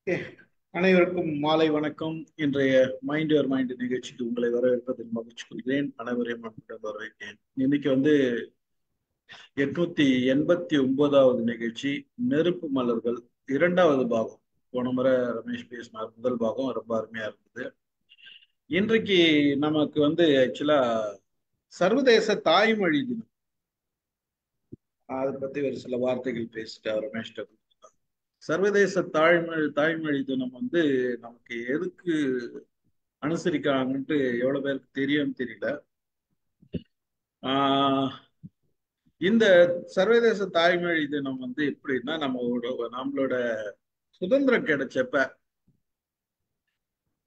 ஏ, அனைவருக்கும் மாலை வணக்கம். இன்றைய மைண்ட் யுவர் மைண்ட் நிகழ்ச்சிக்கு உங்களை வரவேற்பதில் மகிழ்ச்சி கொள்கிறேன். அனைவரையும் அன்புடன் வரவேற்கிறேன். இன்னைக்கு 889வது நிகழ்ச்சி, நெருப்பு மலர்கள் இரண்டாவது பாகம். போன முறை ரமேஷ் பேசினார், முதல் பாகம் ரொம்ப அருமையா இருந்தது. இன்றைக்கு நமக்கு ஆக்சுவலா சர்வதேச தாய்மொழி தினம். அதை பத்தி ஒரு சில வார்த்தைகள் பேசிட்டு ரமேஷ். சர்வதேச தாய்மொழி தினம் நமக்கு எதுக்கு அனுசரிக்கிறாங்கன்ட்டு எவ்வளவு பேருக்கு தெரியும் தெரியல. ஆஹ் இந்த சர்வதேச தாய்மொழி தினம் எப்படின்னா, நம்மளோட சுதந்திரம் கிடைச்சப்ப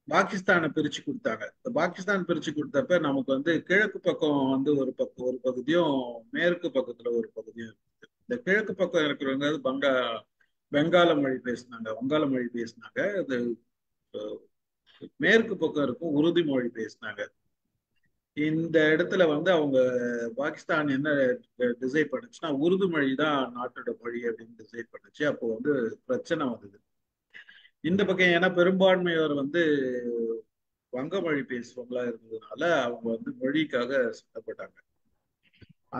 பாகிஸ்தானை பிரிச்சு கொடுத்தாங்க. இந்த பாகிஸ்தான் பிரிச்சு கொடுத்தப்ப நமக்கு கிழக்கு பக்கம் ஒரு பகுதியும், மேற்கு பக்கத்துல ஒரு பகுதியும் இருக்குது. இந்த கிழக்கு பக்கம் இருக்கிறவங்க பெங்கால மொழி பேசினாங்க, வங்காள மொழி பேசினாங்க. இது மேற்கு பக்கம் இருக்கும் உருது மொழி பேசினாங்க. இந்த இடத்துல அவங்க பாகிஸ்தான் என்ன டிசைட் பண்ணுச்சுன்னா, உருது மொழி தான் நாட்டோட மொழி அப்படின்னு டிசைட் பண்ணுச்சு. அப்போ பிரச்சனை வந்தது இந்த பக்கம். ஏன்னா பெரும்பான்மையோர் வங்க மொழி பேசுறவங்களா இருந்ததுனால அவங்க மொழிக்காக சண்டை போட்டாங்க.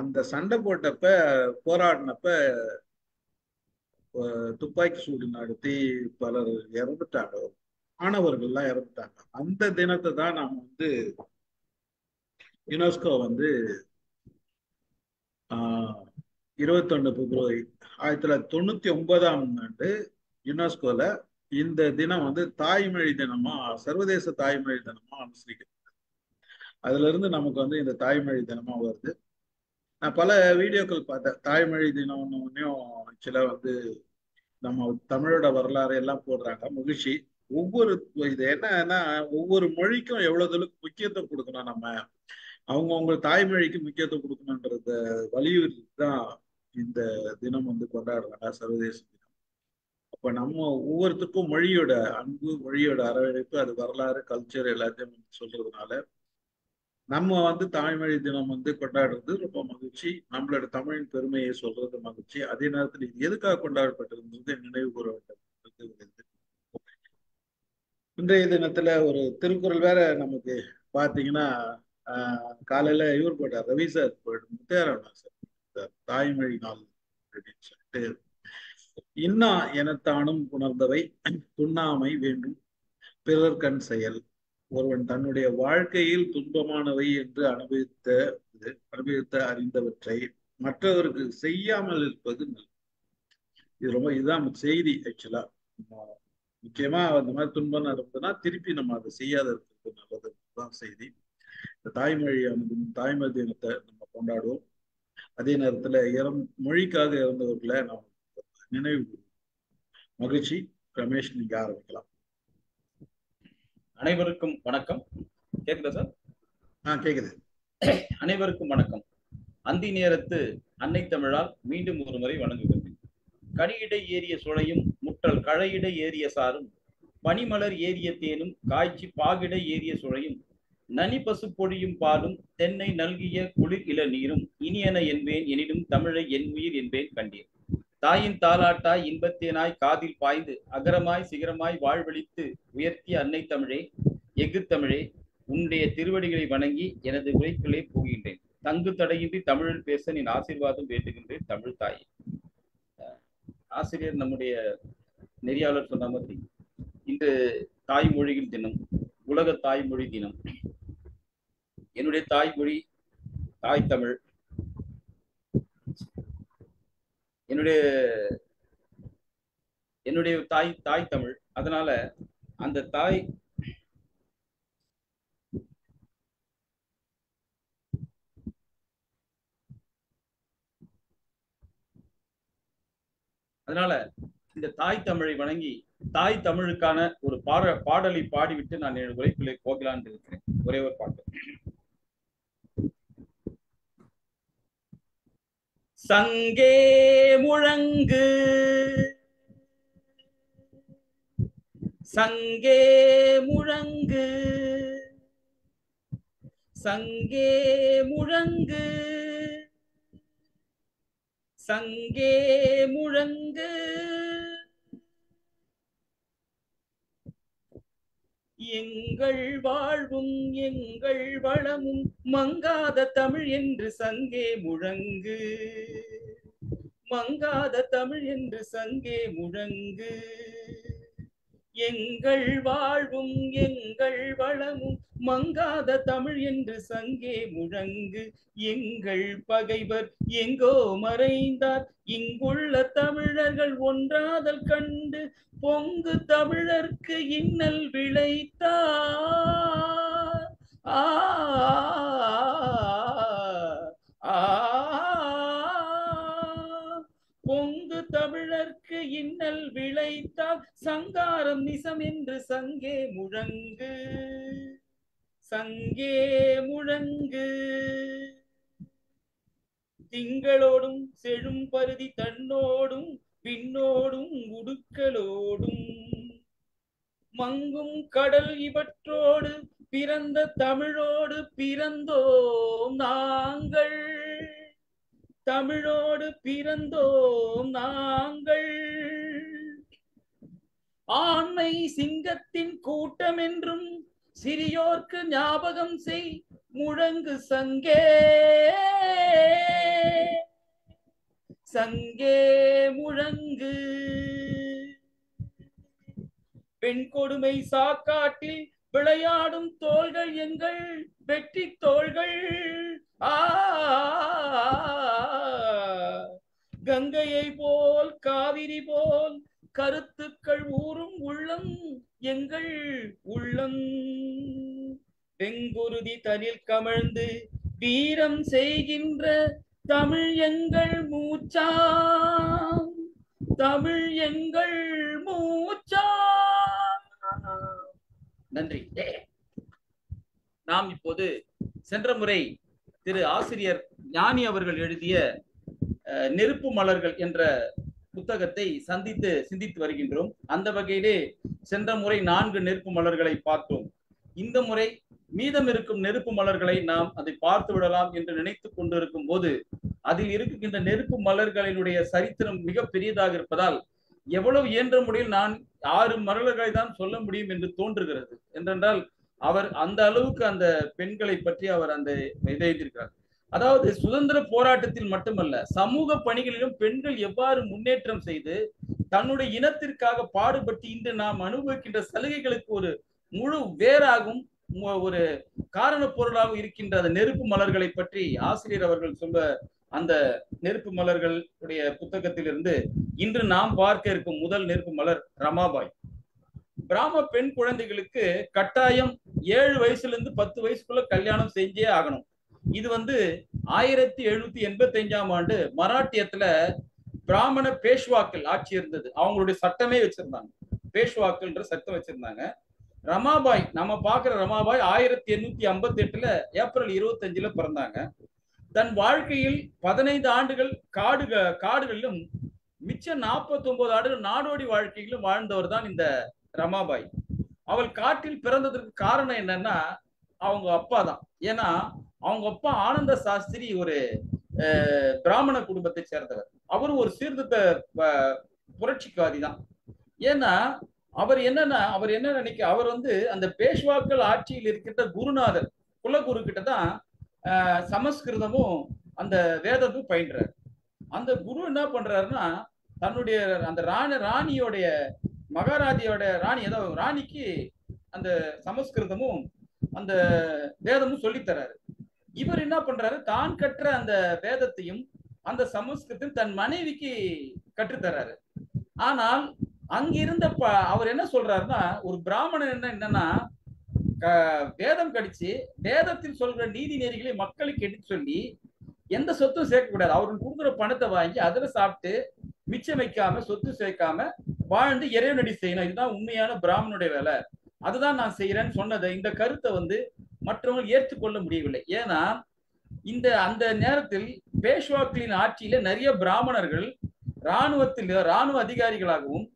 அந்த சண்டை போட்டப்ப, போராடினப்ப துப்பாக்கி சூடு நடத்தி பலர் இறந்துட்டாங்க. மாணவர்கள்லாம் இறந்துட்டாங்க. அந்த தினத்தை தான் நாம் யுனெஸ்கோ 21 பிப்ரவரி 1999ஆம் ஆண்டு யுனெஸ்கோல இந்த தினம் தாய்மொழி தினமா, சர்வதேச தாய்மொழி தினமா அனுசரிக்கிறது. அதுல இருந்து நமக்கு இந்த தாய்மொழி தினமா வருது. நான் பல வீடியோக்கள் பார்த்தேன். தாய்மொழி தினம்னு ஆக்சுவலா நம்ம தமிழோட வரலாறு எல்லாம் போடுறாங்க. மகிழ்ச்சி. ஒவ்வொரு இது என்னன்னா, ஒவ்வொரு மொழிக்கும் எவ்வளவு தூரம் முக்கியத்துவம் கொடுக்கணும். நம்ம அவங்கவுங்க தாய்மொழிக்கு முக்கியத்துவம் கொடுக்கணுன்றத வலியுறுத்தி தான் இந்த தினம் கொண்டாடுறாங்க, சர்வதேச தினம். அப்ப நம்ம ஒவ்வொருத்துக்கும் மொழியோட அன்பு, மொழியோட அரவணைப்பு, அது வரலாறு, கல்ச்சர் எல்லாத்தையும் சொல்றதுனால நம்ம தாய்மொழி தினம் கொண்டாடுறது ரொம்ப மகிழ்ச்சி. நம்மளோட தமிழின் பெருமையை சொல்றது மகிழ்ச்சி. அதே நேரத்தில் இது எதுக்காக கொண்டாடப்பட்டிருந்தது நினைவு கூற வேண்டும். இன்றைய தினத்துல ஒரு திருக்குறள் வேற நமக்கு பாத்தீங்கன்னா, காலையில இவர் போட்டார், ரவி சார் போயிட்டு, முத்தையராவணா சார், தாய்மொழி நாள் அப்படின்னு சொல்லிட்டு, இன்னா எனத்தானும் உணர்ந்தவை துண்ணாமை வேண்டும் பிறர் கண் செயல். ஒருவன் தன்னுடைய வாழ்க்கையில் துன்பமானவை என்று அனுபவித்த அறிந்தவற்றை மற்றவருக்கு செய்யாமல் இருப்பது நல்லது. இதுதான் செய்தி. ஆக்சுவலா முக்கியமா அந்த மாதிரி துன்பம் நடந்ததுன்னா திருப்பி நம்ம அதை செய்யாத இருக்கிறது நல்லதுதான் செய்தி. இந்த தாய்மொழி தினத்தை நம்ம கொண்டாடுவோம். அதே நேரத்துல மொழிக்காக இறந்தவர்களை நாம் நினைவு. மகிழ்ச்சி. ரமேஷ், நீங்க ஆரம்பிக்கலாம். அனைவருக்கும் வணக்கம். கேக்குதா சார்? கேக்குது. அனைவருக்கும் வணக்கம். அந்தி நேரத்து அன்னை தமிழால் மீண்டும் ஒரு முறை வணங்குகிறது. கனியிடை ஏறிய சுளையும் முட்டல் கழையிடை ஏறிய சாரும் பனிமலர் ஏறிய தேனும் காய்ச்சி பாகிடை ஏறிய சுளையும் நனி பசு பொழியும் பாலும் தென்னை நல்கிய குளிர் இள நீரும் இனியன என்பேன் எனினும் தமிழை என் உயிர் என்பேன் கண்டீர். தாயின் தாலாட்டாய் இன்பத்தேனாய் காதில் பாய்ந்து அகரமாய் சிகரமாய் வாழ்வழித்து உயர்த்திய அன்னை தமிழே, எஃகு தமிழே, உன்னுடைய திருவடிகளை வணங்கி எனது உரைக்குள்ளே போகின்றேன். தங்கு தடையின்றி தமிழில் பேச நீ ஆசீர்வாதம் வேண்டுகின்றேன் தமிழ் தாயே. ஆசிரியர் நம்முடைய நெறியாளர் சொன்ன மாதிரி இன்று தாய்மொழிகள் தினம், உலக தாய்மொழி தினம். என்னுடைய தாய்மொழி தாய் தமிழ். என்னுடைய தாய் தமிழ். அதனால அந்த தாய் அதனால இந்த தாய் தமிழை வணங்கி தாய் தமிழுக்கான ஒரு பாடலை பாடிவிட்டு நான் என் உரைக்குள்ளே போகலான்னு இருக்கிறேன். ஒரே ஒரு பாட்டு. சங்கே முழங்கு சங்கே முழங்கு சங்கே முழங்கு சங்கே முழங்கு எங்கள் வாழ்வும் எங்கள் வளமும் மங்காத தமிழ் என்று சங்கே முழங்கு, மங்காத தமிழ் என்று சங்கே முழங்கு. எங்கள் வாழ்வும் எங்கள் வளமும் மங்காத தமிழ் என்று சங்கே முழங்கு. எங்கள் பகைவர் எங்கோ மறைந்தார், இங்குள்ள தமிழர்கள் ஒன்றாதல் கண்டு பொங்கு தமிழர்க்கு இன்னல் விளைத்தார். ஆ பொங்கு தமிழர்க்கு இன்னல் விளைத்தால் சங்காரம் நிசம் என்று சங்கே முழங்கு, சங்கே முழங்கு. திங்களோடும் செழும் பருதி தன்னோடும் பின்னோடும் உடுக்களோடும் மங்கும் கடல் இவற்றோடு பிறந்த தமிழோடு பிறந்தோம் நாங்கள், தமிழோடு பிறந்தோம் நாங்கள். ஆண்மை சிங்கத்தின் கூட்டம் என்றும் சிறியோர்க்கு ஞாபகம் செய் முழங்கு சங்கே, சங்கே முழங்கு. பெண் கொடுமை சாக்காட்டில் விளையாடும் தோள்கள் எங்கள் வெற்றி தோள்கள். கங்கையை போல் காவிரி போல் கருத்துக்கள் ஊறும் உள்ளம் எங்கள் உள்ளம். வெங்குருதி தனில் கமழ்ந்து வீரம் செய்கின்ற தமிழ் எங்கள் மூச்சாம், தமிழ் எங்கள் மூச்சாம். நன்றி. நாம் இப்போது சென்ற முறை திரு ஆசிரியர் ஞானி அவர்கள் எழுதிய நெருப்பு மலர்கள் என்ற புத்தகத்தை சிந்தித்து வருகின்றோம். அந்த வகையிலே சென்ற முறை 4 நெருப்பு மலர்களை பார்த்தோம். இந்த முறை மீதம் இருக்கும் நெருப்பு மலர்களை நாம் அதை பார்த்து விடலாம் என்று நினைத்து கொண்டிருக்கும் போது அதில் இருக்கின்ற நெருப்பு மலர்களினுடைய சரித்திரம் மிக பெரியதாக இருப்பதால் எவ்வளவு இயன்ற முறையில் நான் 6 மலர்களை தான் சொல்ல முடியும் என்று தோன்றுகிறது. என்றென்றால் அவர் அந்த அளவுக்கு அந்த பெண்களை பற்றி அவர் அந்த இதை எழுதியிருக்கிறார். அதாவது சுதந்திர போராட்டத்தில் மட்டுமல்ல, சமூக பணிகளிலும் பெண்கள் எவ்வாறு முன்னேற்றம் செய்து தன்னுடைய இனத்திற்காக பாடுபட்டு இன்று நாம் அனுபவிக்கின்ற சலுகைகளுக்கு ஒரு முழு வேறாகும் ஒரு காரண பொருளாக இருக்கின்ற அந்த நெருப்பு மலர்களை பற்றி ஆசிரியர் அவர்கள் சொல்ல அந்த நெருப்பு மலர்களுடைய புத்தகத்திலிருந்து இன்று நாம் பார்க்க இருக்கும் முதல் நெருப்பு மலர் ரமாபாய். பிராம பெண் குழந்தைகளுக்கு கட்டாயம் 7 வயசுல இருந்து 10 வயசுக்குள்ள கல்யாணம் செஞ்சே ஆகணும். இது 1785ஆம் ஆண்டு மராட்டியத்துல பிராமண பேஷ்வாக்கள் ஆட்சி இருந்தது. அவங்களுடைய சட்டமே வச்சிருந்தாங்க, பேஷ்வாக்கள்ன்ற சட்டம் வச்சிருந்தாங்க. ரமாபாய், நம்ம பார்க்கிற ரமாபாய் 1858 ஏப்ரல் 25 பிறந்தாங்க. தன் வாழ்க்கையில் 15 ஆண்டுகள் காடுகளிலும் மிச்ச 49 ஆண்டுகள் நாடோடி வாழ்க்கையிலும் வாழ்ந்தவர் தான் இந்த ரமாபாய். அவள் காட்டில் பிறந்ததற்கு காரணம் என்னன்னா அவங்க அப்பா தான். ஏன்னா அவங்க அப்பா ஆனந்த சாஸ்திரி ஒரு பிராமண குடும்பத்தை சேர்ந்தவர். அவர் ஒரு சீர்திருத்த புரட்சிவாதி தான். ஏன்னா அவர் என்ன நினைக்க, அவர் அந்த பேஷ்வாக்கள் ஆட்சியில் இருக்கின்ற குருநாதர் குலகுரு கிட்ட தான் சமஸ்கிருதமும் அந்த வேதமும் பயின்றார். அந்த குரு என்ன பண்றாருன்னா தன்னுடைய அந்த ராணியோடைய மகாராஜியோட ராணி, ஏதாவது ராணிக்கு அந்த சமஸ்கிருதமும் அந்த வேதமும் சொல்லித்தராரு. இவர் என்ன பண்றாரு, தான் கற்ற அந்த வேதத்தையும் அந்த சமஸ்கிருதத்தையும் தன் மனைவிக்கு கற்றுத்தராரு. ஆனால் அங்கிருந்த அவர் என்ன சொல்றாருன்னா, ஒரு பிராமணன் என்னன்னா வேதம் கடிச்சு வேதத்தில் சொல்ற நீதி நெறிகளை மக்களுக்கு எடுத்து சொல்லி எந்த சொத்தும் சேர்க்கக்கூடாது. அவர்கள் கொடுக்குற பணத்தை வாங்கி அதில் சாப்பிட்டு மிச்சம் வைக்காம சொத்து சேர்க்காம வாழ்ந்து இறைவனடி செய்யணும். இதுதான் உண்மையான பிராமணனுடைய வேலை. அதுதான் நான் செய்யறேன்னு சொன்னதை இந்த கருத்தை மற்றவங்க ஏற்றுக்கொள்ள முடியவில்லை. ஏன்னா அந்த நேரத்தில் பேஷ்வாக்களின் ஆட்சியில நிறைய பிராமணர்கள் ராணுவ அதிகாரிகளாகவும்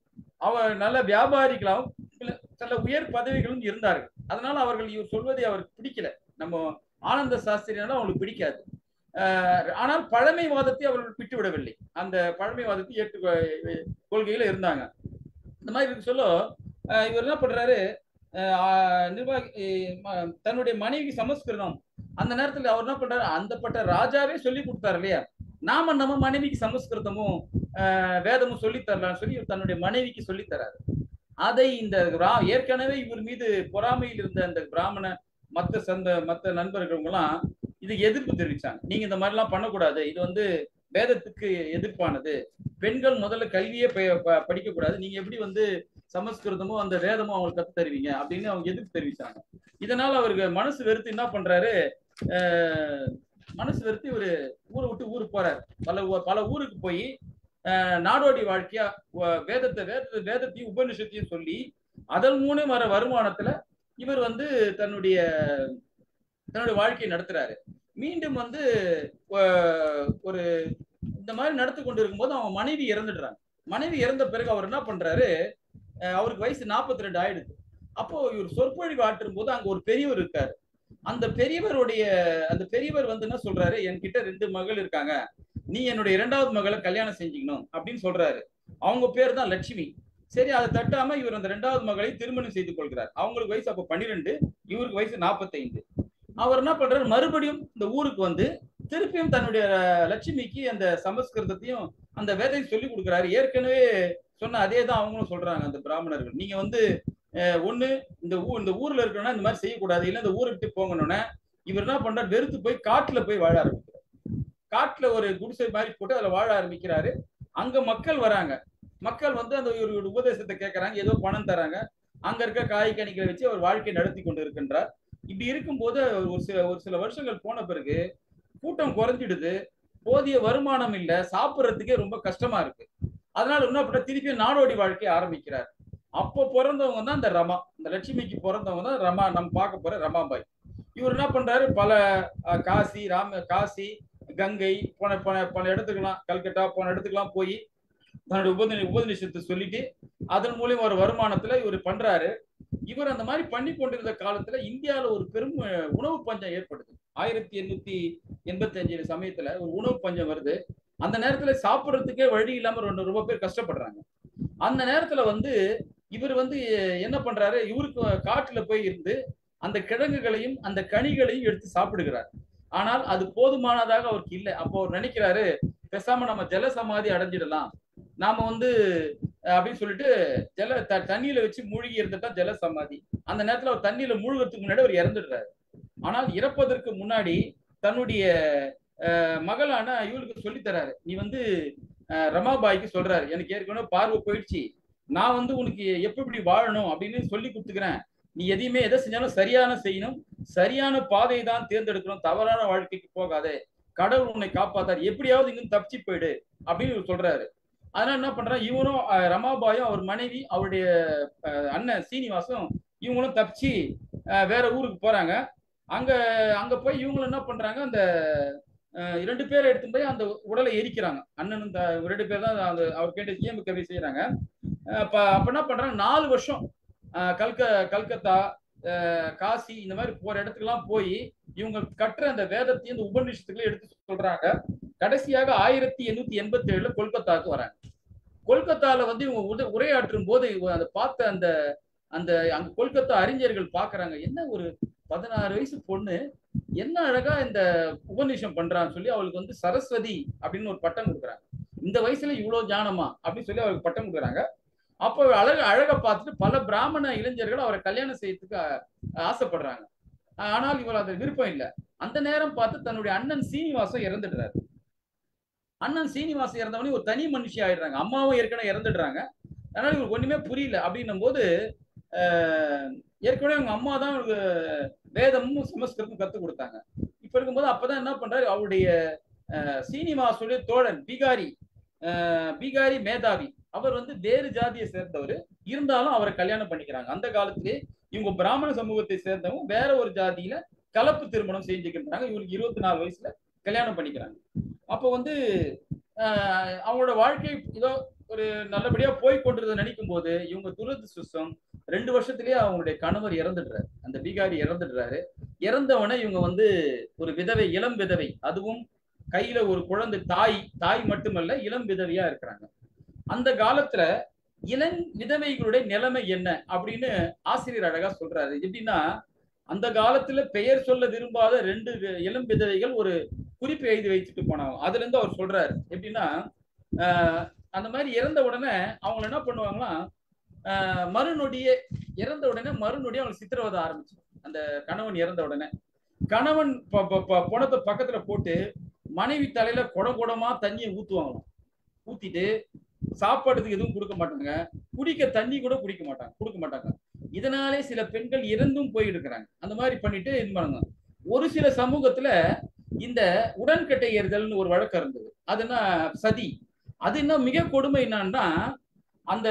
நல்ல வியாபாரிகளாகவும் சில உயர் பதவிகளும் இருந்தார்கள். அதனால அவர்கள் இவர் சொல்வதை அவருக்கு பிடிக்கல. நம்ம ஆனந்த சாஸ்திரினால அவங்களுக்கு பிடிக்காது. ஆனால் பழமைவாதத்தை அவர்கள் விட்டுவிடவில்லை. அந்த பழமைவாதத்தை கொள்கையில இருந்தாங்க. இந்த மாதிரி சொல்ல இவர் என்ன பண்றாரு, நிர்வாகி தன்னுடைய மனைவி சமஸ்கிருதம். அந்த நேரத்தில் அவர் என்ன பண்றாரு, அந்த ராஜாவே சொல்லி கொடுத்தாரு இல்லையா, நாம நம்ம மனைவிக்கு சமஸ்கிருதமும் வேதமும் சொல்லி தரலாம்னு சொல்லி தன்னுடைய மனைவிக்கு சொல்லி தராரு. அதை இந்த ஏற்கனவே இவர் மீது பொறாமையில் இருந்த அந்த பிராமண மற்ற நண்பர்கள் எல்லாம் இது எதிர்ப்பு தெரிவிச்சாங்க. நீங்க இந்த மாதிரி எல்லாம் பண்ணக்கூடாது, இது வந்து வேதத்துக்கு எதிர்ப்பானது, பெண்கள் முதல்ல கல்வியே படிக்க கூடாது, நீங்க எப்படி வந்து சமஸ்கிருதமும் அந்த வேதமும் அவங்களுக்கு கத்து தருவீங்க அப்படின்னு அவங்க எதிர்ப்பு தெரிவிச்சாங்க. இதனால அவருக்கு மனசு வெறுத்து என்ன பண்றாரு, மனசு வெறுத்து இவரு ஊரை விட்டு ஊருக்கு போறாரு. பல ஊருக்கு போய் நாடோடி வாழ்க்கையா வேதத்தையும் உபநிஷத்தையும் சொல்லி அதன் மூலம் வர வருமானத்துல இவர் வந்து தன்னுடைய வாழ்க்கையை நடத்துறாரு. மீண்டும் வந்து ஒரு இந்த மாதிரி நடத்தி கொண்டு இருக்கும்போது அவன் மனைவி இறந்துடுறாங்க. மனைவி இறந்த பிறகு அவர் என்ன பண்றாரு, அவருக்கு வயசு 42 ஆயிடுது. அப்போ இவர் சொற்பொழிவு ஆற்றும் போது அங்க ஒரு பெரியவர் இருக்காரு. அந்த பெரியவர் வந்து என்ன சொல்றாரு, என்கிட்ட 2 மகள் இருக்காங்க, நீ என்னுடைய 2வது மகளை கல்யாணம் செஞ்சுக்கணும் அப்படின்னு சொல்றாரு. அவங்க பேர் தான் லட்சுமி. சரி, அதை தட்டாம இவர் அந்த 2வது மகளை திருமணம் செய்து கொள்கிறார். அவங்களுக்கு வயசு அப்ப 12, இவருக்கு வயசு 45. அவர் என்ன பண்றாரு, மறுபடியும் இந்த ஊருக்கு வந்து திருப்பியும் தன்னுடைய லட்சுமிக்கு அந்த சமஸ்கிருதத்தையும் அந்த வேதையும் சொல்லி கொடுக்குறாரு. ஏற்கனவே சொன்ன அதே தான் அவங்களும் சொல்றாங்க அந்த பிராமணர்கள். நீங்க வந்து ஒண்ணு இந்த ஊர்ல இருக்கணும்னா இந்த மாதிரி செய்யக்கூடாது, இல்ல இந்த ஊரை விட்டு போங்கணும்னா இவர் என்ன பண்றாரு, வெறுத்து போய் காட்டுல போய் வாழ ஆரம்பிக்கிறார். காட்டுல ஒரு குடிசை மாதிரி போட்டு அதுல வாழ ஆரம்பிக்கிறாரு. அங்க மக்கள் வராங்க. மக்கள் வந்து அந்த ஒரு உபதேசத்தை கேட்கறாங்க, ஏதோ பணம் தராங்க. அங்க இருக்க காய் கனிகளை வச்சு அவர் வாழ்க்கை நடத்தி கொண்டு இருக்கின்றார். இப்படி இருக்கும்போது ஒரு சில வருஷங்கள் போன பிறகு கூட்டம் குறைஞ்சிடுது, போதிய வருமானம் இல்ல, சாப்பிட்றதுக்கே ரொம்ப கஷ்டமா இருக்கு. அதனால என்ன பண்ண, திருப்பி நாடோடி வாழ்க்கையை ஆரம்பிக்கிறார். அப்போ பிறந்தவங்க தான் இந்த ரமா, இந்த லட்சுமிக்கு பிறந்தவங்க தான் ரமா, நம்ம பார்க்க போற ரமாபாய். இவர் என்ன பண்றாரு, பல காசி கங்கை போன இடத்துக்கெல்லாம், கல்கட்டா போன இடத்துக்கெல்லாம் போய் தன்னுடைய உபநிஷத்தை சொல்லிட்டு அதன் மூலியம் ஒரு வருமானத்துல இவர் பண்றாரு. இவர் அந்த மாதிரி பண்ணி கொண்டிருந்த காலத்துல இந்தியாவில ஒரு பெரும் உணவு பஞ்சம் ஏற்படுது. 1885 சமயத்துல ஒரு உணவு பஞ்சம் வருது. அந்த நேரத்துல சாப்பிட்றதுக்கே வழி இல்லாம ரொம்ப பேர் கஷ்டப்படுறாங்க. அந்த நேரத்துல வந்து இவர் வந்து என்ன பண்றாரு, இவருக்கு காட்டுல போய் இருந்து அந்த கிழங்குகளையும் அந்த கனிகளையும் எடுத்து சாப்பிடுகிறார். ஆனால் அது போதுமானதாக அவருக்கு இல்லை. அப்போ அவர் நினைக்கிறாரு, பேசாம நம்ம ஜல சமாதி அடைஞ்சிடலாம், நாம வந்து அப்படின்னு சொல்லிட்டு தண்ணியில வச்சு மூழ்கி இருந்துட்டா ஜல சமாதி. அந்த நேரத்துல அவர் தண்ணியில மூழ்கிறதுக்கு முன்னாடி அவர் இறந்துடுறாரு. ஆனால் இறப்பதற்கு முன்னாடி தன்னுடைய மகளான இவளுக்கு சொல்லித்தராரு. நீ வந்து ரமாபாய்க்கு சொல்றாரு, எனக்கு ஏற்கனவே பார்வை போயிடுச்சு, நான் வந்து உனக்கு எப்படி வாழணும் அப்படின்னு சொல்லி கொடுத்துக்கிறேன், நீ எதையுமே எதை செஞ்சாலும் சரியான செய்யணும், சரியான பாதையை தான் தேர்ந்தெடுக்கணும், தவறான வாழ்க்கைக்கு போகாதே, கடவுள் உன்னை காப்பாத்தார், எப்படியாவது இங்கிருந்து தப்பிச்சு போயிடு அப்படின்னு சொல்றாரு. அதனால என்ன பண்றான், இவனும் ரமாபாயும் அவர் மனைவி அவருடைய அண்ணன் சீனிவாசும் இவங்களும் தப்பிச்சு வேற ஊருக்கு போறாங்க. அங்க போய் இவங்களும் என்ன பண்றாங்க, அந்த 2 பேரை எடுத்து போய் அந்த உடலை எரிக்கிறாங்க. அண்ணனும் 2 பேர் தான் அந்த அவர் கேட்ட இயம்பு கவி செய்யறாங்க. அப்ப என்ன பண்றாங்க, 4 வருஷம் கல்கத்தா காசி இந்த மாதிரி போற இடத்துக்குலாம் போய் இவங்க கட்டுற அந்த வேதத்தையும் இந்த உபநிஷத்துக்களை எடுத்து சொல்றாங்க. கடைசியாக 1887 கொல்கத்தாவுக்கு வராங்க. கொல்கத்தால வந்து இவங்க உரையாற்றும் போது அதை பார்த்த அந்த அங்க கொல்கத்தா அறிஞர்கள் பாக்குறாங்க, என்ன ஒரு 16 வயசு பொண்ணு என்ன அழகா இந்த உபநிஷம் பண்றான்னு சொல்லி அவளுக்கு வந்து சரஸ்வதி அப்படின்னு ஒரு பட்டம் கொடுக்குறாங்க. இந்த வயசுல இவ்வளவு ஞானமா அப்படின்னு சொல்லி அவருக்கு பட்டம் கொடுக்குறாங்க. அப்போ அழகை பார்த்துட்டு பல பிராமண இளைஞர்கள் அவரை கல்யாணம் செய்யறதுக்கு ஆசைப்படுறாங்க. ஆனால் இவர் அது விருப்பம் இல்லை. அந்த நேரம் பார்த்து தன்னுடைய அண்ணன் சீனிவாசம் இறந்துடுறாரு. அண்ணன் சீனிவாசம் இறந்தவனே ஒரு தனி மனுஷி ஆயிடுறாங்க. அம்மாவும் ஏற்கனவே இறந்துடுறாங்க. அதனால இவருக்கு ஒண்ணுமே புரியல. அப்படின்னும் போது ஏற்கனவே அவங்க அம்மா தான் அவருக்கு வேதமும் சமஸ்கிருதமும் கற்றுக் கொடுத்தாங்க. இப்ப இருக்கும்போது அப்பதான் என்ன பண்றாரு, அவருடைய சீனிவாசுடைய தோழன் பீகாரி மேதாவி, அவர் வந்து வேறு ஜாதியை சேர்ந்தவர், இருந்தாலும் அவரை கல்யாணம் பண்ணிக்கிறாங்க. அந்த காலத்திலே இவங்க பிராமண சமூகத்தை சேர்ந்தவங்க வேற ஒரு ஜாதியில கலப்பு திருமணம் செஞ்சுக்கிட்டாங்க. இவருக்கு 24 வயசுல கல்யாணம் பண்ணிக்கிறாங்க. அப்போ வந்து அவங்களோட வாழ்க்கை ஏதோ ஒரு நல்லபடியா போய் கொண்டிருந்த நினைக்கும் போது இவங்க துரதிருஷ்டம் 2 வருஷத்திலேயே அவங்களுடைய கணவர் இறந்துடுறாரு. அந்த பீகாரி இறந்துடுறாரு. இறந்தவனை இவங்க வந்து ஒரு விதவை, இளம் விதவை, அதுவும் கையில ஒரு குழந்தை, தாய் மட்டுமல்ல இளம் விதவையா இருக்கிறாங்க. அந்த காலத்துல இளம் விதவைகளுடைய நிலைமை என்ன அப்படின்னு ஆசிரியர் அழகா சொல்றாரு. எப்படின்னா, அந்த காலத்துல பெயர் சொல்ல விரும்பாத 2 இளம் விதவைகள் ஒரு குறிப்பு எழுதி வைத்துட்டு போனாங்க. அதுல இருந்து அவர் சொல்றாரு. எப்படின்னா, அந்த மாதிரி இறந்த உடனே அவங்க என்ன பண்ணுவாங்கன்னா, மறுநொடியே இறந்த உடனே மறுநொடியே அவங்க சித்திரவதை ஆரம்பிச்சு. அந்த கணவன் இறந்த உடனே கணவன் பணத்தை பக்கத்துல போட்டு மனைவி தலையில குடம் குடமா தண்ணியை ஊத்துவாங்களாம். ஊத்திட்டு சாப்பாடுக்கு எதுவும் கொடுக்க மாட்டாங்க, குடிக்க தண்ணி கூட கொடுக்க மாட்டாங்க. இதனாலே சில பெண்கள் இறந்தும் போயிருக்கிறாங்க. அந்த மாதிரி பண்ணிட்டு இது பண்ணுங்க. ஒரு சில சமூகத்துல இந்த உடன்கட்டை ஏறுதல்னு ஒரு வழக்கம் இருந்தது. அதுனா சதி. அது இன்னும் மிக கொடுமை என்னன்னா, அந்த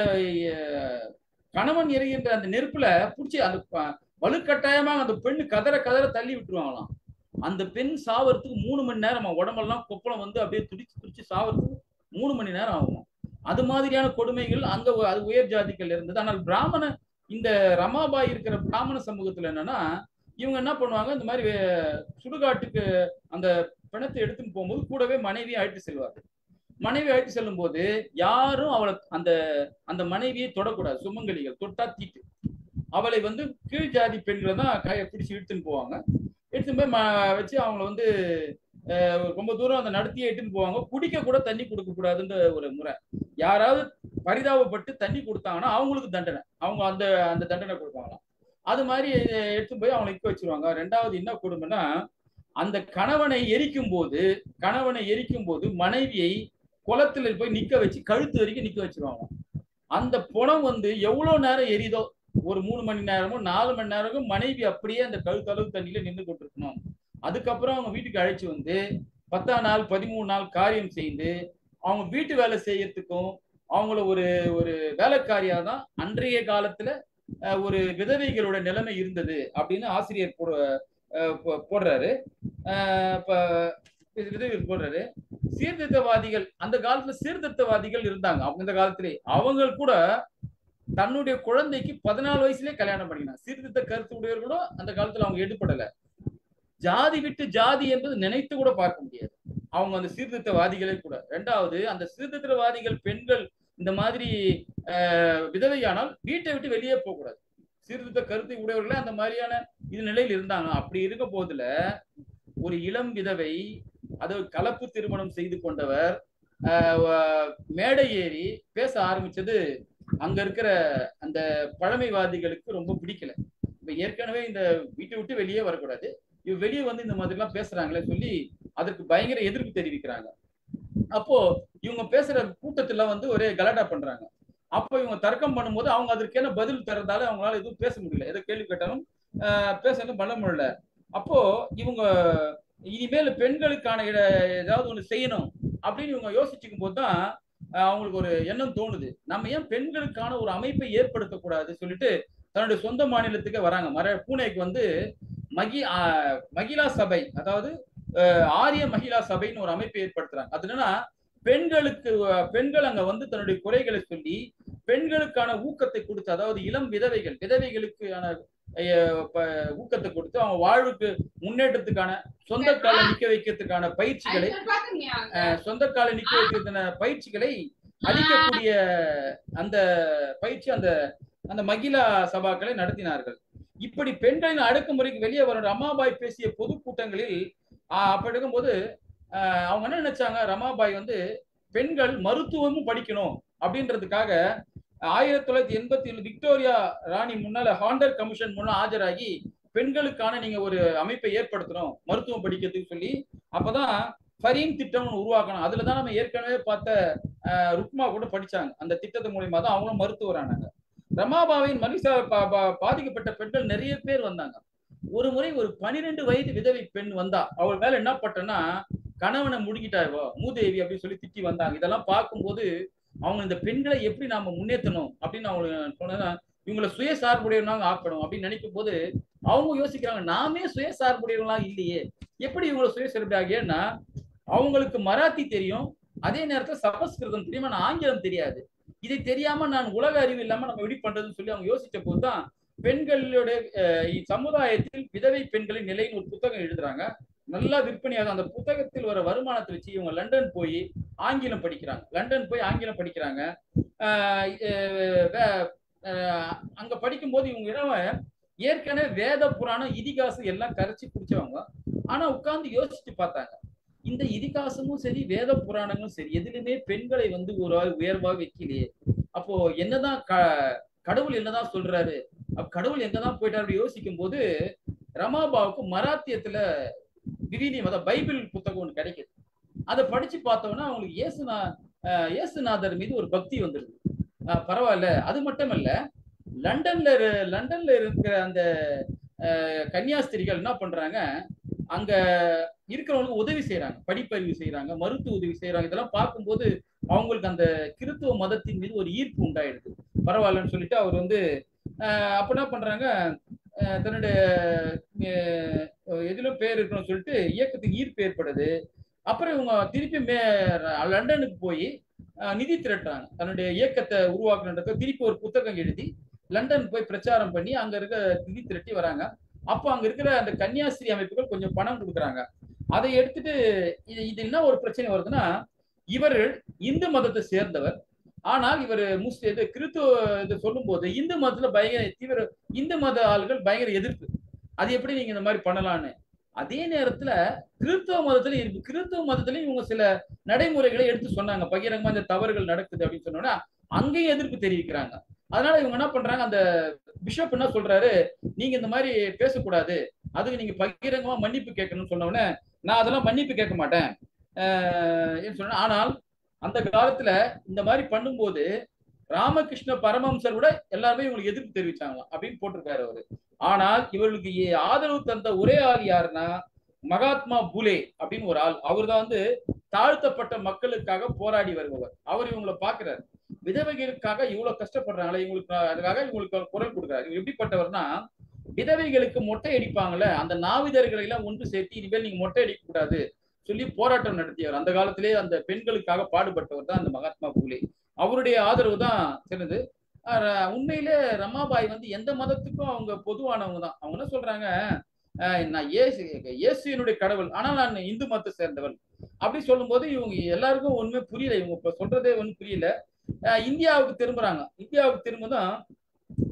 கணவன் எரிகின்ற அந்த நெருப்புல பிடிச்சி அந்த வலுக்கட்டாயமா அந்த பெண்ணு கதற கதற தள்ளி விட்டுருவாங்களாம். அந்த பெண் சாவறதுக்கு 3 மணி நேரம், உடம்பெல்லாம் கொப்பளம் வந்து அப்படியே துடிச்சு துடிச்சு சாவறதுக்கு 3 மணி நேரம் ஆகும். அது மாதிரியான கொடுமைகள் அங்க அது உயர் ஜாதிகள் இருந்தது. ஆனால் பிராமண இந்த ரமாபாய் இருக்கிற பிராமண சமூகத்துல என்னன்னா, இவங்க என்ன பண்ணுவாங்க, இந்த மாதிரி சுடுகாட்டுக்கு அந்த பிணத்தை எடுத்துன்னு போகும்போது கூடவே மனைவியை அழைத்து செல்வார்கள். மனைவி அழைத்து செல்லும் போது யாரும் அவளை அந்த அந்த மனைவியை தொடக்கூடாது. சுமங்கலிகள் தொட்டா தீட்டு. அவளை வந்து கீழ் ஜாதி பெண்களை தான் கையை பிடிச்சி இழுத்துன்னு போவாங்க. எடுத்துன்னு போய் வச்சு அவங்கள வந்து ரொம்ப தூரம் அந்த நடத்தியே எடுத்துன்னு போவாங்க. குடிக்க கூட தண்ணி கொடுக்க கூடாதுன்ற ஒரு முறை. யாராவது பரிதாபப்பட்டு தண்ணி கொடுத்தாங்கன்னா அவங்களுக்கு தண்டனை, அவங்க அந்த அந்த தண்டனை கொடுப்பாங்களாம். அது மாதிரி எடுத்து போய் அவங்களை நிற்க வச்சிருவாங்க. 2வது என்ன கொடுமைன்னா, அந்த கணவனை எரிக்கும் போது மனைவியை குளத்துல போய் நிக்க வச்சு கழுத்து வரைக்கும் நிக்க வச்சிருவாங்க. அந்த புணம் வந்து எவ்வளவு நேரம் எரிதோ, ஒரு 3 மணி நேரமோ 4 மணி நேரமும் மனைவி அப்படியே அந்த கழுத்தளவு தண்ணியில நின்று கொண்டிருக்கணும். அதுக்கப்புறம் அவங்க வீட்டுக்கு அழைச்சி வந்து 10ஆம் நாள் 13 நாள் காரியம் செய்து அவங்க வீட்டு வேலை செய்யறதுக்கும் அவங்கள ஒரு ஒரு வேலைக்காரியாக தான் அன்றைய காலத்துல ஒரு விதவைகளோட நிலைமை இருந்தது அப்படின்னு ஆசிரியர் போடுறாரு. போடுறாரு. சீர்திருத்தவாதிகள் அந்த காலத்துல சீர்திருத்தவாதிகள் இருந்தாங்க. அவங்க இந்த காலத்திலே அவங்க கூட தன்னுடைய குழந்தைக்கு 14 வயசுலயே கல்யாணம் பண்ணினாங்க. சீர்திருத்த கருத்து உடையவர்களும் அந்த காலத்துல அவங்க எடுபடல. ஜாதி விட்டு ஜாதி என்பது நினைத்து கூட பார்க்க முடியாது அவங்க அந்த சீர்திருத்தவாதிகளே கூட. 2வது அந்த சீர்திருத்தவாதிகள் பெண்கள் இந்த மாதிரி விதவையானால் வீட்டை விட்டு வெளியே போகக்கூடாது. சீர்திருத்த கருத்தை உடையவர்களே அந்த மாதிரியான இது நிலையில் இருந்தாங்க. அப்படி இருக்க போதுல ஒரு இளம் விதவை, அதாவது கலப்பு திருமணம் செய்து கொண்டவர் மேடை ஏறி பேச ஆரம்பிச்சது அங்க இருக்கிற அந்த பழமைவாதிகளுக்கு ரொம்ப பிடிக்கல. இப்ப ஏற்கனவே இந்த வீட்டை விட்டு வெளியே வரக்கூடாது, இவ வெளியே வந்து இந்த மாதிரி எல்லாம் பேசுறாங்களே சொல்லி அதற்கு பயங்கர எதிர்ப்பு தெரிவிக்கிறாங்க. அப்போ இவங்க பேசுற கூட்டத்துல வந்து ஒரே கலாட்டா பண்றாங்க. அப்போ இவங்க தர்க்கம் பண்ணும்போது அவங்க அதற்கென பதில் தரதால அவங்களால எதுவும் பேச முடியல. எதை கேள்வி கேட்டாலும் பேசணும் பண்ண முடியல. அப்போ இவங்க இனிமேல் பெண்களுக்கான ஏதாவது ஒண்ணு செய்யணும் அப்படின்னு இவங்க யோசிச்சுக்கும் போதுதான் அவங்களுக்கு ஒரு எண்ணம் தோணுது, நம்ம ஏன் பெண்களுக்கான ஒரு அமைப்பை ஏற்படுத்தக்கூடாது சொல்லிட்டு தன்னுடைய சொந்த மாநிலத்துக்கு வராங்க. பூனேக்கு வந்து மகிழா சபை, அதாவது ஆரிய மகிழா சபைன்னு ஒரு அமைப்பை ஏற்படுத்துறாங்க. அது என்னன்னா, பெண்கள் அங்க வந்து தன்னுடைய குறைகளை சொல்லி பெண்களுக்கான ஊக்கத்தை கொடுத்து, அதாவது இளம் விதவைகளுக்கான ஊக்கத்தை கொடுத்து அவங்க வாழ்வுக்கு முன்னேற்றத்துக்கான சொந்த காலை நிக்க வைக்கிறதுக்கான பயிற்சிகளை அளிக்கக்கூடிய அந்த பயிற்சி அந்த மகிழா சபாக்களை நடத்தினார்கள். இப்படி பெண்களின் அடக்குமுறைக்கு வெளியே வரும் ரமாபாய் பேசிய பொதுக்கூட்டங்களில் அப்படி இருக்கும்போது அவங்க என்ன நினைச்சாங்க, ரமாபாய் வந்து பெண்கள் மருத்துவமும் படிக்கணும் அப்படின்றதுக்காக 1987 விக்டோரியா ராணி முன்னால ஹாண்டர் கமிஷன் முன்னாள் ஆஜராகி பெண்களுக்கான நீங்க ஒரு அமைப்பை ஏற்படுத்தணும் மருத்துவம் படிக்கிறதுக்கு சொல்லி அப்பதான் ஃபரீன் திட்டம் உருவாக்கணும். அதுலதான் நம்ம ஏற்கனவே பார்த்த ருக்மா கூட படிச்சாங்க. அந்த திட்டத்தின் மூலியமா தான் அவங்களும் மருத்துவரானாங்க. ரமாபாவின் மகிழ்ச்சியா பாதிக்கப்பட்ட பெண்கள் நிறைய பேர் வந்தாங்க. ஒரு முறை ஒரு 12 வயது விதவை பெண் வந்தா, அவள் மேல என்ன பட்டனா, கணவனை முடுங்கிட்டாவோ மூதேவி அப்படின்னு சொல்லி திட்டி வந்தாங்க. இதெல்லாம் பார்க்கும்போது அவங்க இந்த பெண்களை எப்படி நாம முன்னேற்றணும் அப்படின்னு அவங்களுக்கு சொன்னா, இவங்களை சுயசார்புடையவனாக ஆக்கணும் அப்படின்னு நினைக்கும் போது அவங்க யோசிக்கிறாங்க, நாமே சுயசார்புடையவங்களா இல்லையே, எப்படி இவங்களை சுயசார்புடையாகியன்னா அவங்களுக்கு மராத்தி தெரியும், அதே நேரத்தில் சமஸ்கிருதம் தெரியும், ஆனால் ஆங்கிலம் தெரியாது. இதை தெரியாம நான் உலக அறிவு இல்லாம நம்ம எப்படி பண்றதுன்னு சொல்லி அவங்க யோசிச்ச போதுதான் பெண்களுடைய சமுதாயத்தில் விதவை பெண்களின் நிலைன்னு ஒரு புத்தகம் எழுதுறாங்க. நல்லா விற்பனையாக அந்த புத்தகத்தில் வர வருமானத்தை வச்சு இவங்க லண்டன் போய் ஆங்கிலம் படிக்கிறாங்க. அங்க படிக்கும்போது இவங்க ஏற்கனவே வேத புராணம் இதிகாசம் எல்லாம் கரைச்சி குடிச்சவங்க. ஆனா உட்கார்ந்து யோசிச்சு பார்த்தாங்க, இந்த இதிகாசமும் சரி வேத புராணங்களும் சரி எதுலையுமே பெண்களை வந்து ஒரு உயர்வா வைக்கலையே. அப்போ என்னதான் கடவுள் என்னதான் சொல்றாரு, கடவுள் எங்கதான் போயிட்டாரு யோசிக்கும் போது ரமாபாவுக்கு மராத்தியத்துல விவிலியம், அதாவது பைபிள் புத்தகம் ஒன்று கிடைக்குது. அதை படிச்சு பார்த்தோம்னா அவங்களுக்கு இயேசுநாதர் மீது ஒரு பக்தி வந்துடுது. பரவாயில்ல. அது மட்டும் இல்ல, லண்டன்ல இருக்கிற அந்த கன்னியாஸ்திரிகள் என்ன பண்றாங்க, அங்க இருக்கிறவங்களுக்கு உதவி செய்யறாங்க, படிப்பறிவு செய்யறாங்க, மருத்துவ உதவி செய்யறாங்க. இதெல்லாம் பார்க்கும்போது அவங்களுக்கு அந்த கிறிஸ்துவ மதத்தின் மீது ஒரு ஈர்ப்பு உண்டாயிடுது. பரவாயில்லன்னு சொல்லிட்டு அவர் வந்து அப்ப என்ன பண்றாங்க, தன்னுடைய எதிலும் பேர் இருக்கணும்னு சொல்லிட்டு இயக்கத்துக்கு ஈர்ப்பு ஏற்படுது. அப்புறம் இவங்க திருப்பி லண்டனுக்கு போய் நிதி திரட்டுறாங்க. தன்னுடைய இயக்கத்தை உருவாக்குறதுக்கு திருப்பி ஒரு புத்தகம் எழுதி லண்டன் போய் பிரச்சாரம் பண்ணி அங்க இருக்க நிதி திரட்டி வராங்க. அப்போ அங்க இருக்கிற அந்த கன்னியாஸ்திரி அமைப்புகள் கொஞ்சம் பணம் கொடுக்குறாங்க. அதை எடுத்துட்டு இது என்ன ஒரு பிரச்சனை வருதுன்னா, இவர் இந்து மதத்தை சேர்ந்தவர், ஆனால் இவர் கிறிஸ்துவ சொல்லும் போது இந்து மதத்துல பயங்கர தீவிர, இந்து மத ஆளுகள் பயங்கர எதிர்ப்பு. அது எப்படி நீங்க இந்த மாதிரி பண்ணலான்னு. அதே நேரத்துல கிறிஸ்தவ மதத்திலையும் இவங்க சில நடைமுறைகளை எடுத்து சொன்னாங்க, பகிரங்கமா இந்த தவறுகள் நடக்குது அப்படின்னு சொன்னோன்னா அங்கேயும் எதிர்ப்பு தெரிவிக்கிறாங்க. அதனால இவங்க என்ன பண்றாங்க, அந்த பிஷப் என்ன சொல்றாரு, நீங்க இந்த மாதிரி பேசக்கூடாது, அதுக்கு நீங்க பகிரங்கமா மன்னிப்பு கேட்கணும்னு சொன்ன உடனே நான் அதெல்லாம் மன்னிப்பு கேட்க மாட்டேன் சொன்னேன். ஆனால் அந்த காலத்துல இந்த மாதிரி பண்ணும்போது ராமகிருஷ்ண பரமஹம்சர் கூட எல்லாருமே இவங்களுக்கு எதிர்ப்பு தெரிவிச்சாங்களாம் அப்படின்னு போட்டிருக்காரு அவரு. ஆனால் இவர்களுக்கு ஆதரவு தந்த ஒரே ஆள் யாருன்னா மகாத்மா புலே அப்படின்னு ஒரு ஆள். அவர் தான் வந்து தாழ்த்தப்பட்ட மக்களுக்காக போராடி வருபவர். அவர் இவங்களை பாக்குறாரு, விதவைகளுக்காக இவ்வளவு கஷ்டப்படுறாங்களே, இவங்களுக்கு அதுக்காக இவங்களுக்கு குரல் கொடுக்குறாரு. இவர் எப்படிப்பட்டவர்னா, விதவைகளுக்கு மொட்டை அடிப்பாங்கல்ல, அந்த நாவிதர்களை எல்லாம் ஒன்று சேர்த்து இனிமேல் நீங்க மொட்டை அடிக்க கூடாது சொல்லி போராட்டம் நடத்தியவர். அந்த காலத்திலே அந்த பெண்களுக்காக பாடுபட்டவர் தான் அந்த மகாத்மா புலே. அவருடைய ஆதரவு தான் சிறந்தது. உண்மையிலே ரமாபாய் வந்து எந்த மதத்துக்கும் அவங்க பொதுவானவங்க தான். அவங்க என்ன சொல்றாங்க, நான் இயேசுனுடைய கடவுள், ஆனால் நான் இந்து மதத்தை சேர்ந்தவள் அப்படி சொல்லும் போது இவங்க எல்லாருக்கும் ஒண்ணுமே புரியல. இவங்க இப்ப சொல்றதே ஒன்றும் புரியல. இந்தியாவுக்கு திரும்புறாங்க. இந்தியாவுக்கு திரும்பதான்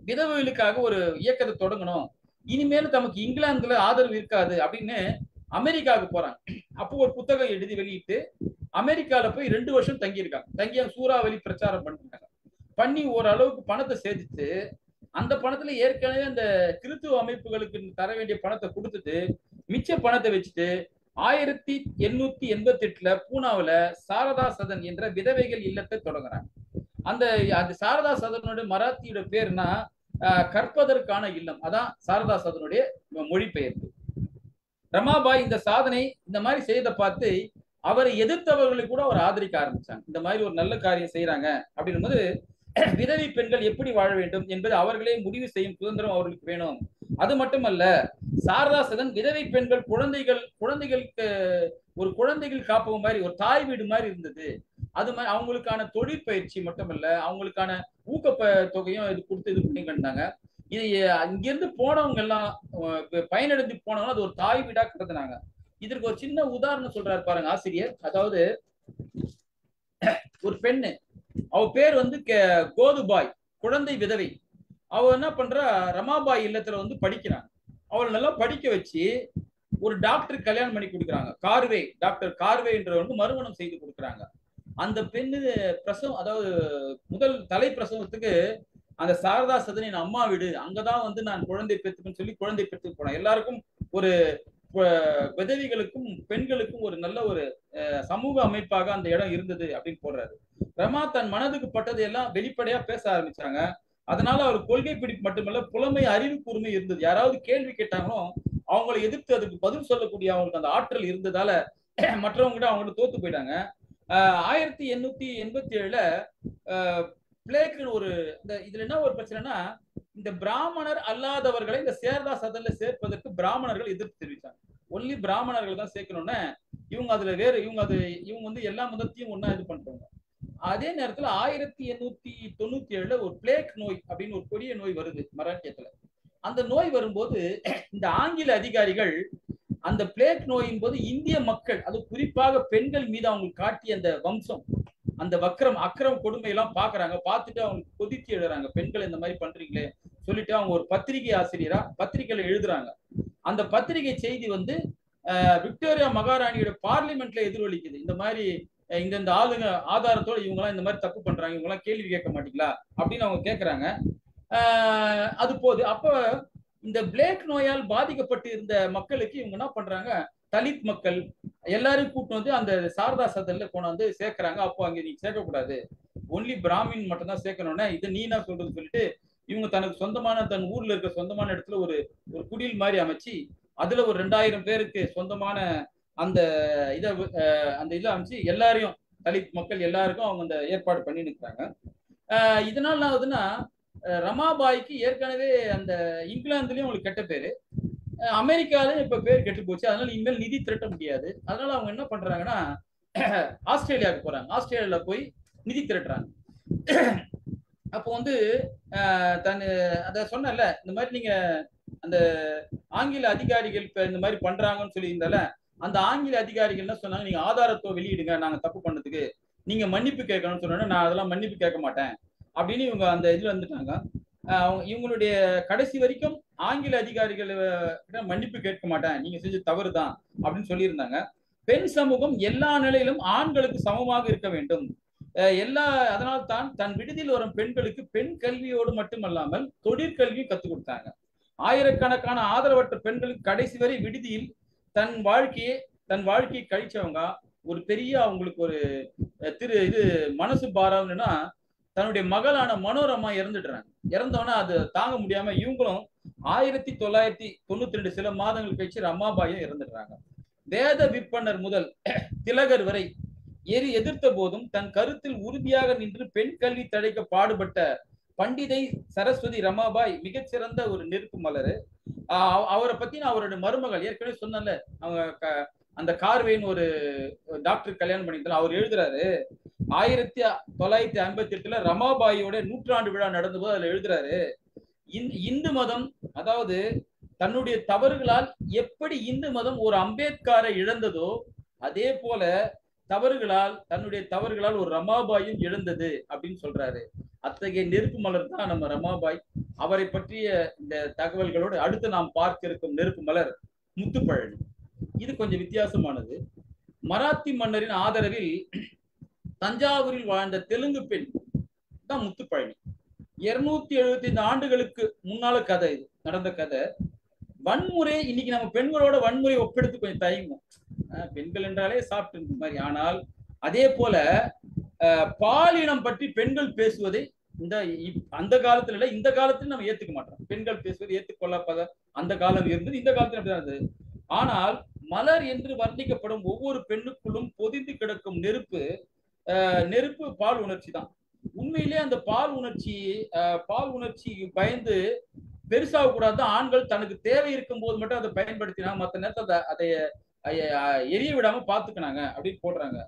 விதவைகளுக்காக ஒரு இயக்கத்தை தொடங்கணும், இனிமேல் தமக்கு இங்கிலாந்துல ஆதரவு இருக்காது அப்படின்னு அமெரிக்காவுக்கு போறாங்க. அப்போ ஒரு புத்தகம் எழுதி வெளியிட்டு அமெரிக்கால போய் 2 வருஷம் தங்கியிருக்காங்க. தங்கி சூறாவளி பிரச்சாரம் பண்ணிருக்காங்க. பண்ணி ஓரளவுக்கு பணத்தை சேர்த்துட்டு அந்த பணத்துல ஏற்கனவே அந்த கிறிஸ்துவ அமைப்புகளுக்கு தர வேண்டிய பணத்தை கொடுத்துட்டு மிச்ச பணத்தை வச்சுட்டு 1888 பூனாவில சாரதா சதன் என்ற விதவைகள் இல்லத்தை தொடங்குறாங்க. அந்த சாரதா சதனுடைய மராத்தியோட பேர்னா கற்பதற்கான இல்லம். அதான் சாரதா சதனுடைய மொழிபெயர்ப்பு. ரமாபாய் இந்த சாதனை இந்த மாதிரி செய்த பார்த்து அவரை எதிர்த்தவர்களை கூட அவர் ஆதரிக்க ஆரம்பிச்சாங்க. இந்த மாதிரி ஒரு நல்ல காரியம் செய்யறாங்க அப்படின்னும் போது விதவை பெண்கள் எப்படி வாழ வேண்டும் என்பது அவர்களே முடிவு செய்யும் சுதந்திரம் அவர்களுக்கு வேணும். அது மட்டுமல்ல, சாரதா சதன் விதவை பெண்கள் குழந்தைகளுக்கு ஒரு குழந்தைகள் காப்பகம் மாதிரி ஒரு தாய் வீடு மாதிரி இருந்தது. அது மாதிரி அவங்களுக்கான தொழிற்பயிற்சி மட்டுமல்ல, அவங்களுக்கான ஊக்க தொகையும் இது கொடுத்து இது பண்ணி கண்டாங்க. இது இங்கிருந்து போனவங்க எல்லாம் பயனடைந்து போனவங்க அது ஒரு தாய் வீடா கருதுனாங்க. இதற்கு ஒரு சின்ன உதாரணம் சொல்றாரு பாருங்க ஆசிரியர். அதாவது ஒரு பெண்ணு, அவ பேர் வந்து கோதுபாய், குழந்தை விதவை. அவ என்ன பண்றா, ரமாபாய் இல்லத்துல வந்து படிக்கிறாங்க. அவளை நல்லா படிக்க வச்சு ஒரு டாக்டர் கல்யாணம் பண்ணி கொடுக்குறாங்க. டாக்டர் கார்வே என்றவங்க மறுமணம் செய்து கொடுக்குறாங்க. அந்த பெண்ணு பிரசவம், அதாவது முதல் தலை பிரசவத்துக்கு அந்த சாரதா சதனின் அம்மா வீடு, அங்கதான் வந்து நான் குழந்தை பெற்றுக்குன்னு சொல்லி குழந்தை பெற்று போனேன். எல்லாருக்கும் ஒரு விதவிகளுக்கும் பெண்களுக்கும் ஒரு நல்ல ஒரு சமூக அமைப்பாக அந்த இடம் இருந்தது அப்படின்னு போடுறாரு. ரமா தன் மனதுக்கு பட்டது எல்லாம் வெளிப்படையா பேச ஆரம்பிச்சாங்க. அதனால அவர் கொள்கை பிடிப்பு மட்டுமல்ல, புலமை அறிவு கூர்மை இருந்தது. யாராவது கேள்வி கேட்டாங்களோ அவங்களை எதிர்த்து அதுக்கு பதில் சொல்லக்கூடிய அவங்களுக்கு அந்த ஆற்றல் இருந்ததால மற்றவங்க கிட்ட அவங்க தோத்து போயிட்டாங்க. 1887 பிளேக்கு ஒரு இதுல என்ன ஒரு பிரச்சனைனா, இந்த பிராமணர் அல்லாதவர்களை இந்த சாரதா சதன்ல சேர்ப்பதற்கு பிராமணர்கள் எதிர்ப்பு தெரிவித்தாங்க. ஒன்லி பிராமணர்கள் தான் சேர்க்கணும்னு இவங்க அதுல இவங்க வந்து எல்லா மதத்தையும் ஒன்னா இது பண்றாங்க. அதே நேரத்துல 1897 ஒரு பிளேக் நோய் அப்படின்னு ஒரு கொடிய நோய் வருது மராட்டியத்துல. அந்த நோய் வரும்போது இந்த ஆங்கில அதிகாரிகள் அந்த பிளேக் நோயின் போது இந்திய மக்கள், அது குறிப்பாக பெண்கள் மீது அவங்க காட்டிய அந்த வம்சம், அந்த அக்கிரம் கொடுமை எல்லாம் பாக்குறாங்க. பார்த்துட்டு அவங்க கொதித்து எழுதுறாங்க, பெண்கள் இந்த மாதிரி பண்றீங்களே சொல்லிட்டு அவங்க ஒரு பத்திரிகை ஆசிரியரா பத்திரிகையில எழுதுறாங்க. அந்த பத்திரிகை செய்தி வந்து விக்டோரியா மகாராணியோட பார்லிமெண்ட்ல எதிரொலிக்குது. இந்த மாதிரி இந்த ஆளுங்க ஆதாரத்தோட இவங்கெல்லாம் இந்த மாதிரி தப்பு பண்றாங்க, இவங்கெல்லாம் கேள்வி கேட்க மாட்டீங்களா அப்படின்னு அவங்க கேட்கறாங்க. அது போது. அப்ப இந்த பிளேக் நோயால் பாதிக்கப்பட்டு இருந்த மக்களுக்கு இவங்க என்ன பண்றாங்க, தலித் மக்கள் எல்லாரும் கூட்டு வந்து அந்த சாரதா சதன்ல கொண்டாந்து சேர்க்கிறாங்க. அப்போ அங்க நீ சேர்க்கக்கூடாது, ஒன்லி பிராமின் மட்டும் தான் சேர்க்கணும்னா இது நீ என்ன சொல்றதுன்னு சொல்லிட்டு இவங்க தனக்கு சொந்தமான தன் ஊர்ல இருக்க சொந்தமான இடத்துல ஒரு குடில் மாதிரி அமைச்சு அதுல ஒரு 2000 பேருக்கு சொந்தமான அந்த இதை அமைச்சு எல்லாரையும் தலித் மக்கள் எல்லாருக்கும் அவங்க அந்த ஏற்பாடு பண்ணி நிற்கிறாங்க. இதனால என்ன ஆகுதுன்னா, ரமாபாய்க்கு ஏற்கனவே அந்த இங்கிலாந்துலயும் அவங்களுக்கு கெட்ட பேரு, அமெரிக்காலையும் இப்ப பேர் கெட்டு போச்சு. அதனால இனிமேல் நிதி திரட்ட முடியாது. அதனால அவங்க என்ன பண்றாங்கன்னா ஆஸ்திரேலியாவுக்கு போறாங்க. ஆஸ்திரேலியால போய் நிதி திரட்டுறாங்க. அப்போ வந்து அத சொன்னல, இந்த மாதிரி நீங்க அந்த ஆங்கில அதிகாரிகள் இப்ப இந்த மாதிரி பண்றாங்கன்னு சொல்லியிருந்தால, அந்த ஆங்கில அதிகாரிகள் என்ன சொன்னாங்க, நீங்க ஆதாரத்தை வெளியிடுங்க, நாங்க தப்பு பண்ணதுக்கு நீங்க மன்னிப்பு கேட்கணும்னு சொன்னா, நான் அதெல்லாம் மன்னிப்பு கேட்க மாட்டேன் அப்படின்னு இவங்க அந்த இதுல வந்துட்டாங்க. இவங்களுடைய கடைசி வரைக்கும் ஆங்கில அதிகாரிகள் மன்னிப்பு கேட்க மாட்டேன், நீங்க செஞ்ச தவறு தான் அப்படின்னு சொல்லியிருந்தாங்க. பெண் சமூகம் எல்லா நிலையிலும் ஆண்களுக்கு சமமாக இருக்க வேண்டும், அதனால் தான் தன் விடுதியில் வரும் பெண்களுக்கு பெண் கல்வியோடு மட்டுமல்லாமல் தொழிற்கல்வி கற்றுக் கொடுத்தாங்க. ஆயிரக்கணக்கான ஆதரவற்ற பெண்களுக்கு கடைசி வரை விடுதியில் தன் வாழ்க்கையை கழிச்சவங்க ஒரு பெரிய அவங்களுக்கு ஒரு மனசு பாரம்னா, தன்னுடைய மகளான மனோரமா இறந்துடுறாங்க. இறந்தவனா அது தாங்க முடியாம இவங்களும் 1992 சில மாதங்கள் கழிச்சு ரமாபாயும் இறந்துடுறாங்க. வேத விற்பனர் முதல் திலகர் வரை எதிர்த்த போதும் தன் கருத்தில் உறுதியாக நின்று பெண் கல்வி தடைக்க பாடுபட்ட பண்டிதை சரஸ்வதி ரமாபாய் மிகச்சிறந்த ஒரு நெருப்பு மலரு. அவரை பத்தி நான் அவரோட மருமகள் ஏற்கனவே சொன்னல, அவங்க அந்த கார்வேன்னு ஒரு டாக்டர் கல்யாணம் பண்ணிக்கலாம். அவர் எழுதுறாரு 1958 ரமாபாயோட 100ஆண்டு விழா நடந்த போது அதுல எழுதுறாரு, இந்து மதம் அதாவது தன்னுடைய தவறுகளால் எப்படி இந்து மதம் ஒரு அம்பேத்கரை இழந்ததோ அதே போல தன்னுடைய தவறுகளால் ஒரு ரமாபாயும் இழந்தது அப்படின்னு சொல்றாரு. அத்தகைய நெருப்பு மலர் தான் நம்ம ரமாபாய். அவரை பற்றிய இந்த தகவல்களோடு அடுத்து நாம் பார்க்க இருக்கும் நெருப்பு மலர் முத்துப்பழனி. இது கொஞ்சம் வித்தியாசமானது. மராத்தி மன்னரின் ஆதரவில் தஞ்சாவூரில் வாழ்ந்த தெலுங்கு பெண் தான் முத்துப்பழனி. 275 ஆண்டுகளுக்கு முன்னால கதை, இது நடந்த கதை. வன்முறை இன்னைக்கு நம்ம பெண்களோட வன்முறை ஒப்பெடுத்து கொஞ்சம் தயங்கும், பெண்கள் என்றாலே சாப்பிட்டு இருந்த மாதிரி. ஆனால் அதே போல பாலினம் பற்றி பெண்கள் பேசுவதை அந்த காலத்துல இல்ல, இந்த காலத்துல நம்ம ஏத்துக்க மாட்டோம். பெண்கள் பேசுவது ஏற்றுக்கொள்ளப்பட அந்த காலம் இருந்தது, இந்த காலத்துல அப்படிதான் இருந்தது. ஆனால் மலர் என்று வர்ணிக்கப்படும் ஒவ்வொரு பெண்ணுக்குள்ளும் பொதிந்து கிடக்கும் நெருப்பு பால் உணர்ச்சி தான். உண்மையிலே அந்த பால் உணர்ச்சி பயந்து பெருசாக கூடாது. ஆண்கள் தனக்கு தேவை இருக்கும் போது மட்டும் அதை பயன்படுத்தினாங்க, மற்ற நேரத்தை அதை எரிய விடாம பாத்துக்கினாங்க அப்படின்னு போடுறாங்க.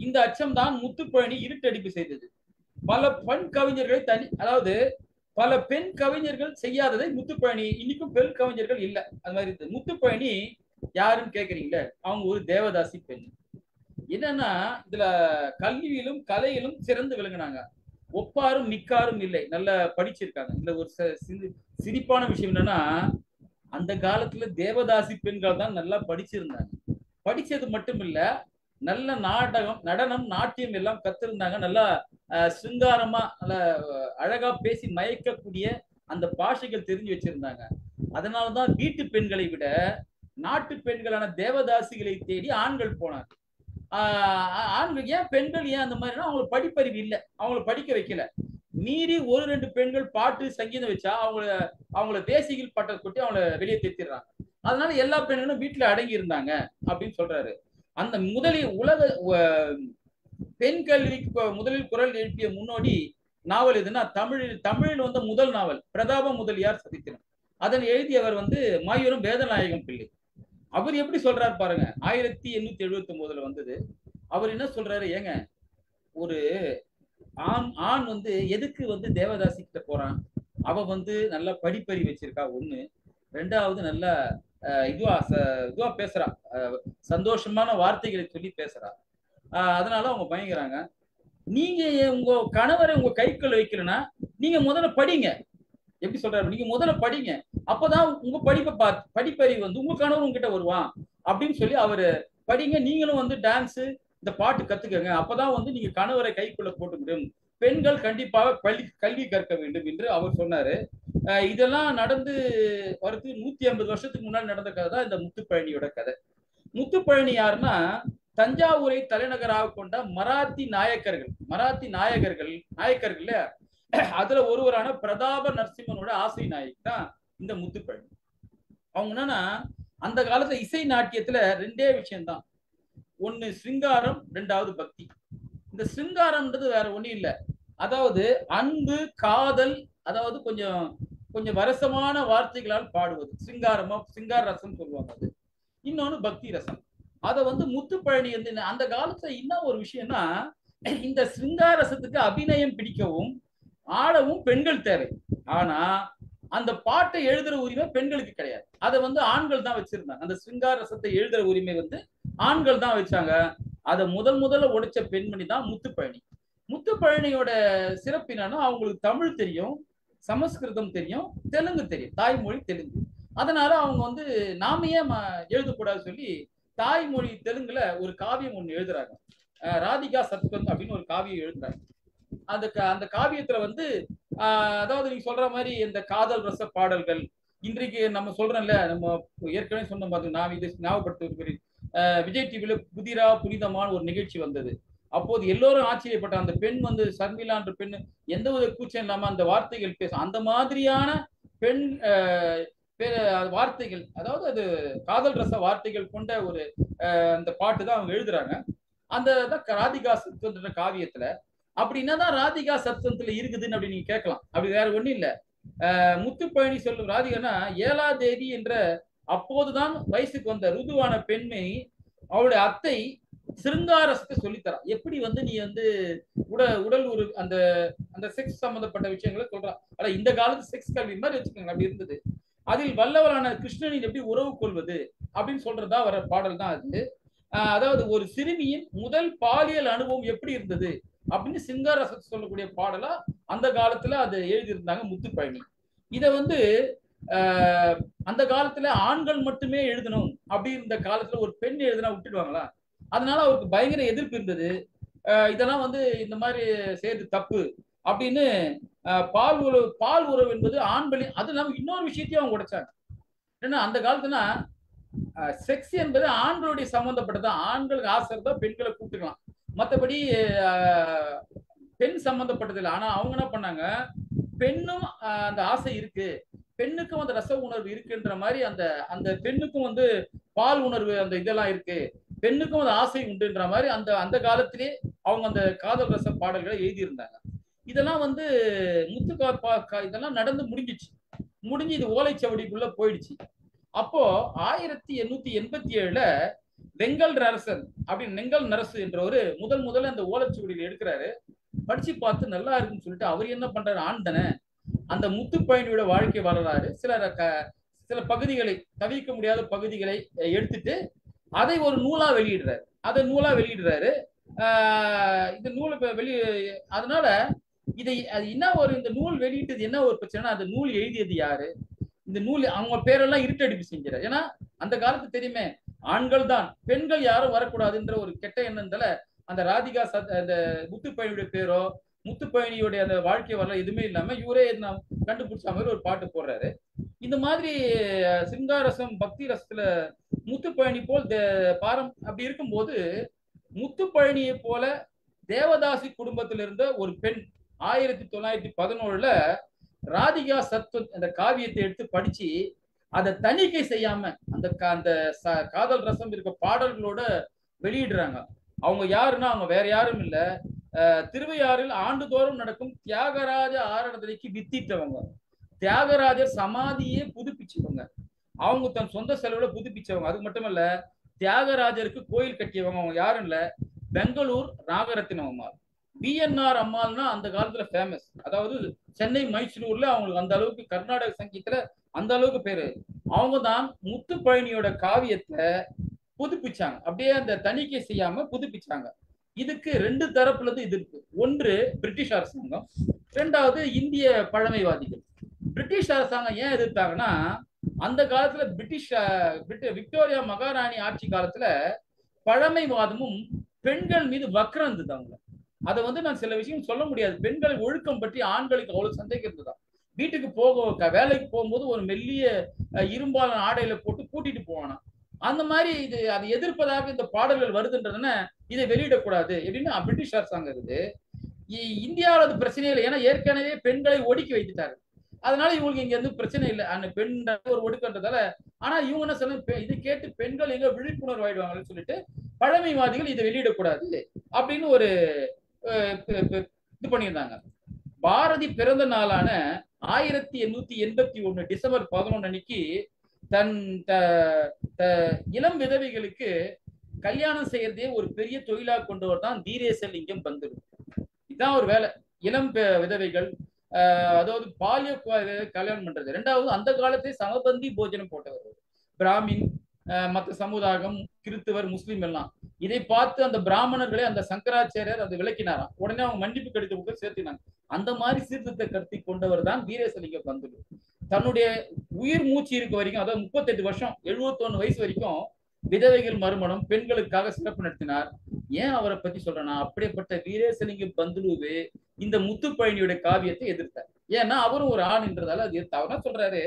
இந்த அச்சம் தான் முத்துப்பழனி இருட்டடிப்பு செய்தது. பல பெண் கவிஞர்களை அதாவது பல பெண் கவிஞர்கள் செய்யாததை முத்துப்பழனி, இன்னைக்கும் பெண் கவிஞர்கள் இல்லை அது மாதிரி இருந்தது. முத்துப்பழனி யாருன்னு கேக்குறீங்களே, அவங்க ஒரு தேவதாசி பெண். என்னன்னா இதுல கல்வியிலும் கலையிலும் சிறந்து விளங்கினாங்க. ஒப்பாரும் மிக்காரும் இல்லை, நல்லா படிச்சிருக்காங்க. இந்த ஒரு சிரிப்பான விஷயம் என்னன்னா, அந்த காலத்துல தேவதாசி பெண்கள் தான் நல்லா படிச்சிருந்தாங்க. படிச்சது மட்டும் இல்ல, நல்ல நாடகம், நடனம், நாட்டியம் எல்லாம் கத்திருந்தாங்க. நல்லா சிங்காரமா நல்லா அழகா பேசி மயக்கக்கூடிய அந்த பாஷைகள் தெரிஞ்சு வச்சிருந்தாங்க. அதனாலதான் வீட்டு பெண்களை விட நாட்டு பெண்களான தேவதாசிகளை தேடி ஆண்கள் போனாங்க. ஆண்கள் ஏன் பெண்கள் ஏன் அந்த மாதிரினா, அவங்களுக்கு படிப்பறிவு இல்லை, அவங்களை படிக்க வைக்கல. மீறி 1-2 பெண்கள் பாட்டு சங்கீதம் வச்சா அவங்கள தேசிகள் பட்டத்தை கொட்டி அவங்கள வெளியே தேத்திடுறாங்க. அதனால எல்லா பெண்களும் வீட்டுல அடங்கி இருந்தாங்க அப்படின்னு சொல்றாரு. அந்த உலக பெண் கல்விக்கு முதலில் குரல் எழுப்பிய முன்னோடி நாவல் எதுன்னா, தமிழில் வந்த முதல் நாவல் பிரதாப முதலியார் சரித்திரம். அதனை எழுதியவர் மாயூரம் வேதநாயகம் பிள்ளை. அவர் எப்படி சொல்றாரு பாருங்க, 1879 வந்தது. அவர் என்ன சொல்றாரு, ஏங்க ஒரு ஆண் எதுக்கு தேவதாசி கிட்ட போறான், அவ நல்லா படிப்பறிவு வச்சிருக்கா ஒண்ணு, ரெண்டாவது நல்லா இதுவா பேசுறா, சந்தோஷமான வார்த்தைகளை சொல்லி பேசுறா, அதனால அவங்க பயங்கறாங்க. நீங்க உங்க கணவரை உங்க கைக்குள்ள வைக்கலன்னா நீங்க முதல்ல படிங்க. எப்படி சொல்றாரு, நீங்க முதல்ல படிங்க, அப்பதான் உங்க படிப்பை பார்த்து படிப்பறிவு வந்து உங்க கணவர் உங்ககிட்ட வருவான் அப்படின்னு சொல்லி அவரு படிங்க. நீங்களும் வந்து டான்ஸ் இந்த பாட்டு கத்துக்கங்க, அப்பதான் வந்து நீங்க கணவரை கைக்குள்ள போட்டு முடியும். பெண்கள் கண்டிப்பாக கல்வி கற்க வேண்டும் என்று அவர் சொன்னாரு. இதெல்லாம் நடந்து வருது 150 வருஷத்துக்கு முன்னாடி நடந்த கதை தான் இந்த முத்துப்பழனியோட கதை. முத்துப்பழனி யாருன்னா தஞ்சாவூரை தலைநகராக கொண்ட மராத்தி நாயக்கர்கள்ல அதுல ஒருவரான பிரதாப நரசிம்மனோட ஆசை நாயக் தான் இந்த முத்துப்பழனி. அவங்க என்னன்னா அந்த காலத்துல இசை நாட்டியத்துல ரெண்டே விஷயம்தான், ஒண்ணு சிங்காரம், ரெண்டாவது பக்தி. இந்த சிங்காரம்ன்றது வேற ஒண்ணும் இல்லை, அதாவது அன்பு காதல், அதாவது கொஞ்சம் கொஞ்சம் வரசமான வார்த்தைகளால் பாடுவது சிங்கார ரசம் சொல்லுவாங்க. அது இன்னொன்னு பக்தி ரசம். அதை வந்து முத்துப்பழனி வந்து அந்த காலத்துல இன்னும் ஒரு விஷயம்னா, இந்த சிங்கார ரசத்துக்கு அபிநயம் பிடிக்கவும் ஆடவும் பெண்கள் தேவை. ஆனா அந்த பாட்டை எழுதுற உரிமை பெண்களுக்கு கிடையாது, அதை வந்து ஆண்கள் தான் வச்சிருந்தாங்க. அந்த சிங்கார ரசத்தை எழுதுற உரிமை வந்து ஆண்கள் தான் வச்சாங்க. அதை முதல்ல உடைச்ச பெண்மணி தான் முத்துப்பழனி. முத்துப்பழனியோட சிறப்பு என்னன்னா, அவங்களுக்கு தமிழ் தெரியும், சமஸ்கிருதம் தெரியும், தெலுங்கு தெரியும், தாய்மொழி தெலுங்கு. அதனால அவங்க வந்து நாம ஏன் எழுதக்கூடாது சொல்லி தாய்மொழி தெலுங்குல ஒரு காவியம் ஒண்ணு எழுதுறாங்க. ராதிகா சத்வந்த் அப்படின்னு ஒரு காவியம் எழுதுறாங்க. அந்த காவியத்துல வந்து அதாவது நீங்க சொல்ற மாதிரி இந்த காதல் ரச பாடல்கள், இன்றைக்கு நம்ம சொல்றோம்ல, நம்ம ஏற்கனவே சொன்ன மாதிரி நான் இதை ஞாபகப்படுத்த விஜய் டிவில புனிதமான ஒரு நிகழ்ச்சி வந்தது. அப்போது எல்லோரும் ஆச்சரியப்பட்ட அந்த பெண் வந்து சர்மிளான்ற பெண் எந்த ஒரு கூச்சம் இல்லாம அந்த வார்த்தைகள் பேச, அந்த மாதிரியான பெண் வார்த்தைகள், அதாவது அது காதல் ரச வார்த்தைகள் கொண்ட ஒரு அந்த பாட்டு தான் அவங்க எழுதுறாங்க. அந்த ராதிகா சத்வந்த் காவியத்துல அப்படி என்னதான் ராதிகா சத்வந்த்ல இருக்குதுன்னு அப்படி நீங்க கேட்கலாம். அப்படி வேற ஒண்ணும் இல்ல. முத்துப்பழனி சொல்லும் ராதிகானா ஏலாதேவி என்ற அப்போதுதான் வயசுக்கு வந்த ருதுவான பெண்மை, அவளுடைய அத்தை சிருங்காரசத்தை சொல்லித்தரா. எப்படி வந்து நீ வந்து உடல் ஒரு அந்த அந்த செக்ஸ் சம்பந்தப்பட்ட விஷயங்களை சொல்றா. ஆனா இந்த காலத்து செக்ஸ் கல்வி மாதிரி வச்சுக்கோங்க, அப்படி இருந்தது. அதில் வல்லவரான கிருஷ்ணனின் எப்படி உறவு கொள்வது அப்படின்னு சொல்றதா வர பாடல் தான் அது. அதாவது ஒரு சிறுமியின் முதல் பாலியல் அனுபவம் எப்படி இருந்தது அப்படின்னு சிங்காரசத்தை சொல்லக்கூடிய பாடலா அந்த காலத்துல அது எழுதியிருந்தாங்க முத்துப்பழனி. இதை வந்து அந்த காலத்துல ஆண்கள் மட்டுமே எழுதணும் அப்படி இந்த காலத்துல ஒரு பெண் எழுதுனா விட்டுடுவாங்களா, அதனால அவருக்கு பயங்கர எதிர்ப்பு இருந்தது. இதெல்லாம் வந்து இந்த மாதிரி செய்யறது தப்பு அப்படின்னு பால் உறவு என்பது ஆண்களி, அது இல்லாம இன்னொரு விஷயத்தையும் அவங்க உடைச்சாங்க. ஏன்னா அந்த காலத்துல செக்ஸ் என்பது ஆண்களுடைய சம்பந்தப்பட்டதான், ஆண்களுக்கு ஆசை தான் பெண்களை கூப்பிட்டுக்கலாம், மற்றபடி பெண் சம்பந்தப்பட்டது இல்லை. ஆனா அவங்க என்ன பண்ணாங்க, பெண்ணும் அந்த ஆசை இருக்கு, பெண்ணுக்கும் அந்த ரச உணர்வு இருக்குன்ற மாதிரி அந்த அந்த பெண்ணுக்கும் வந்து பால் உணர்வு அந்த இதெல்லாம் இருக்கு, பெண்ணுக்கும் அந்த ஆசை உண்டுன்ற மாதிரி அந்த அந்த காலத்திலே அவங்க அந்த காதல் ரச பாடல்களை எழுதியிருந்தாங்க. இதெல்லாம் வந்து இதெல்லாம் நடந்து முடிஞ்சு இது ஓலைச்சவடிக்குள்ள போயிடுச்சு. அப்போ 1887 வெங்கல் நரசன் அப்படின்னு நெங்கல் நரசு என்ற ஒரு முதல்ல அந்த ஓலைச்சுவடியில் எடுக்கிறாரு. படிச்சு பார்த்து நல்லா இருக்குன்னு சொல்லிட்டு அவர் என்ன பண்றாரு, ஆண்டன அந்த முத்துப்பழனியோட வாழ்க்கை வரலாறு சில பகுதிகளை, தவிர்க்க முடியாத பகுதிகளை எடுத்துட்டு அதை ஒரு நூலா வெளியிடுறாரு. இந்த நூலை அதனால இதை அது என்ன ஒரு இந்த நூல் வெளியிட்டது என்ன ஒரு பிரச்சனை, அந்த நூல் எழுதியது யாரு, இந்த நூல் அவங்க பேரெல்லாம் இருட்டடிப்பு செஞ்சாரு. ஏன்னா அந்த காலத்து தெரியுமே, ஆண்கள் தான், பெண்கள் யாரும் வரக்கூடாதுன்ற ஒரு கெட்ட எண்ணத்துல அந்த ராதிகா அந்த முத்துப்பழனியுடைய பேரோ முத்துப்பழனியுடைய அந்த வாழ்க்கை வரலாறு எதுவுமே இல்லாம இவரே கண்டுபிடிச்ச மாதிரி ஒரு பாட்டு போடுறாரு. இந்த மாதிரி சிங்காரசம் பக்தி ரசத்துல முத்துப்பழனி போல் பாரம் அப்படி இருக்கும்போது, முத்துப்பழனியை போல தேவதாசி குடும்பத்தில் இருந்த ஒரு பெண் 1911 ராதிகா சத்வந்த் அந்த காவியத்தை எடுத்து படிச்சு அதை தணிக்கை செய்யாம அந்த காதல் ரசம் இருக்க பாடல்களோட வெளியிடுறாங்க. அவங்க யாருன்னா அவங்க வேற யாரும் இல்ல, திருவையாறில் ஆண்டுதோறும் நடக்கும் தியாகராஜ ஆராதனைக்கு வித்திட்டவங்க, தியாகராஜர் சமாதியே புதுப்பிச்சவங்க, அவங்க தன் சொந்த செலவுல புதுப்பிச்சவங்க. அது மட்டுமல்ல, தியாகராஜருக்கு கோயில் கட்டியவங்க. அவங்க யாரும் இல்ல, பெங்களூர் நாகரத்தினம் அம்மாள். பிஎன்ஆர் அம்மாள்னா அந்த காலத்துல ஃபேமஸ், அதாவது சென்னை மைசூர்ல அவங்களுக்கு அந்த அளவுக்கு கர்நாடக சங்கீதத்துல அந்த அளவுக்கு பேரு. அவங்க தான் முத்துப்பழனியோட காவியத்தை புதுப்பிச்சாங்க, அப்படியே அந்த தணிக்கை செய்யாம புதுப்பிச்சாங்க. இதுக்கு ரெண்டு தரப்புல இருந்து இது இருக்கு. ஒன்று பிரிட்டிஷ் அரசாங்கம், இரண்டாவது இந்திய பழமைவாதிகள். பிரிட்டிஷ் அரசாங்கம் ஏன் எதிர்த்தாங்கன்னா, அந்த காலத்துல விக்டோரியா மகாராணி ஆட்சி காலத்துல பழமைவாதமும் பெண்கள் மீது வக்ரம் இருந்தது. அவங்க அதை வந்து நான் சில விஷயம் சொல்ல முடியாது. பெண்கள் ஒழுக்கம் பற்றி ஆண்களுக்கு அவ்வளவு சந்தேகம் இருந்ததுதான். வீட்டுக்கு வேலைக்கு போகும்போது ஒரு மெல்லிய இரும்பால ஆடையில போட்டு கூட்டிட்டு போவானா. அந்த மாதிரி இது அதை எதிர்ப்பதாக இந்த பாடல்கள் வருதுன்றதுன்னா இதை வெளியிடக்கூடாது அப்படின்னு பிரிட்டிஷ் அரசாங்கம் இருக்குது. இந்தியாவில் அது பிரச்சனை இல்லை, ஏன்னா ஏற்கனவே பெண்களை ஒடுக்கி வைத்துட்டாரு. அதனால இவங்களுக்கு இங்க இருந்து பிரச்சனை இல்லை, அந்த பெண் ஒரு ஒடுக்கன்றதால. ஆனா இவங்க என்ன சொல்ல, இதை கேட்டு பெண்கள் எங்க விழிப்புணர்வு ஆயிடுவாங்கன்னு சொல்லிட்டு பழமைவாதிகள் இதை வெளியிடக்கூடாது அப்படின்னு ஒரு இது பண்ணியிருந்தாங்க. பாரதி பிறந்த நாளான 1881 டிசம்பர் 11 அன்னைக்கு தன் இளம் விதவைகளுக்கு கல்யாணம் செய்யறதே ஒரு பெரிய தொழிலாக கொண்டவர் தான் வீரேசலிங்கம் பந்துலு. இதுதான் ஒரு வேலை. இளம் விதவைகள், அதாவது பாலிய கல்யாணம் பண்றது. ரெண்டாவது, அந்த காலத்தை சமபந்தி போஜனம் போட்டவர். பிராமின், மற்ற சமுதாயம், கிறிஸ்துவர், முஸ்லீம் எல்லாம் இதை பார்த்து அந்த பிராமணர்களை அந்த சங்கராச்சாரியர் அதை விளக்கினாராம். உடனே அவங்க மன்னிப்பு கடிதத்தை சேர்த்தினாங்க. அந்த மாதிரி சீர்திருத்த கருத்தை கொண்டவர் தான் வீரேசலிங்கம் பந்துலு. தன்னுடைய உயிர் மூச்சு இருக்க வரைக்கும், அதாவது 38 வருஷம் 71 வயசு வரைக்கும் விதவைகள் மறுமணம் பெண்களுக்காக சிறப்பு நடத்தினார். ஏன் அவரை பத்தி சொல்றேன்னா, அப்படிப்பட்ட வீரேசலிங்கம் பந்துலுவே இந்த முத்துப்பழனியுடைய காவியத்தை எதிர்த்தார். ஏன்னா அவரும் ஒரு ஆண்ன்றதால அது எதிர்த்து. அவர் சொல்றாரு,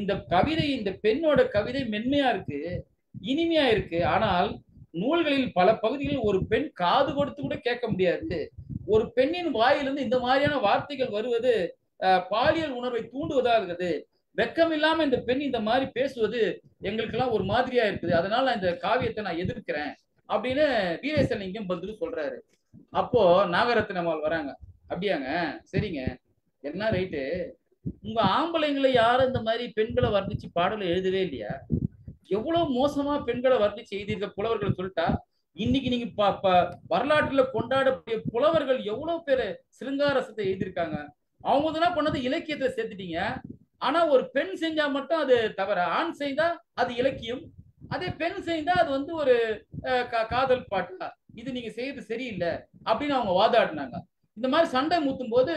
இந்த கவிதை, இந்த பெண்ணோட கவிதை மென்மையா இருக்கு, இனிமையா இருக்கு. ஆனால் நூல்களில் பல பகுதிகளில் ஒரு பெண் காது கொடுத்து கூட கேட்க முடியாது. ஒரு பெண்ணின் வாயிலிருந்து இந்த மாதிரியான வார்த்தைகள் வருவது பாலியல் உணர்வை தூண்டுவதா இருக்குது. வெக்கம் இல்லாம இந்த பெண் இந்த மாதிரி பேசுவது எங்களுக்கு எல்லாம் ஒரு மாதிரியா இருக்குது. அதனால இந்த காவியத்தை நான் எதிர்க்கிறேன் அப்படின்னு வீரேசலிங்கம் பந்துலு சொல்றாரு. அப்போ நாகரத்னம்மாள் வராங்க. அப்படியாங்க, சரிங்க, என்ன ரைட்டு, உங்க ஆம்பளைங்களை யாரும் இந்த மாதிரி பெண்களை வர்ணிச்சு பாடலை எழுதவே இல்லையா? எவ்வளவு மோசமா பெண்களை வர்ணிச்சு எழுதியிருக்க புலவர்கள் சொல்லிட்டா, இன்னைக்கு நீங்க வரலாற்றுல கொண்டாடக்கூடிய புலவர்கள் எவ்வளவு பேரு சிருங்காரசத்தை எழுதியிருக்காங்க. அவங்க தான் பண்ணது இலக்கியத்தை சேர்த்துட்டீங்க. ஆனா ஒரு பெண் செஞ்சா மட்டும் அது தவற, ஆண் செய்தா அது இலக்கியம், அதே பெண் செய்தா அது வந்து ஒரு காதல் பாட்டா, இது நீங்க செய்யறது சரியில்லை அப்படின்னு அவங்க வாதாடினாங்க. இந்த மாதிரி சண்டை மூத்தும் போது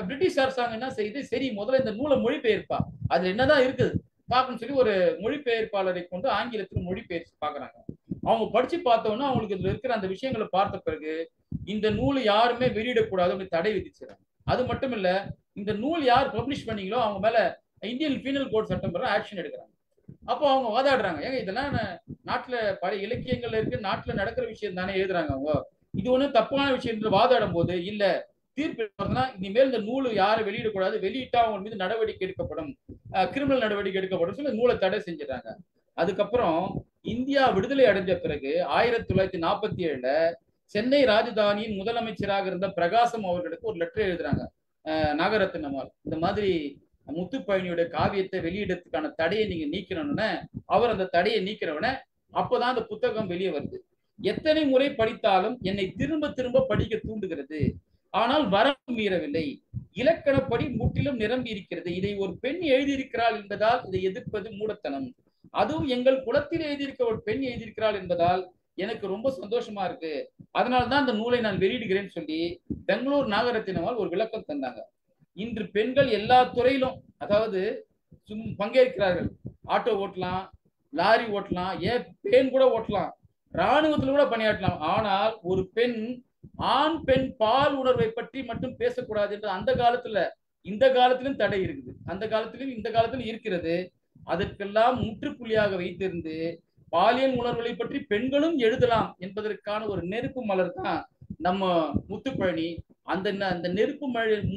பிரிட்டிஷ் அரசாங்கம் என்ன செய்யுது, சரி முதல்ல இந்த நூலை மொழிபெயர்ப்பா, அது என்னதான் இருக்குது பார்க்கணும்னு சொல்லி ஒரு மொழிபெயர்ப்பாளரை கொண்டு ஆங்கிலத்தில் மொழிபெயர்த்து பாக்குறாங்க. அவங்க படிச்சு பார்த்தோன்னா அவங்களுக்கு இதுல இருக்கிற அந்த விஷயங்களை பார்த்த பிறகு இந்த நூல் யாருமே வெளியிடக்கூடாது அப்படின்னு தடை விதிச்சுறாங்க. அது மட்டும் இல்ல, இந்த நூல் யார் பப்ளிஷ் பண்ணீங்களோ அவங்க மேல இந்தியன் பீனல் கோட் சட்டம் ஆக்ஷன் எடுக்கிறாங்க. அப்போ அவங்க வாதாடுறாங்க, ஏங்க இதெல்லாம் நாட்டுல பழைய இலக்கியங்கள்ல இருக்கு, நாட்டுல நடக்கிற விஷயம் தானே எழுதுறாங்க அவங்க, இது ஒன்றும் தப்பான விஷயம் என்று வாதாடும் போது இல்ல, தீர்ப்பு இனிமேல் இந்த நூல் யாரும் வெளியிடக்கூடாது, வெளியிட்டா அவங்க மீது நடவடிக்கை எடுக்கப்படும், கிரிமினல் நடவடிக்கை எடுக்கப்படும் சொல்லி நூலை தடை செஞ்சிடறாங்க. அதுக்கப்புறம் இந்தியா விடுதலை அடைஞ்ச பிறகு 1947 சென்னை ராஜதானியின் முதலமைச்சராக இருந்த பிரகாசம் அவர்களுக்கு ஒரு லெட்டர் எழுதுறாங்க நாகரத்னம்மாள். இந்த மாதிரி முத்துப்பழனியுடைய காவியத்தை வெளியிடறதுக்கான தடையை நீங்க நீக்கணும்னு. அவர் அந்த தடையை நீக்கிறவன அப்பதான் அந்த புத்தகம் வெளியே வருது. எத்தனை முறை படித்தாலும் என்னை திரும்ப திரும்ப படிக்க தூண்டுகிறது, ஆனால் வரம்பு மீறவில்லை, இலக்கணப்படி முற்றிலும் நிரம்பி இருக்கிறது, இதை ஒரு பெண் எழுதியிருக்கிறாள் என்பதால் இதை எதிர்ப்பது மூடத்தனம், அதுவும் எங்கள் குலத்தில் எழுதியிருக்க ஒரு பெண் எழுதியிருக்கிறாள் என்பதால் எனக்கு ரொம்ப சந்தோஷமா இருக்கு, அதனால்தான் அந்த நூலை நான் வெளியிடுகிறேன்னு சொல்லி பெங்களூர் நாகரத்தினமால் ஒரு விளக்கம் தந்தாங்க. இன்று பெண்கள் எல்லா துறையிலும் அதாவது பங்கேற்கிறார்கள். ஆட்டோ ஓட்டலாம், லாரி ஓட்டலாம், ஏன் பேன் கூட ஓட்டலாம், இராணுவத்தில் கூட பணியாற்றலாம். ஆனால் ஒரு பெண் ஆண் பெண் பால் உணர்வை பற்றி மட்டும் பேசக்கூடாது என்று அந்த காலத்துல இந்த காலத்திலும் தடை இருக்குது, அந்த காலத்திலும் இந்த காலத்திலும் இருக்கிறது. அதற்கெல்லாம் முற்றுப்புள்ளியாக வைத்திருந்து பாலியல் உணர்வுகளை பற்றி பெண்களும் எழுதலாம் என்பதற்கான ஒரு நெருப்பு மலர் தான் நம்ம முத்துப்பழனி. அந்த நெருப்பு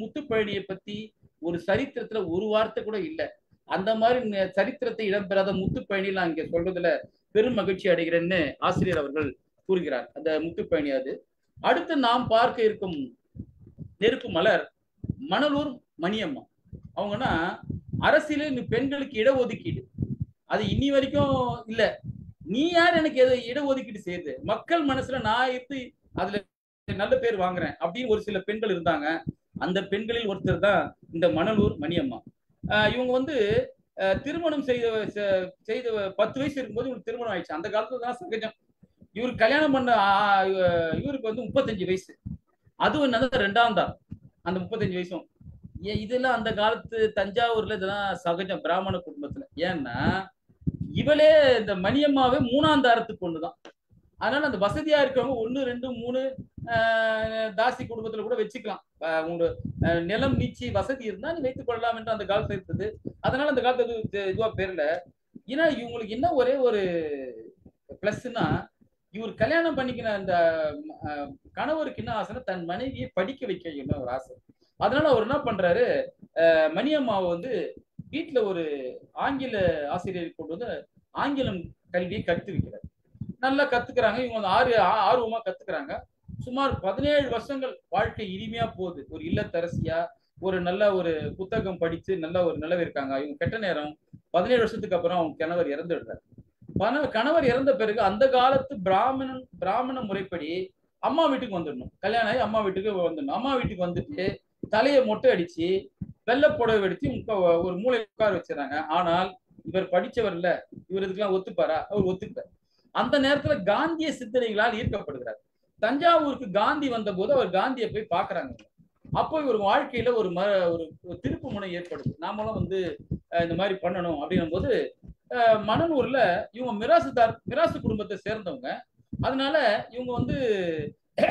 முத்துப்பழனியை பத்தி ஒரு சரித்திரத்துல ஒரு வார்த்தை கூட இல்லை. அந்த மாதிரி சரித்திரத்தை இடம்பெறாத முத்துப்பழனி நான் இங்க சொல்றதுல பெரும் மகிழ்ச்சி அடைகிறேன்னு ஆசிரியர் அவர்கள் கூறுகிறார். அந்த முத்துப்பழனி அது. அடுத்து நாம் பார்க்க இருக்கும் நெருப்பு மலர் மணலூர் மணியம்மா. அவங்கன்னா அரசியலில் பெண்களுக்கு இடஒதுக்கீடு அது இன்னி வரைக்கும் இல்ல. நீ யார் எனக்கு இடஒதுக்கீடு செய்யுது, மக்கள் மனசுல நான் இருந்து அதுல நல்ல பேர் வாங்குறேன் அப்படின்னு ஒரு சில பெண்கள் இருந்தாங்க. அந்த பெண்களில் ஒருத்தர் தான் இந்த மணலூர் மணியம்மா. இவங்க வந்து திருமணம் செய்த 10 வயசு இருக்கும்போது இவங்களுக்கு திருமணம் ஆயிடுச்சு. அந்த காலத்துல தான் சகஜம். இவரு கல்யாணம் பண்ண இவருக்கு வந்து 35 வயசு. அதுவும் என்னதான் 2ஆம் தான் அந்த 35 வயசும். இதெல்லாம் அந்த காலத்து தஞ்சாவூர்ல இதெல்லாம் சகஜம் பிராமண குடும்பத்துல. ஏன்னா இவளே இந்த மணியம்மாவே 3ஆம் தாரத்துக்கு ஒண்ணுதான். அதனால அந்த வசதியா இருக்கவங்க 1 2 3 தாசி குடும்பத்துல கூட வச்சுக்கலாம். உங்களோட நிலம் நீச்சி வசதி இருந்தா நீ வைத்துக் கொள்ளலாம் என்று அந்த காலத்துல இருந்தது. அதனால அந்த காலத்துல இதுவா பேர்ல. ஏன்னா இவங்களுக்கு என்ன ஒரே ஒரு பிளஸ்னா, இவர் கல்யாணம் பண்ணிக்கின அந்த கணவருக்கு என்ன ஆசைன்னா தன் மனைவியை படிக்க வைக்க ஒரு ஆசை. அதனால அவர் என்ன பண்றாரு, மணியம்மாவை வந்து வீட்டுல ஒரு ஆங்கில ஆசிரியரை கொண்டு வந்து ஆங்கிலம் கல்வியை கற்று வைக்கிறார். நல்லா கத்துக்கிறாங்க. இவங்க ஆர்வமா கத்துக்கிறாங்க. சுமார் 17 வருஷங்கள் வாழ்க்கை இனிமையா போகுது. ஒரு இல்லத்தரசியா ஒரு நல்ல ஒரு புத்தகம் படிச்சு நல்ல ஒரு நிலவு இருக்காங்க. இவங்க கெட்ட நேரம் 17 வருஷத்துக்கு அப்புறம் அவங்க கணவர் இறந்துடுறாரு. கணவர் இறந்த பிறகு அந்த காலத்து பிராமண முறைப்படி அம்மா வீட்டுக்கு வந்துடணும். கல்யாணம் ஆகி அம்மா வீட்டுக்கு வந்துடணும். அம்மா வீட்டுக்கு வந்துட்டு தலையை மொட்டை அடிச்சு வெள்ளை புடவை அடிச்சு ஒரு மூளை உட்கார வச்சிடறாங்க. ஆனால் இவர் படிச்சவர் இல்ல, இவர் இதுக்கெல்லாம் ஒத்துப்பாரா? அவர் ஒத்துப்பார். அந்த நேரத்துல காந்திய சிந்தனைகளால் ஈர்க்கப்படுகிறார். தஞ்சாவூருக்கு காந்தி வந்த போது அவர் காந்தியை போய் பாக்குறாங்க. அப்போ இவர் வாழ்க்கையில ஒரு திருப்பு முனை ஏற்படுது. நாமளும் வந்து இந்த மாதிரி பண்ணணும் அப்படின்னும் போது மணலூர்ல இவங்க மிராசு குடும்பத்தை சேர்ந்தவங்க. அதனால இவங்க வந்து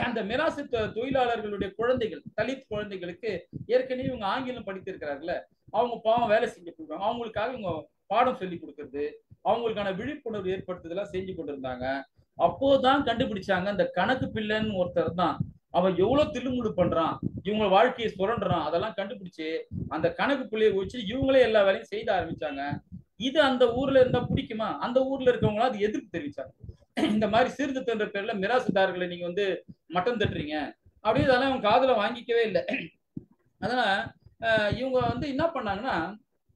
அந்த மிராசு தொழிலாளர்களுடைய குழந்தைகள், தலித் குழந்தைகளுக்கு ஏற்கனவே இவங்க ஆங்கிலம் படித்திருக்கிறார்கள, அவங்க பாவம் வேலை செஞ்சு கொடுக்குறாங்க. அவங்களுக்காக இவங்க பாடம் சொல்லி கொடுக்கறது, அவங்களுக்கான விழிப்புணர்வு ஏற்படுத்துதெல்லாம் செஞ்சு கொண்டிருந்தாங்க. அப்போதான் கண்டுபிடிச்சாங்க அந்த கணக்கு பிள்ளைன்னு ஒருத்தர் தான், அவன் எவ்வளவு தில்லுமுடு பண்றான், இவங்க வாழ்க்கையை சுரண்டுறான், அதெல்லாம் கண்டுபிடிச்சு அந்த கணக்கு பிள்ளையை வச்சு இவங்களே எல்லா வேலையும் செய்த ஆரம்பிச்சாங்க. இது அந்த ஊர்ல இருந்தா பிடிக்குமா? அந்த ஊர்ல இருக்கவங்களா அது எதிர்ப்பு தெரிவிச்சாங்க. இந்த மாதிரி சீர்திருத்தன்ற பேர்ல மிராசுதாரர்களை நீங்க வந்து மட்டம் தட்டுறீங்க அப்படின்னு இதெல்லாம் இவங்க காதுல வாங்கிக்கவே இல்லை. அதனால இவங்க வந்து என்ன பண்ணாங்கன்னா,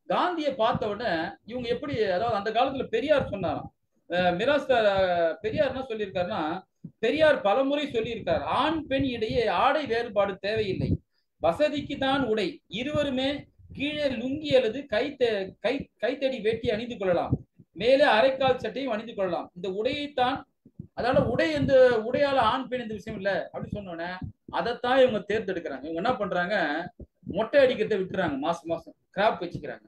காந்தியை பார்த்த உடனே இவங்க எப்படி, அதாவது அந்த காலத்துல பெரியார் சொன்னாராம், பெரியார் என்ன சொல்லியிருக்காருன்னா, பெரியார் பலமுறை சொல்லியிருக்கார், ஆண் பெண் இடையே ஆடை வேறுபாடு தேவையில்லை, வசதிக்கு தான் உடை, இருவருமே கீழே லுங்கி அல்லது கைத்தடி வேட்டி அணிந்து கொள்ளலாம், மேலே அரைக்கால் சட்டையும் அணிந்து கொள்ளலாம், இந்த உடையைத்தான், அதனால உடை இந்த உடையால ஆண் பெண் இந்த விஷயம் இல்லை அப்படின்னு சொன்னோன்னே அதைத்தான் இவங்க தேர்ந்தெடுக்கிறாங்க. இவங்க என்ன பண்றாங்க, மொட்டை அடிக்கிறத விட்டுறாங்க, மாசம் கிராப் வச்சுக்கிறாங்க,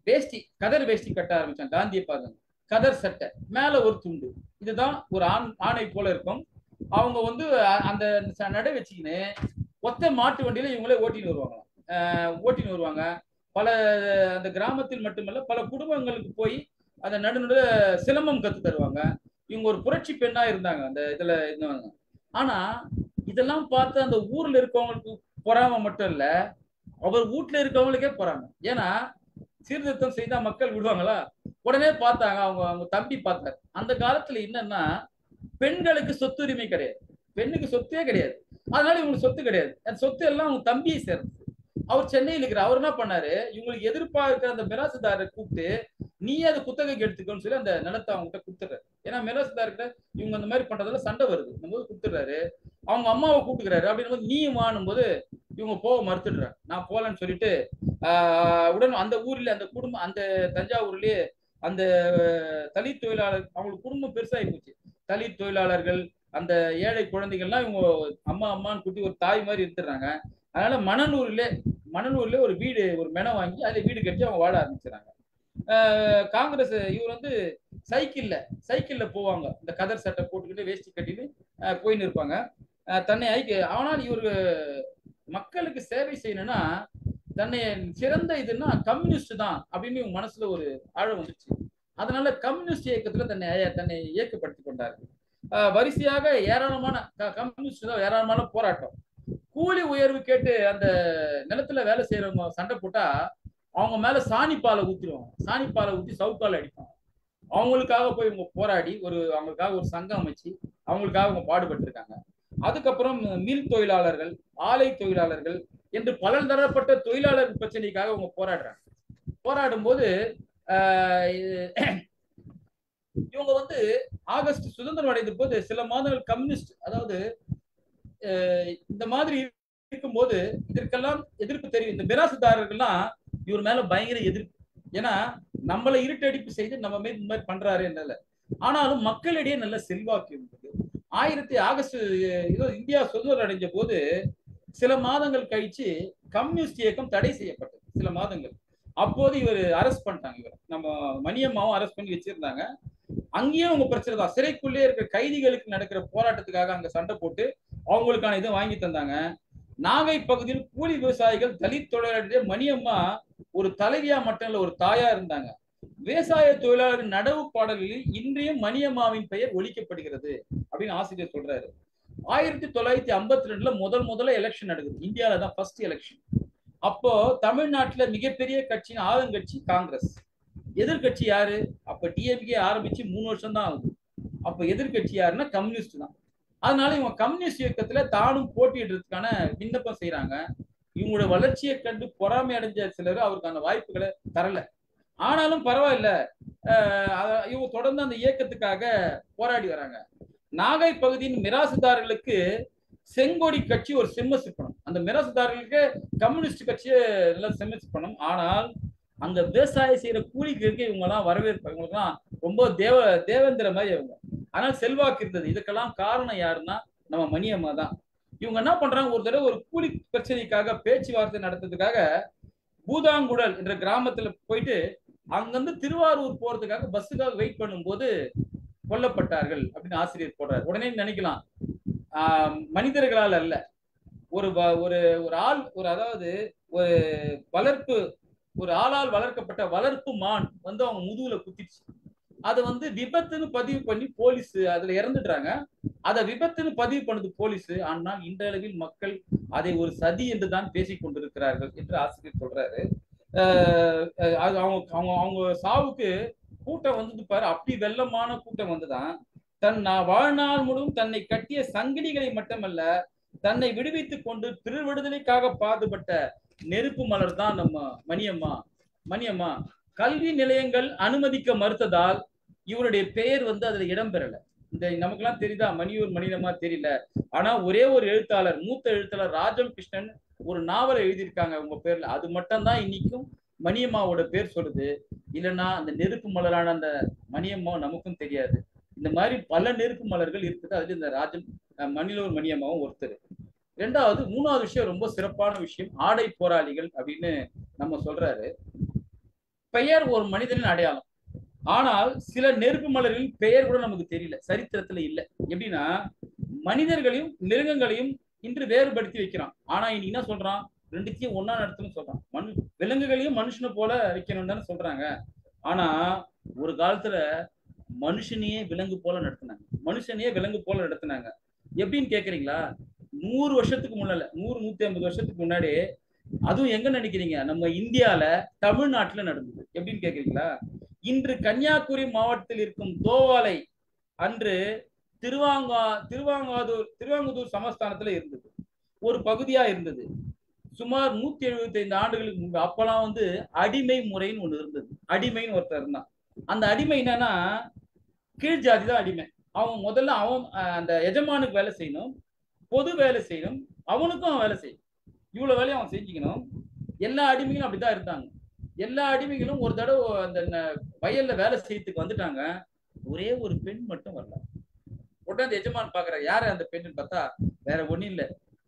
வேஷ்டி கதர் வேஷ்டி கட்ட ஆரம்பிச்சாங்க. காந்தியை பாருங்க, கதர் சட்டை மேல ஒரு துண்டு, இதுதான் ஒரு ஆணை போல இருக்கும். அவங்க வந்து அந்த நடை வச்சுக்கின்னு ஒத்த மாட்டு வண்டியில இவங்களே ஓட்டின்னு வருவாங்க. பல அந்த கிராமத்தில் மட்டுமல்ல பல குடும்பங்களுக்கு போய் அந்த நடுநடு சிலம்பம் கத்து தருவாங்க. இவங்க ஒரு புரட்சி பெண்ணா இருந்தாங்க அந்த இதுல இருந்தாங்க. ஆனா இதெல்லாம் பார்த்து அந்த ஊர்ல இருக்கவங்களுக்கு பொறாம மட்டும் இல்ல, அவர் வீட்டுல இருக்கவங்களுக்கே பொறாம. ஏன்னா சீர்திருத்தம் செய்தா மக்கள் விடுவாங்களா? உடனே பார்த்தாங்க, அவங்க தம்பி பார்த்தாரு. அந்த காலத்துல என்னன்னா, பெண்களுக்கு சொத்துரிமை கிடையாது, பெண்ணுக்கு சொத்தே கிடையாது. அதனால இவங்களுக்கு சொத்து கிடையாது. அந்த சொத்து எல்லாம் அவங்க தம்பியை சேர்ந்தது. அவர் சென்னையில் இருக்கிற, அவர் என்ன பண்ணாரு, இவங்களுக்கு எதிர்ப்பா இருக்கிற அந்த மிராசுதாரை கூப்பிட்டு நீ அதை குத்தகைக்கு எடுத்துக்கோன்னு சொல்லி அந்த நிலத்தை அவங்க கிட்ட கொடுத்துறாரு. ஏன்னா மிராசுதார்கிட்ட இவங்க அந்த மாதிரி பண்றதுல சண்டை வருது, நம்ம போது கொடுத்துடுறாரு. அவங்க அம்மாவை கூப்பிட்டுக்கிறாரு. அப்படின்னு நீ வாணும் போது இவங்க போக மறுத்துடுறாங்க. நான் போலன்னு சொல்லிட்டு உடனே அந்த ஊர்ல அந்த குடும்பம், அந்த தஞ்சாவூர்லயே அந்த தலித் தொழிலாளர், அவங்களுக்கு குடும்பம் பெருசாகி போச்சு. தலித் தொழிலாளர்கள், அந்த ஏழை குழந்தைகள்லாம் இவங்க அம்மான்னு கூட்டி ஒரு தாய் மாதிரி எடுத்துடுறாங்க. அதனால மணலூர்ல ஒரு வீடு, ஒரு மெனை வாங்கி அதுல வீடு கட்டி அவங்க வாழ ஆரம்பிச்சுறாங்க. காங்கிரஸ் இவர் வந்து சைக்கிள்ல போவாங்க, இந்த கதர் சட்டை போட்டுக்கிட்டு வேஷ்டி கட்டிட்டு போயின்னு இருப்பாங்க. தன்னை ஆனால் இவரு மக்களுக்கு சேவை செய்யணும்னா தன்னை சிறந்த இதுன்னா கம்யூனிஸ்ட் தான் அப்படின்னு இவங்க மனசுல ஒரு ஆழம் வந்துச்சு. அதனால கம்யூனிஸ்ட் இயக்கத்துல தன்னை இயக்கப்படுத்திக் கொண்டாரு. வரிசையாக ஏராளமான கம்யூனிஸ்ட் தான் ஏராளமான போராட்டம். கூலி உயர்வு கேட்டு அந்த நிலத்துல வேலை செய்யறவங்க சண்டை போட்டா அவங்க மேல சாணிப்பாலை ஊத்திடுவாங்க. சாணிப்பாலை ஊத்தி சவுக்கால அடிப்பாங்க. அவங்களுக்காக போய் இவங்க போராடி அவங்களுக்காக ஒரு சங்கம் அமைச்சு அவங்களுக்காக அவங்க பாடுபட்டு இருக்காங்க. அதுக்கப்புறம் மில் தொழிலாளர்கள், ஆலை தொழிலாளர்கள் என்று பல தரப்பட்ட தொழிலாளர் பிரச்சனைக்காக அவங்க போராடுறாங்க. போராடும் போது இவங்க வந்து ஆகஸ்ட் சுதந்திரம் அடைந்த போது சில மாதங்கள் கம்யூனிஸ்ட், அதாவது இந்த மாதிரி இருக்கும்போது இதற்கெல்லாம் எதிர்ப்பு தெரியும். இந்த மிராசுதாரர்கள்லாம் இவர் மேல பயங்கர எதிர்ப்பு. ஏன்னா நம்மளை இருட்டடிப்பு செய்து நம்ம மேல இந்த மாதிரி பண்றாரு என்னல. ஆனாலும் மக்களிடையே நல்ல செல்வாக்கு இருந்தது. ஆகஸ்ட் இந்தியா சுதந்திரம் அடைஞ்ச போது சில மாதங்கள் கழிச்சு கம்யூனிஸ்ட் இயக்கம் தடை செய்யப்பட்டது. சில மாதங்கள். அப்போது இவர் அரெஸ்ட் பண்ணிட்டாங்க. இவர் நம்ம மணியம்மாவும் அரெஸ்ட் பண்ணி வச்சிருந்தாங்க. அங்கேயும் அவங்க பிரச்சனை தான். சிறைக்குள்ளே இருக்கிற கைதிகளுக்கு நடக்கிற போராட்டத்துக்காக அங்க சண்டை போட்டு அவங்களுக்கான இதை வாங்கி தந்தாங்க. நாகை பகுதியில் கூலி விவசாயிகள் தலித் தொழிலாளர்களுடைய மணியம்மா ஒரு தலைவியா மட்டும் இல்ல, ஒரு தாயா இருந்தாங்க. விவசாய தொழிலாளர்கள் நடவு பாடல்களில் இன்றையும் மணியம்மாவின் பெயர் ஒலிக்கப்படுகிறது அப்படின்னு ஆசிரியர் சொல்றாரு. 1952 முதல்ல எலெக்ஷன் நடக்குது. இந்தியாவில தான் ஃபர்ஸ்ட் எலெக்ஷன். அப்போ தமிழ்நாட்டுல மிகப்பெரிய கட்சியின் ஆளுங்கட்சி காங்கிரஸ். எதிர்கட்சி யாரு? அப்ப டிஎம்கே ஆரம்பிச்சு 3 வருஷம் தான் ஆகுது. அப்ப எதிர்கட்சி யாருன்னா கம்யூனிஸ்ட் தான். அதனால இவங்க கம்யூனிஸ்ட் இயக்கத்துல தானும் போட்டியிடுறதுக்கான விண்ணப்பம் செய்யறாங்க. இவங்களோட வளர்ச்சியை கண்டு பொறாமை அடைஞ்ச சிலர் அவருக்கான வாய்ப்புகளை தரல. ஆனாலும் பரவாயில்ல, இவங்க தொடர்ந்து அந்த இயக்கத்துக்காக போராடி வராங்க. நாகை பகுதியின் மிராசுதாரர்களுக்கு செங்கோடி கட்சி ஒரு சிம்ம சிப்பனம். அந்த மிராசுதாரர்களுக்கு கம்யூனிஸ்ட் கட்சியை நல்லா சிம்ம சிப்பனம். ஆனால் அங்க விவசாயம் செய்யற கூலிக்கு இவங்க எல்லாம் வரவேற்பாங்க. இவங்களுக்குலாம் ரொம்ப தேவேந்திர மாதிரி அவங்க. ஆனால் செல்வாக்கு இருந்தது. இதுக்கெல்லாம் காரணம் யாருன்னா நம்ம மணியம்மா தான். இவங்க என்ன பண்றாங்க, ஒரு தடவை ஒரு கூலி பிரச்சனைக்காக பேச்சுவார்த்தை நடத்துறதுக்காக பூதாங்குடல் என்ற கிராமத்துல போயிட்டு அங்கிருந்து திருவாரூர் போறதுக்காக பஸ்ஸுக்காக வெயிட் பண்ணும்போது கொல்லப்பட்டார்கள் அப்படின்னு ஆசிரியர் போடுறாரு. உடனே நினைக்கலாம் மனிதர்களால் அல்ல, ஒரு ஒரு ஆள், அதாவது ஒரு வளர்ப்பு, ஒரு ஆளால் வளர்க்கப்பட்ட வளர்ப்பு மான் வந்து அவங்க முதுகுல குத்திடுச்சு. அதை வந்து விபத்துன்னு பதிவு பண்ணி போலீஸ் அதுல இறந்துடுறாங்க. அதை விபத்துன்னு பதிவு பண்ணது போலீஸ். ஆனால் இன்றளவில் மக்கள் அதை ஒரு சதி என்று தான் பேசிக் கொண்டிருக்கிறார்கள் என்று ஆசிரியர் சொல்றாரு. அவங்க சாவுக்கு கூட்டம் வந்தது பாரு, அப்படி வெள்ளமான கூட்டம் வந்துதான். வாழ்நாள் முழுவதும் தன்னை கட்டிய சங்கிலிகளை மட்டுமல்ல, தன்னை விடுவித்துக் கொண்டு திருவிடுதலைக்காக பாடுபட்ட நெருப்பு மலர் தான் நம்ம மணியம்மா. கல்வி நிலையங்கள் அனுமதிக்க மறுத்ததால் இவருடைய பெயர் வந்து அதுல இடம்பெறல. இந்த நமக்கெல்லாம் தெரியுதா மணியூர் மணியம்மா தெரியல. ஆனா ஒரே ஒரு எழுத்தாளர், மூத்த எழுத்தாளர் ராஜம் கிருஷ்ணன் ஒரு நாவலை எழுதியிருக்காங்க உங்க பேர்ல. அது மட்டும்தான் இன்னைக்கும் மணியம்மாவோட பேர் சொல்லுது. இல்லைன்னா அந்த நெருப்பு மலரான அந்த மணியம்மா நமக்கும் தெரியாது. இந்த மாதிரி பல நெருப்பு மலர்கள் இருக்குது. அதுல இந்த ராஜம் மணிலூர் மணியம்மாவும் ஒருத்தர். மூணாவது விஷயம், ரொம்ப சிறப்பான விஷயம், ஆடை போராளிகள் அப்படின்னு நம்ம சொல்றாரு. பெயர் ஒரு மனிதனின் அடையாளம். ஆனால் சில நெருப்பு மலர்களின் பெயர் கூட நமக்கு தெரியல, சரித்திரத்துல இல்லை. எப்படின்னா மனிதர்களையும் மிருகங்களையும் இன்று வேறுபடுத்தி வைக்கிறான். ஆனா இன்னைக்கு என்ன சொல்றான், ரெண்டுத்தையும் ஒன்னா நடத்தணும்னு சொல்றான். விலங்குகளையும் மனுஷனை போல வைக்கணும்னு தானே சொல்றாங்க. ஆனா ஒரு காலத்துல மனுஷனையே விலங்கு போல நடத்தினாங்க. எப்படின்னு கேக்குறீங்களா? 100 வருஷத்துக்கு முன்னால, 100-150 வருஷத்துக்கு முன்னாடி, அதுவும் எங்க நினைக்கிறீங்க, நம்ம இந்தியால தமிழ்நாட்டுல நடந்தது. எப்படின்னு கேக்குறீங்களா? இன்று கன்னியாகுமரி மாவட்டத்தில் இருக்கும் தோவாலை அன்று திருவாங்கூர் சமஸ்தானத்துல இருந்தது, ஒரு பகுதியா இருந்தது. சுமார் 175 ஆண்டுகளுக்கு முன்பு. அப்பெல்லாம் வந்து அடிமை முறைன்னு ஒண்ணு இருந்தது. அடிமைன்னு ஒருத்தர் இருந்தான். அந்த அடிமை என்னன்னா கீழ் ஜாதி தான் அடிமை. அவன் முதல்ல அந்த எஜமானுக்கு வேலை செய்யணும், பொது வேலை செய்யணும், அவனுக்கும் வேலை செய்யணும். இவ்வளவு வேலையை அவன் செஞ்சுக்கணும். எல்லா அடிமைகளும் அப்படிதான் இருந்தாங்க. எல்லா அடிமைகளும் ஒரு தடவை அந்த வயல்ல வேலை செய்யறதுக்கு வந்துட்டாங்க. ஒரே ஒரு பெண் மட்டும் வரல. உடனே அந்த எஜமான் பாக்குற, யாரு அந்த பெண்ணுன்னு பார்த்தா வேற ஒண்ணும் இல்ல,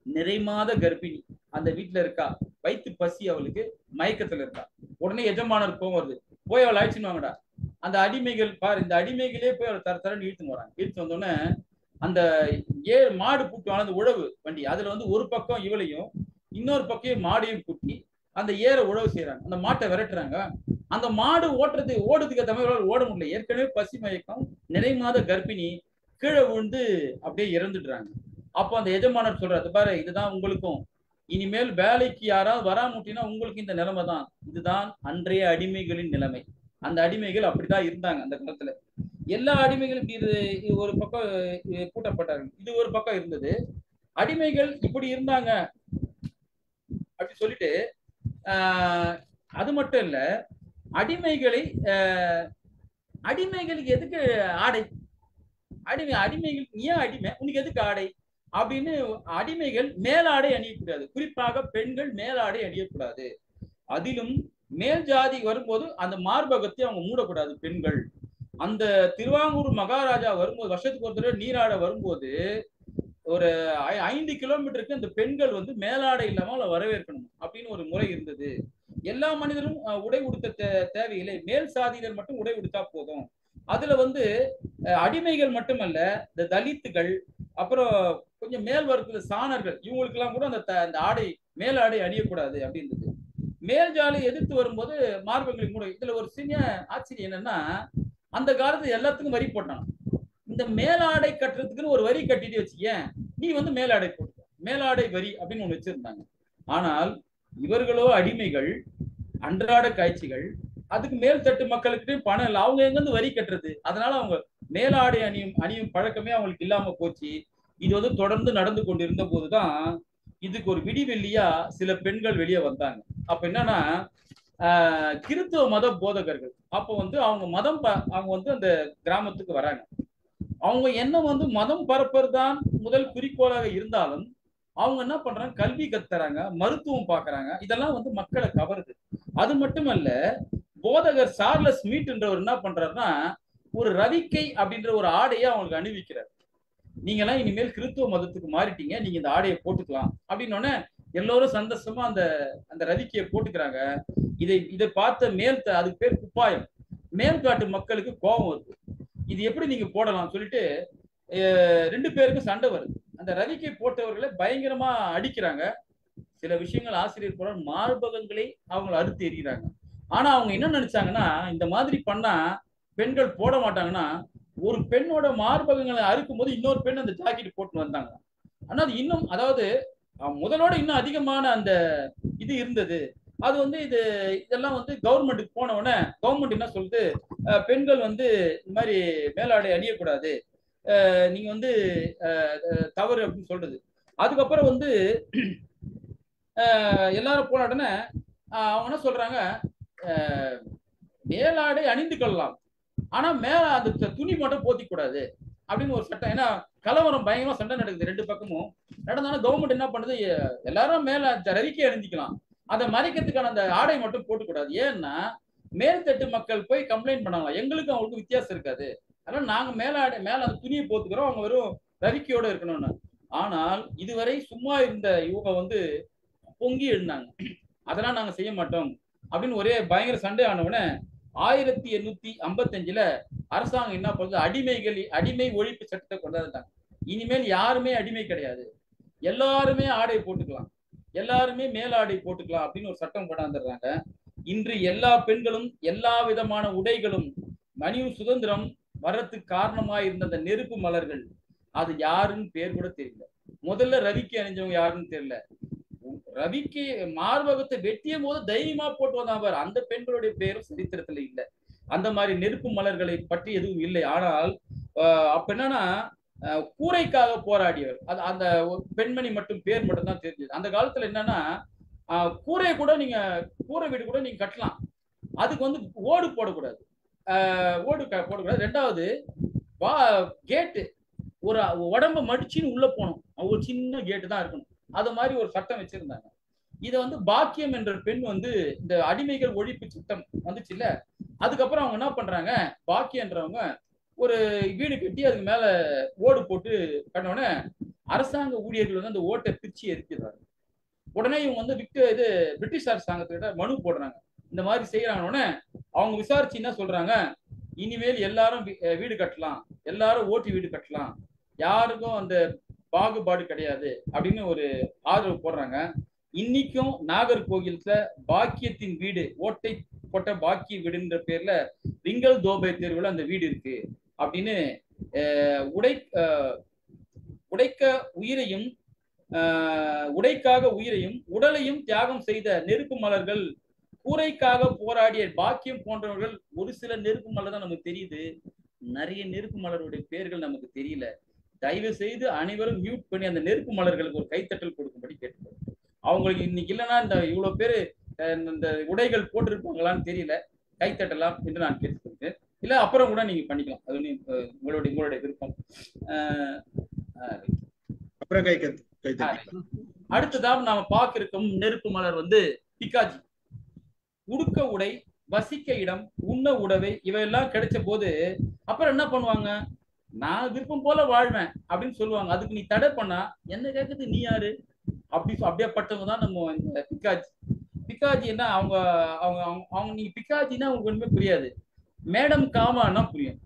நிறைமாத கர்ப்பிணி அந்த வீட்டுல இருக்கா, வயிற்று பசி, அவளுக்கு மயக்கத்துல இருக்கா. உடனே எஜமானர் கோவம் வருது, போய் அவளை அழைச்சுன்னு வாங்கடா. அந்த அடிமைகள் பாரு, இந்த அடிமைகளே போய் அவளை தரன்னு இழுத்துன்னு வராங்க. இழுத்து வந்தோடனே அந்த மாடு கூட்டுவாங்க, அந்த உழவு வண்டி, அதுல வந்து ஒரு பக்கம் இவளையும் இன்னொரு பக்கம் மாடையும் கூட்டி அந்த உழவு செய்யறாங்க. அந்த மாட்டை விரட்டுறாங்க. அந்த மாடு ஓடுறதுக்கு தமிழ் ஓட முடியல, ஏற்கனவே பசி மயக்கம், நிறைமாத கர்ப்பிணி, கீழே விழுந்து அப்படியே இறந்துடுறாங்க. அப்போ அந்த எஜமானர் சொல்றாரு, பாரு இதுதான் உங்களுக்கும், இனிமேல் வேலைக்கு யாராவது வராமட்டினா உங்களுக்கு இந்த நிலைமை தான். இதுதான் அன்றைய அடிமைகளின் நிலைமை. அந்த அடிமைகள் அப்படிதான் இருந்தாங்க அந்த காலத்துல. எல்லா அடிமைகளும் இது ஒரு பக்கம் கூட்டப்பட்டார்கள், இது ஒரு பக்கம் இருந்தது. அடிமைகள் இப்படி இருந்தாங்க அப்படி சொல்லிட்டு அது மட்டும் இல்ல, அடிமைகளுக்கு எதுக்கு ஆடை? அடிமைகள் ஏன் அடிமை, உனக்கு எதுக்கு ஆடை அப்படின்னு அடிமைகள் மேலாடை அணியக்கூடாது. குறிப்பாக பெண்கள் மேலாடை அணியக்கூடாது. அதிலும் மேல் ஜாதி வரும்போது அந்த மார்பகத்தை அவங்க மூடக்கூடாது பெண்கள். அந்த திருவாங்கூர் மகாராஜா வரும்போது, வருஷத்துக்கு ஒரு தடவை நீராட வரும்போது, ஒரு 5 கிலோமீட்டருக்கு அந்த பெண்கள் வந்து மேலாடை இல்லாம அவளை வரவேற்கணும் அப்படின்னு ஒரு முறை இருந்தது. எல்லா மனிதரும் உடை உடுத்த தேவையில்லை, மேல் சாதியினர் மட்டும் உடை உடுத்தா போதும். அதுல வந்து அடிமைகள் மட்டுமல்ல, இந்த தலித்துகள், அப்புறம் கொஞ்சம் மேல் வர்க்கத்துல சாணர்கள், இவங்களுக்கு எல்லாம் கூட அந்த ஆடை மேலாடை அணியக்கூடாது அப்படின்றது. மேல் ஜாலை எதிர்த்து வரும்போது மார்பகங்களுக்கு கூட. இதுல ஒரு சின்ன ஆச்சரியம் என்னன்னா, அந்த காலத்துல எல்லாத்துக்கும் வரி போட்டான். இந்த மேலாடை கட்டுறதுக்குன்னு ஒரு வரி கட்டிட்டு வச்சுக்கேன், நீ வந்து மேலாடை போட்டு மேலாடை வரி அப்படின்னு ஒண்ணு வச்சிருந்தாங்க. ஆனால் இவர்களோ அடிமைகள், அன்றாட காட்சிகள், அதுக்கு மேல் தட்டு மக்களுக்கு பணம் இல்லை, அவங்க எங்க இருந்து வரி கட்டுறது? அதனால அவங்க மேலாடை அணியும் பழக்கமே அவங்களுக்கு இல்லாம போச்சு. இது வந்து தொடர்ந்து நடந்து கொண்டிருந்த போதுதான் இதுக்கு ஒரு விடிவெள்ளியா சில பெண்கள் வெளியே வந்தாங்க. அப்ப என்னன்னா, கிறித்துவ மத போதகர்கள் அப்ப வந்து அவங்க அவங்க வந்து அந்த கிராமத்துக்கு வராங்க. அவங்க எண்ணம் வந்து மதம் பரப்புறதுதான் முதல் குறிக்கோளாக இருந்தாலும் அவங்க என்ன பண்றாங்க, கல்வி கத்துறாங்க, மருத்துவம் பாக்குறாங்க. இதெல்லாம் வந்து மக்களை கவருது. அது மட்டுமல்ல, போதகர் சார்லஸ் மீட்ன்றவர் என்ன பண்றாருன்னா, ஒரு ரவிக்கை அப்படின்ற ஒரு ஆடையை அவங்களுக்கு அணிவிக்கிறார். நீங்க எல்லாம் இனிமேல் கிறித்துவ மதத்துக்கு மாறிட்டீங்க, நீங்க இந்த ஆடையை போட்டுக்கலாம் அப்படின்னு எல்லோரும் சந்தோஷமா அந்த அந்த ரவிக்கையை போட்டுக்கிறாங்க. இதை பார்த்த அதுக்கு பேர் குப்பாயம், மேல்காட்டு மக்களுக்கு கோபம் வருது. இது எப்படி நீங்க போடலாம் சொல்லிட்டு 2 பேருக்கும் சண்டை வருது. அந்த ரவிக்கை போட்டவர்களை பயங்கரமா அடிக்கிறாங்க. சில விஷயங்கள் ஆசிரியர் போற மார்பகங்களை அவங்க அறுத்து எறிகிறாங்க. ஆனா அவங்க என்ன நினைச்சாங்கன்னா, இந்த மாதிரி பண்ணா பெண்கள் போட மாட்டாங்கன்னா, ஒரு பெண்ணோட மார்பகங்களை அறுக்கும் போது இன்னொரு பெண் அந்த ஜாக்கெட் போட்டு வந்தாங்க. ஆனா அது இன்னும், அதாவது முதலோட இன்னும் அதிகமான அந்த இது இருந்தது. அது வந்து இதெல்லாம் வந்து கவர்மெண்ட்டுக்கு போன உடனே கவர்மெண்ட் என்ன சொல்லுது, பெண்கள் வந்து இந்த மாதிரி மேலாடை அணியக்கூடாது, நீங்க வந்து தவறு அப்படின்னு சொல்றது. அதுக்கப்புறம் வந்து எல்லாரும் போன உடனே அவங்க என்ன சொல்றாங்க, மேலாடை அணிந்து கொள்ளலாம், ஆனா மேல அந்த துணி மட்டும் போத்திக்க கூடாது அப்படின்னு ஒரு சட்டம். ஏன்னா கலவரம் பயங்கரமா சண்டை நடக்குது 2 பக்கமும். நடந்தாலும் கவர்மெண்ட் என்ன பண்ணுது, எல்லாரும் மேல ரவிக்கை அணிஞ்சிக்கலாம், அதை மறைக்கிறதுக்கான அந்த ஆடை மட்டும் போட்டுக்கூடாது. ஏன்னா மேல்தட்டு மக்கள் போய் கம்ப்ளைண்ட் பண்ணாங்க, எங்களுக்கும் அவங்களுக்கு வித்தியாசம் இருக்காது, அதனால நாங்க மேல அந்த துணியை போத்துக்கிறோம், அவங்க வெறும் ரவிக்கையோட இருக்கணும்னு. ஆனால் இதுவரை சும்மா இருந்த இவங்க வந்து பொங்கி எழுந்தாங்க, அதெல்லாம் நாங்க செய்ய மாட்டோம் அப்படின்னு ஒரே பயங்கர சண்டை ஆனவுடனே 1855 அரசாங்கம் என்ன பண்ணுது, அடிமை ஒழிப்பு சட்டத்தை கொண்டாந்துட்டாங்க. இனிமேல் யாருமே அடிமை கிடையாது, எல்லாருமே ஆடை போட்டுக்கலாம், எல்லாருமே மேலாடை போட்டுக்கலாம் அப்படின்னு ஒரு சட்டம் கொண்டாந்துடுறாங்க. இன்று எல்லா பெண்களும் எல்லா விதமான உடைகளும் மனித சுதந்திரம் வர்றதுக்கு காரணமா இருந்த அந்த நெருப்பு மலர்கள், அது யாருன்னு பேர் கூட தெரியல. முதல்ல ரவிக்கு அணிஞ்சவங்க யாருன்னு தெரியல. ரவிக்கு மார்பகத்தை வெட்டிய போது தைரியமா போட்டு வந்தாங்க, அந்த பெண்களுடைய பேரும் சரித்திரத்துல இல்லை. அந்த மாதிரி நெருப்பு மலர்களை பற்றி எதுவும் இல்லை. ஆனால் அப்ப என்னன்னா, கூரைக்காக போராடியவர் அது அந்த பெண்மணி மட்டும் பேர் மட்டும் தான் தெரிஞ்சது. அந்த காலத்துல என்னன்னா, கூரையை கூட நீங்க கூரை வீடு கூட நீங்க கட்டலாம், அதுக்கு வந்து ஓடு போடக்கூடாது, ஓடு போடக்கூடாது. 2வது கேட்டு ஒரு உடம்ப மடிச்சுன்னு உள்ள போகணும், ஒரு சின்ன கேட்டு தான் இருக்கணும், அது மாதிரி ஒரு சட்டம் வச்சிருந்தாங்க. இதை வந்து பாக்கியம் என்ற பெண் வந்து இந்த அடிமைகள் ஒழிப்பு சட்டம் வந்துச்சு இல்ல, அதுக்கப்புறம் அவங்க என்ன பண்றாங்க, பாக்கியன்றவங்க ஒரு வீடு கட்டி அதுக்கு மேல ஓடு போட்டு கட்டினோடனே அரசாங்க ஊழியர்கள் வந்து அந்த ஓட்டை பிரிச்சு எரிக்கிறாங்க. உடனே இவங்க வந்து பிரிட்டிஷ் அரசாங்கத்திட்ட மனு போடுறாங்க, இந்த மாதிரி செய்யறாங்கன்னு. அவங்க விசாரிச்சு என்ன சொல்றாங்க, இனிமேல் எல்லாரும் வீடு கட்டலாம், எல்லாரும் ஓட்டு வீடு கட்டலாம், யாருக்கும் அந்த பாகுபாடு கிடையாது அப்படின்னு ஒரு ஆதரவு போடுறாங்க. இன்னைக்கும் நாகர்கோவில்ல பாக்கியத்தின் வீடு, ஓட்டை போட்ட பாக்கிய வீடுன்ற பேர்ல ரிங்கல் தோபை தேர்வுல அந்த வீடு இருக்கு அப்படின்னு உடைக்காக உயிரையும் உடலையும் தியாகம் செய்த நெருப்பு மலர்கள், கூரைக்காக போராடிய பாக்கியம் போன்றவர்கள். ஒரு சில நெருப்பு மலர் தான் நமக்கு தெரியுது, நிறைய நெருப்பு மலருடைய பேர்கள் நமக்கு தெரியல. தயவு செய்து அனைவரும் மியூட் பண்ணி அந்த நெருப்பு மலர்களுக்கு ஒரு கைத்தட்டல் கொடுக்கும்படி கேட்டுக்கொள்ளும். அவங்களுக்கு இன்னைக்கு இல்லைன்னா இந்த இவ்வளவு பேரு இந்த உடைகள் போட்டிருப்பாங்களான்னு தெரியல, கைத்தட்டலாம் என்று நான் கேட்டுக்கொள்கிறேன். இல்ல அப்புறம் கூட நீங்க பண்ணிக்கலாம், அது உங்களுடைய விருப்பம். அடுத்ததாக நாம பார்க்க இருக்கும் நெருப்பு மலர் வந்து பிகாஜி. உடுக்க உடை, வசிக்க இடம், உண்ண உடவை இவையெல்லாம் கிடைச்ச போது அப்புறம் என்ன பண்ணுவாங்க, நான் விருப்பம் போல வாழ்வேன் அப்படின்னு சொல்லுவாங்க. அதுக்கு நீ தடை பண்ணா என்ன கேட்குது, நீ யாரு அப்படியேப்பட்டவங்க தான் நம்ம இந்த பிக்காஜி. பிக்காஜி என்ன, அவங்க அவங்க அவங்க நீங்க பிக்காஜின்னா உங்களுக்கு ஒண்ணுமே புரியாது. மேடம் காமான்னா புரியும்.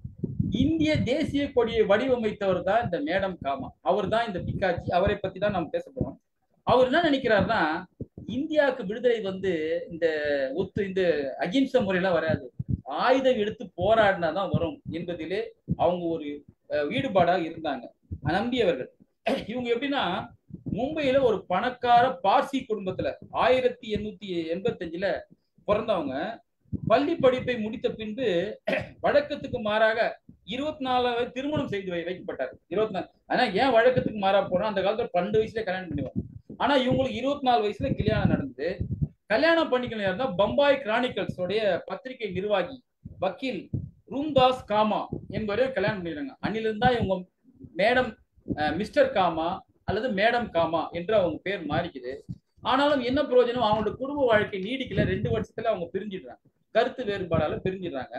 இந்திய தேசிய கொடியை வடிவமைத்தவர் தான் இந்த மேடம் காமா. அவர் தான் இந்த பிக்காஜி. அவரை பத்தி தான் நம்ம பேச போறோம். அவர் என்ன நினைக்கிறாருன்னா, இந்தியாவுக்கு விடுதலை வந்து இந்த அகிம்சை முறையெல்லாம் வராது, ஆயுதம் எடுத்து போராடினா தான் வரும் என்பதிலே அவங்க ஒரு ஈடுபாடாக இருந்தாங்க, நம்பியவர்கள். இவங்க எப்படின்னா, மும்பையில ஒரு பணக்கார பார்சி குடும்பத்துல 1885 பிறந்தவங்க. பள்ளி படிப்பை முடித்த பின்பு வழக்கத்துக்கு மாறாக 24 திருமணம் செய்து வைக்கப்பட்டார். 24. ஆனா ஏன் வழக்கத்துக்கு மாறா போனா, அந்த காலத்துல 12 வயசுல கல்யாணம் பண்ணுவாங்க. ஆனா இவங்களுக்கு 24 வயசுல கல்யாணம் நடந்தது. கல்யாணம் பண்ணிக்கலாம் இருந்தா பம்பாய் கிரானிக்கல்ஸ் உடைய பத்திரிகை நிர்வாகி வக்கீல் ரூம்தாஸ் காமா என்பவரை கல்யாணம் பண்ணிடுறாங்க. அன்னிலிருந்து தான் இவங்க மேடம் மிஸ்டர் காமா அல்லது மேடம் காமா என்று அவங்க பேர் மாறிக்குது. ஆனாலும் என்ன பிரயோஜனம், அவங்களோட குடும்ப வாழ்க்கை நீடிக்கல. 2 வருஷத்துல அவங்க பிரிஞ்சிடுறாங்க, கருத்து வேறுபாடால பிரிஞ்சிடுறாங்க.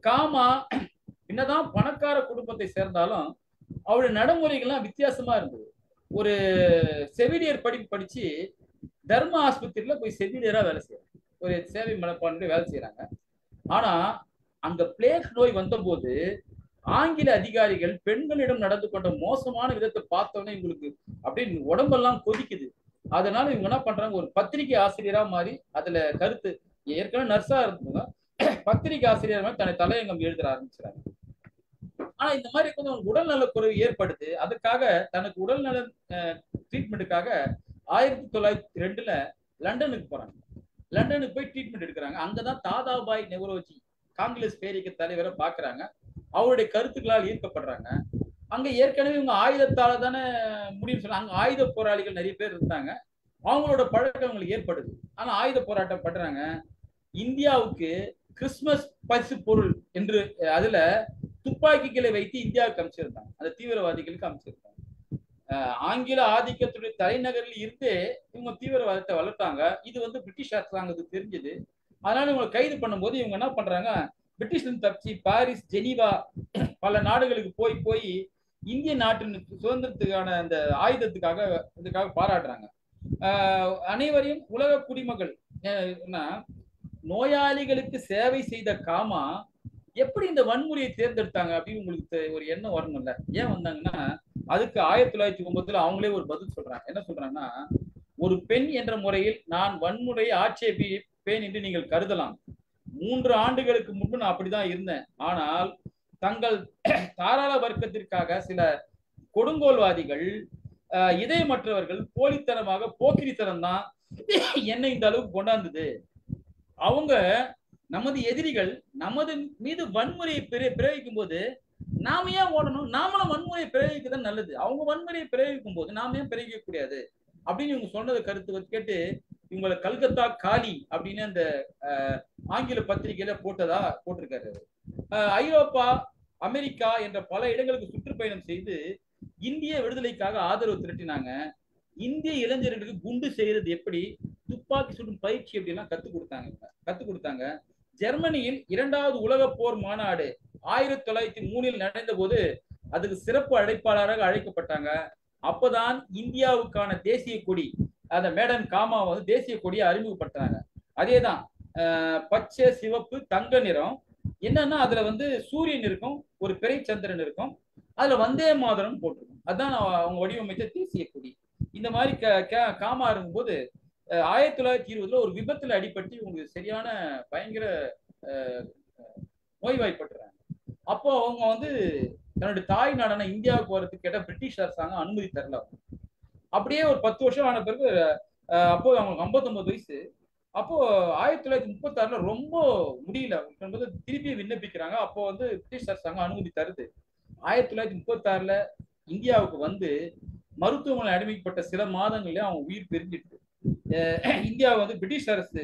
காமா என்னதான் பணக்கார குடும்பத்தை சேர்ந்தாலும் அவருடைய நடைமுறைகள்லாம் வித்தியாசமா இருந்தது. ஒரு செவிலியர் படிப்பு படிச்சு தர்ம ஆஸ்பத்திரியில போய் செவிலியரா வேலை செய்யறாங்க, ஒரு சேவை மனப்பான்மையோட வேலை செய்யறாங்க. ஆனா அங்க பிளேக் நோய் வந்த போது ஆங்கில அதிகாரிகள் பெண்களிடம் நடந்து கொண்ட மோசமான விதத்தை பார்த்தோன்னே இவங்களுக்கு அப்படின்னு உடம்பெல்லாம் கொதிக்குது. அதனால இவங்க என்ன பண்றாங்க, ஒரு பத்திரிகை ஆசிரியரா மாறி அதுல கருத்து, ஏற்கனவே நர்ஸா இருந்தவங்க பத்திரிகை ஆசிரியர் மாதிரி தன்னை தலையங்கம் எழுத ஆரம்பிச்சாங்க. ஆனா இந்த மாதிரி கொஞ்சம் உடல்நல குறைவு ஏற்படுது. அதுக்காக தனக்கு உடல்நல ட்ரீட்மெண்ட்டுக்காக 1902 லண்டனுக்கு போறாங்க. லண்டனுக்கு போய் ட்ரீட்மெண்ட் எடுக்கிறாங்க. அங்கதான் தாதாபாய் நெவ்ரோஜி காங்கிரஸ் பேரியக்க தலைவரை பாக்குறாங்க. அவருடைய கருத்துக்களால் ஈர்க்கப்படுறாங்க. அங்க ஏற்கனவே இவங்க ஆயுதத்தால தானே முடியும் சொன்னாங்க. அங்க ஆயுத போராளிகள் நிறைய பேர் இருந்தாங்க. அவங்களோட பழக்கம் அவங்களுக்கு ஏற்படுது. ஆனா ஆயுத போராட்டம் பண்றாங்க. இந்தியாவுக்கு கிறிஸ்துமஸ் பரிசு பொருள் என்று அதுல துப்பாக்கிகளை வைத்து இந்தியாவுக்கு அமைச்சிருந்தாங்க, அந்த தீவிரவாதிகளுக்கு அமைச்சிருந்தாங்க. ஆங்கில ஆதிக்கத்துடைய தலைநகரில் இருந்தே இவங்க தீவிரவாதத்தை வளர்த்தாங்க. இது வந்து பிரிட்டிஷ் அரசாங்கத்துக்கு தெரிஞ்சது. அதனால இவங்களை கைது பண்ணும்போது இவங்க என்ன பண்றாங்க, பிரிட்டிஷ்ல தப்பிச்சு பாரிஸ், ஜெனீவா பல நாடுகளுக்கு போய் இந்திய நாட்டின் சுதந்திரத்துக்கான அந்த ஆயுதத்துக்காக இதுக்காக பாராட்டுறாங்க. அனைவரையும் உலக குடிமக்கள். நோயாளிகளுக்கு சேவை செய்த காமா எப்படி இந்த வன்முறையை தேர்ந்தெடுத்தாங்க அப்படின்னு உங்களுக்கு ஒரு எண்ணம் வரணும்ல. ஏன் வந்தாங்கன்னா, அதுக்கு 1909 அவங்களே ஒரு பதில் சொல்றாங்க. என்ன சொல்றாங்கன்னா, ஒரு பெண் என்ற முறையில் நான் வன்முறையை ஆட்சேபிப்பேன் என்று நீங்கள் கருதலாம். 3 ஆண்டுகளுக்கு முன்பு நான் அப்படிதான் இருந்தேன். ஆனால் தங்கள் தாராள வர்க்கத்திற்காக சில கொடுங்கோல்வாதிகள், இதயமற்றவர்கள் போலித்தனமாக போக்கிரித்தனம் தான் என்னை இந்த அளவுக்கு கொண்டாந்தது. அவங்க நமது எதிரிகள் நமது மீது வன்முறையை பிரயோகிக்கும் போது நாம ஏன் ஓடணும், நாமளும் வன்முறையை பிரயோகிக்கதான் நல்லது. அவங்க வன்முறையை பிரயோகிக்கும் போது நாம ஏன் பிரயோகிக்க கூடாது அப்படின்னு இவங்க சொன்னதை கருத்து கேட்டு இவங்களை கல்கத்தா காலி அப்படின்னு அந்த ஆங்கில பத்திரிகையில போட்டிருக்காரு. ஐரோப்பா, அமெரிக்கா என்ற பல இடங்களுக்கு சுற்றுப்பயணம் செய்து இந்திய விடுதலைக்காக ஆதரவு திரட்டினாங்க. இந்திய இளைஞர்களுக்கு குண்டு செய்யறது எப்படி, துப்பாக்கி சுடும் பயிற்சி எப்படிலாம் கத்துக் கொடுத்தாங்க. ஜெர்மனியில் 2வது உலக போர் மாநாடு 1903 நடந்த போது அதுக்கு சிறப்பு அழைப்பாளராக அழைக்கப்பட்டாங்க. அப்பதான் இந்தியாவுக்கான தேசிய கொடி, அந்த மேடம் காமா வந்து தேசிய கொடியை அறிமுகப்படுத்தினாங்க. அதேதான் பச்சை, சிவப்பு, தங்க நிறம். என்னன்னா அதுல வந்து சூரியன் இருக்கும், ஒரு பிறை சந்திரன் இருக்கும், அதுல வந்தே மாதரம் போட்டிருக்கும். அதுதான் அவங்க வடிவமைத்த தேசிய கொடி. இந்த மாதிரி காமா இருக்கும்போது 1920 ஒரு விபத்துல அடிபட்டு இவங்களுக்கு சரியான பயங்கர நோய்வாய்ப்பட்டுறாங்க. அப்போ அவங்க வந்து தன்னுடைய தாய் நாடான இந்தியாவுக்கு வரதுக்கு கேட்ட பிரிட்டிஷ் அரசாங்கம் அனுமதி தரல. அப்படியே ஒரு 10 வருஷம் ஆன பிறகு அப்போ அவங்களுக்கு 59 வயசு. அப்போ 1936 ரொம்ப முடியல என்பது திருப்பி விண்ணப்பிக்கிறாங்க. அப்போ வந்து பிரிட்டிஷ் அரசாங்கம் அனுமதி தருது. 1936 இந்தியாவுக்கு வந்து மருத்துவமனை அடிமைப்பட்ட சில மாதங்கள்ல அவங்க உயிர் பிரிஞ்சிட்டு இந்தியா வந்து பிரிட்டிஷ் அரசு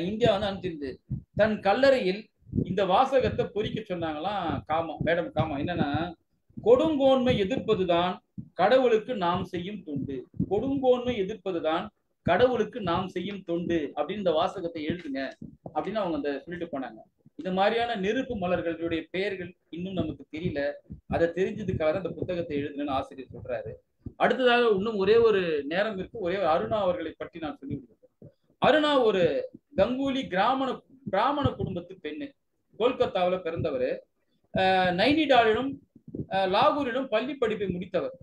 இந்தியா வந்து அனுப்பிச்சிருந்து தன் கல்லறையில் இந்த வாசகத்தை பொறிக்க சொன்னாங்களாம் மேடம் காமா. என்னன்னா, கொடுங்கோன்மை எதிர்ப்பதுதான் கடவுளுக்கு நாம் செய்யும் தொண்டு, கொடுங்கோன்மை எதிர்ப்பதுதான் கடவுளுக்கு நாம் செய்யும் தொண்டு அப்படின்னு இந்த வாசகத்தை எழுதுங்க அப்படின்னு அவங்க அந்த சொல்லிட்டு போனாங்க. இந்த மாதிரியான நெருப்பு மலர்களுடைய பெயர்கள் இன்னும் நமக்கு தெரியல. அதை தெரிஞ்சதுக்காக அந்த புத்தகத்தை எழுதுனேன்னு ஆசிரியர் சொல்றாரு. அடுத்ததாக இன்னும் ஒரே ஒரு நேரம் இருக்கு. ஒரே ஒரு அருணா அவர்களை பற்றி நான் சொல்லி கொடுக்கிறேன். அருணா ஒரு கங்கூலி பிராமண குடும்பத்து பெண்ணு. கொல்கத்தாவில் பிறந்தவர். நைனிடாலிலும் லாகூரிலும் பள்ளி படிப்பை முடித்தவர்.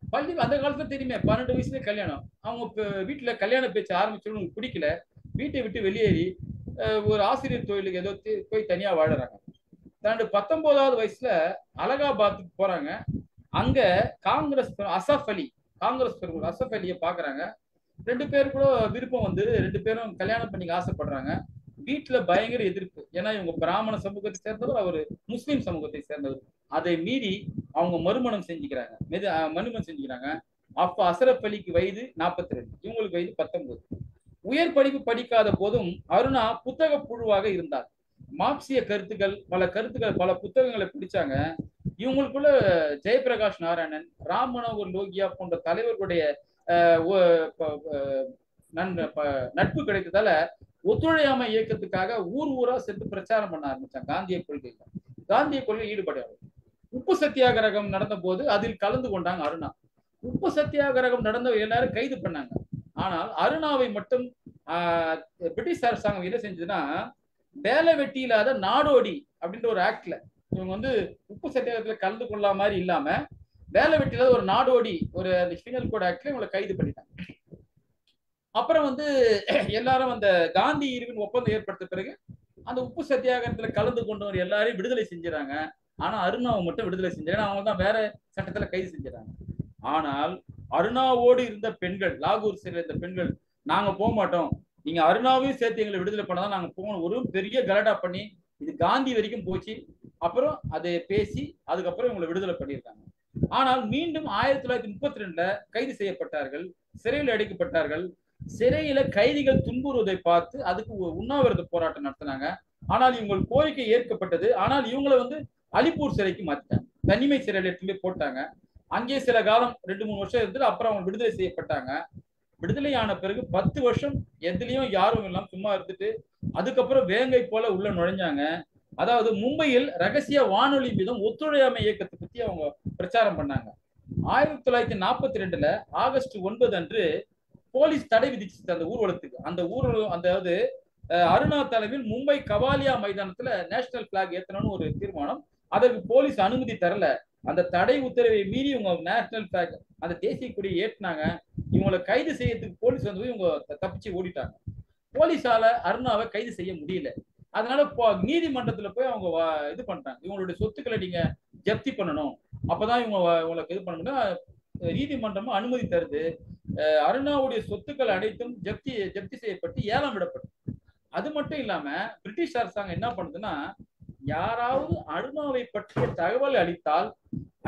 பள்ளி அந்த காலத்துல தெரியுமே, 12 வயசுல கல்யாணம். அவங்க வீட்டுல கல்யாண பேச்சு ஆரம்பிச்சோன்னு உங்களுக்கு பிடிக்கல, வீட்டை விட்டு வெளியேறி ஒரு ஆசிரியர் தொழிலுக்கு ஏதோ போய் தனியா வாழறாங்க. தன்னோட 19வது வயசுல அலகாபாத்துக்கு போறாங்க. அங்க காங்கிரஸ் அசஃப் அலியை பாக்குறாங்க. 2 பேர் கூட விருப்பம் வந்து 2 பேரும் கல்யாணம் பண்ணிக்க ஆசைப்படுறாங்க. வீட்டுல பயங்கர எதிர்ப்பு. ஏன்னா இவங்க பிராமண சமூகத்தை சேர்ந்தவர், அவர் முஸ்லீம் சமூகத்தை சேர்ந்தவர். அதை மீறி அவங்க மறுமணம் செஞ்சுக்கிறாங்க. அப்ப அசரப் அலிக்கு வயது 42, இவங்களுக்கு வயது 19. உயர் படிப்பு படிக்காத போதும் அருணா புத்தக புழுவாக இருந்தார். மார்க்சிய கருத்துக்கள் பல புத்தகங்களை பிடிச்சாங்க. இவங்களுக்குள்ள ஜெயபிரகாஷ் நாராயணன், ராம் மனோகர் லோகியா போன்ற தலைவர்களுடைய நட்பு கிடைத்ததால ஒத்துழையாமை இயக்கத்துக்காக ஊரா சென்று பிரச்சாரம் பண்ண ஆரம்பிச்சாங்க. காந்திய கொள்கை ஈடுபடுவாங்க. உப்பு சத்தியாகிரகம் நடந்த போது அதில் கலந்து கொண்டாங்க அருணா. உப்பு சத்தியாகிரகம் நடந்த எல்லாரும் கைது பண்ணாங்க. ஆனால் அருணாவை மட்டும் பிரிட்டிஷ் அரசாங்கம் என்ன செஞ்சதுன்னா, வேலை வெட்டி இல்லாத நாடோடி அப்படின்ற ஒரு ஆக்ட்ல இவங்க வந்து உப்பு சத்தியாகிரகத்துல கலந்து கொள்ள மாதிரி இல்லாம வேலை வெட்டி இல்லாத ஒரு நாடோடி ஒரு பீனல் கோட் ஆக்ட்ல இவங்களை கைது பண்ணிட்டாங்க. அப்புறம் வந்து எல்லாரும் அந்த காந்தி இருவின் ஒப்பந்தம் ஏற்படுத்த பிறகு அந்த உப்பு சத்தியாகிரகத்துல கலந்து கொண்டவர் எல்லாரையும் விடுதலை செஞ்சுறாங்க. ஆனா அருணாவை மட்டும் விடுதலை செஞ்சாங்க. அவங்க தான் வேற சட்டத்துல கைது செஞ்சுறாங்க. ஆனால் அருணாவோடு இருந்த பெண்கள், லாகூர் சிறையில் இருந்த பெண்கள், நாங்க போக மாட்டோம், நீங்க அருணாவையும் சேர்த்து எங்களை விடுதலை பண்ணதான் நாங்க போகணும். ஒரு பெரிய கலடா பண்ணி இது காந்தி வரைக்கும் போச்சு. அப்புறம் அதை பேசி அதுக்கப்புறம் இவங்களை விடுதலை பண்ணியிருக்காங்க. ஆனால் மீண்டும் 1932 கைது செய்யப்பட்டார்கள், சிறையில் அடைக்கப்பட்டார்கள். சிறையில கைதிகள் துன்புறுவதை பார்த்து அதுக்கு உண்ணாவிரத போராட்டம் நடத்தினாங்க. ஆனால் இவங்க கோரிக்கை ஏற்கப்பட்டது. ஆனால் இவங்களை வந்து அலிப்பூர் சிறைக்கு மாத்திட்டாங்க, தனிமை சிறையில் எடுத்துட்டு போட்டாங்க. அங்கே சில காலம் 2-3 வருஷம் இருந்துட்டு அப்புறம் அவங்க விடுதலை செய்யப்பட்டாங்க. விடுதலை ஆன பிறகு 10 வருஷம் எதுலயும் யாரும் எல்லாம் சும்மா இருந்துட்டு அதுக்கப்புறம் வேங்கை போல உள்ள நுழைஞ்சாங்க. அதாவது மும்பையில் ரகசிய வானொலி மீதும் ஒத்துழையாமை இயக்கத்தை பத்தி அவங்க பிரச்சாரம் பண்ணாங்க. 1942 ஆகஸ்ட் 9 அன்று போலீஸ் தடை விதிச்சு அந்த ஊர்வலத்துக்கு. அந்த ஊர்வலம் அதாவது அருணா தலைமையில் மும்பை கவாலியா மைதானத்துல நேஷனல் பிளாக் ஏத்தணும்னு ஒரு தீர்மானம். அதற்கு போலீஸ் அனுமதி தரல. அந்த தடை உத்தரவை மீறி இவங்க நேஷனல் பிளாக் அந்த தேசிய கொடியை ஏற்றினாங்க. இவங்களை கைது செய்யறதுக்கு போலீஸ் வந்து இவங்க தப்பிச்சு ஓடிட்டாங்க. போலீஸால அருணாவை கைது செய்ய முடியல. அதனால நீதிமன்றத்துல போய் அவங்க இது பண்றாங்க, இவங்களுடைய சொத்துக்களை நீங்க ஜப்தி பண்ணணும், அப்பதான் இவங்களுக்கு இது பண்ணணும்னா நீதிமன்றமும் அனுமதி தருது. அருணாவுடைய சொத்துக்கள் அனைத்தும் ஜப்தி செய்யப்பட்டு ஏலம் விடப்படும். அது மட்டும் இல்லாம பிரிட்டிஷ் அரசாங்கம் என்ன பண்ணுதுன்னா, யாராவது அருணாவை பற்றிய தகவல் அளித்தால்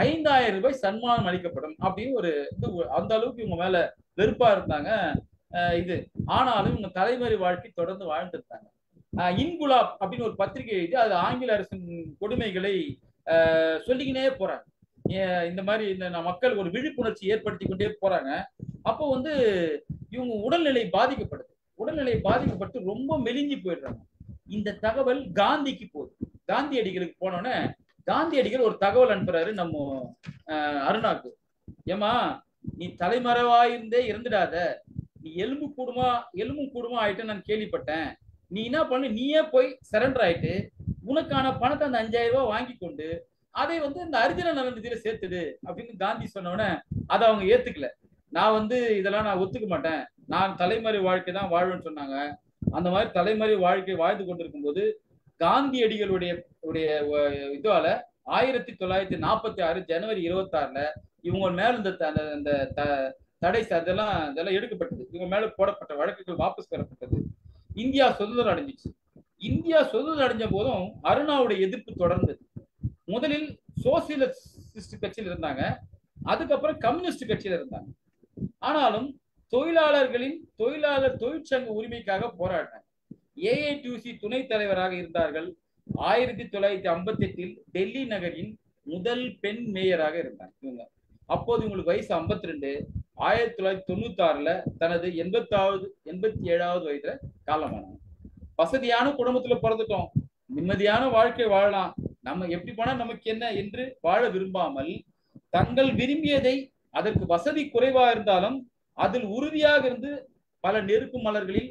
5000 ரூபாய் சன்மானம் அளிக்கப்படும் அப்படின்னு ஒரு இது. அந்த அளவுக்கு இவங்க மேல வெறுப்பா இருந்தாங்க. இது ஆனாலும் இவங்க தலைமுறை வாழ்க்கை தொடர்ந்து வாழ்ந்துருந்தாங்க. இன்குலாப் அப்படின்னு ஒரு பத்திரிகை எழுதி அது ஆங்கில அரசின் கொடுமைகளை சொல்லிக்கினே போறாங்க. இந்த மாதிரி இந்த மக்கள் ஒரு விழிப்புணர்ச்சி ஏற்படுத்தி கொண்டே போறாங்க. அப்போ வந்து இவங்க உடல்நிலை பாதிக்கப்பட்டு ரொம்ப மெலிஞ்சி போயிடுறாங்க. இந்த தகவல் காந்திக்கு போகுது. காந்தியடிகளுக்கு போனோன்னே காந்தியடிகள் ஒரு தகவல் அனுப்புறாரு நம்ம அருணாக்கு. ஏமா, நீ தலைமறைவாயிருந்தே இருந்துடாத, நீ எலும்பு கூடுமா ஆயிட்டு நான் கேள்விப்பட்டேன். நீ என்ன பண்ணு, நீயே போய் சரண்டர் ஆயிட்டு உனக்கான பணத்தை அந்த 5000 ரூபாய் வாங்கி கொண்டு அதை வந்து இந்த அரிஜன நல நிதியில சேர்த்துடு அப்படின்னு காந்தி சொன்னோடனே அதை அவங்க ஏத்துக்கல. நான் வந்து இதெல்லாம் நான் ஒத்துக்க மாட்டேன், நான் தலைமறை வாழ்க்கை தான் வாழ்வேன்னு சொன்னாங்க. அந்த மாதிரி தலைமறை வாழ்க்கை வாழ்ந்து கொண்டிருக்கும் போது காந்தியடிகளுடைய இதுவால 1946 ஜனவரி 26 இவங்க மேல இந்த தடை அதெல்லாம் எடுக்கப்பட்டது. இவங்க மேல போடப்பட்ட வழக்குகள் வாபஸ் பெறப்பட்டது. இந்தியா சுதந்திரம் அடைஞ்சிச்சு. இந்தியா சுதந்திரம் அடைஞ்ச போதும் அருணாவுடைய எதிர்ப்பு தொடர்ந்தது. முதலில் சோசியலிஸ்ட் கட்சியில் இருந்தாங்க, அதுக்கப்புறம் கம்யூனிஸ்ட் கட்சியில இருந்தாங்க. ஆனாலும் தொழிலாளர் தொழிற்சங்க உரிமைக்காக போராடினாங்க. ஏஐடியூசி துணைத் தலைவராக இருந்தார்கள். 1958 டெல்லி நகரின் முதல் பெண் மேயராக இருந்தாங்க இவங்க. அப்போது இவங்களுக்கு வயசு 52. 1996 தனது 87வது வயதுல காலமானாங்க. வசதியான குடும்பத்துல பிறந்துட்டோம், நிம்மதியான வாழ்க்கை வாழலாம், நம்ம எப்படி போனா நமக்கு என்ன என்று வாழ விரும்பாமல், தங்கள் விரும்பியதை, அதற்கு வசதி குறைவா இருந்தாலும் அதில் உறுதியாக இருந்து பல நெருப்பு மலர்களில்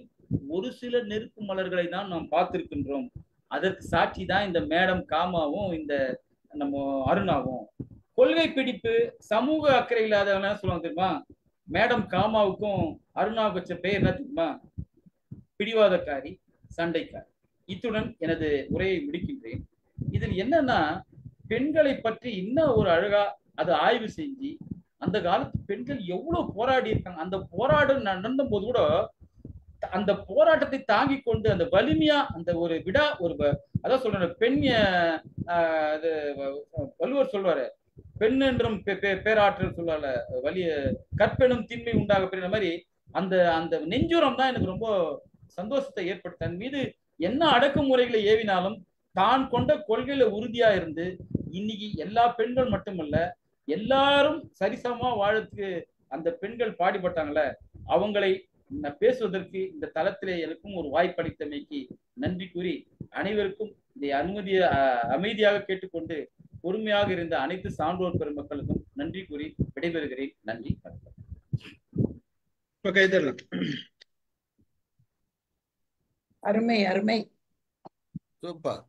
ஒரு சில நெருப்பு மலர்களை தான் நாம் பார்த்திருக்கின்றோம். அதற்கு சாட்சி தான் இந்த மேடம் காமாவும் இந்த நம்ம அருணாவும். கொள்கை பிடிப்பு, சமூக அக்கறை இல்லாதவங்க சொல்லுவாங்க தெரியுமா? மேடம் காமாவுக்கும் அருணாவுக்கு வச்ச பெயர் என்ன தெரியுமா? பிடிவாதக்காரி, சண்டைக்காரி. இத்துடன் எனது உரையை முடிக்கின்றேன். இதில் என்னன்னா, பெண்களை பற்றி இன்னும் ஒரு அழகா அதை ஆய்வு செஞ்சு, அந்த காலத்து பெண்கள் எவ்வளவு போராடி இருக்காங்க, அந்த போராட்டம் நடந்த போது கூட அந்த போராட்டத்தை தாங்கி கொண்டு அந்த வலிமையா அந்த ஒரு விடா ஒரு அதான் சொல்றேன், பெண் அது வள்ளுவர் சொல்வாரு, பெண் என்றும் பேராற்றல் சொல்லல, வலிய கற்பெனும் திண்மை உண்டாக பெரிய மாதிரி அந்த அந்த நெஞ்சுரம் தான் எனக்கு ரொம்ப சந்தோஷத்தை ஏற்படுத்த. தன் மீது என்ன அடக்குமுறைகளை ஏவினாலும் தான் கொண்ட கொள்கையில உறுதியா இருந்து இன்னைக்கு எல்லா பெண்கள் மட்டுமல்ல எல்லாரும் சரிசமமா வாழறதுக்கு அந்த பெண்கள் பாடுபட்டாங்கல்ல, அவங்களை பேசுவதற்கு இந்த தளத்திலே எனக்கும் ஒரு வாய்ப்பளித்தமைக்கு நன்றி கூறி, அனைவருக்கும் இதை அமைதியாக கேட்டுக்கொண்டு பொறுமையாக இருந்த அனைத்து சான்றோர் பெருமக்களுக்கும் நன்றி கூறி விடைபெறுகிறேன். நன்றி, அருமை அருமை, சூப்பர்,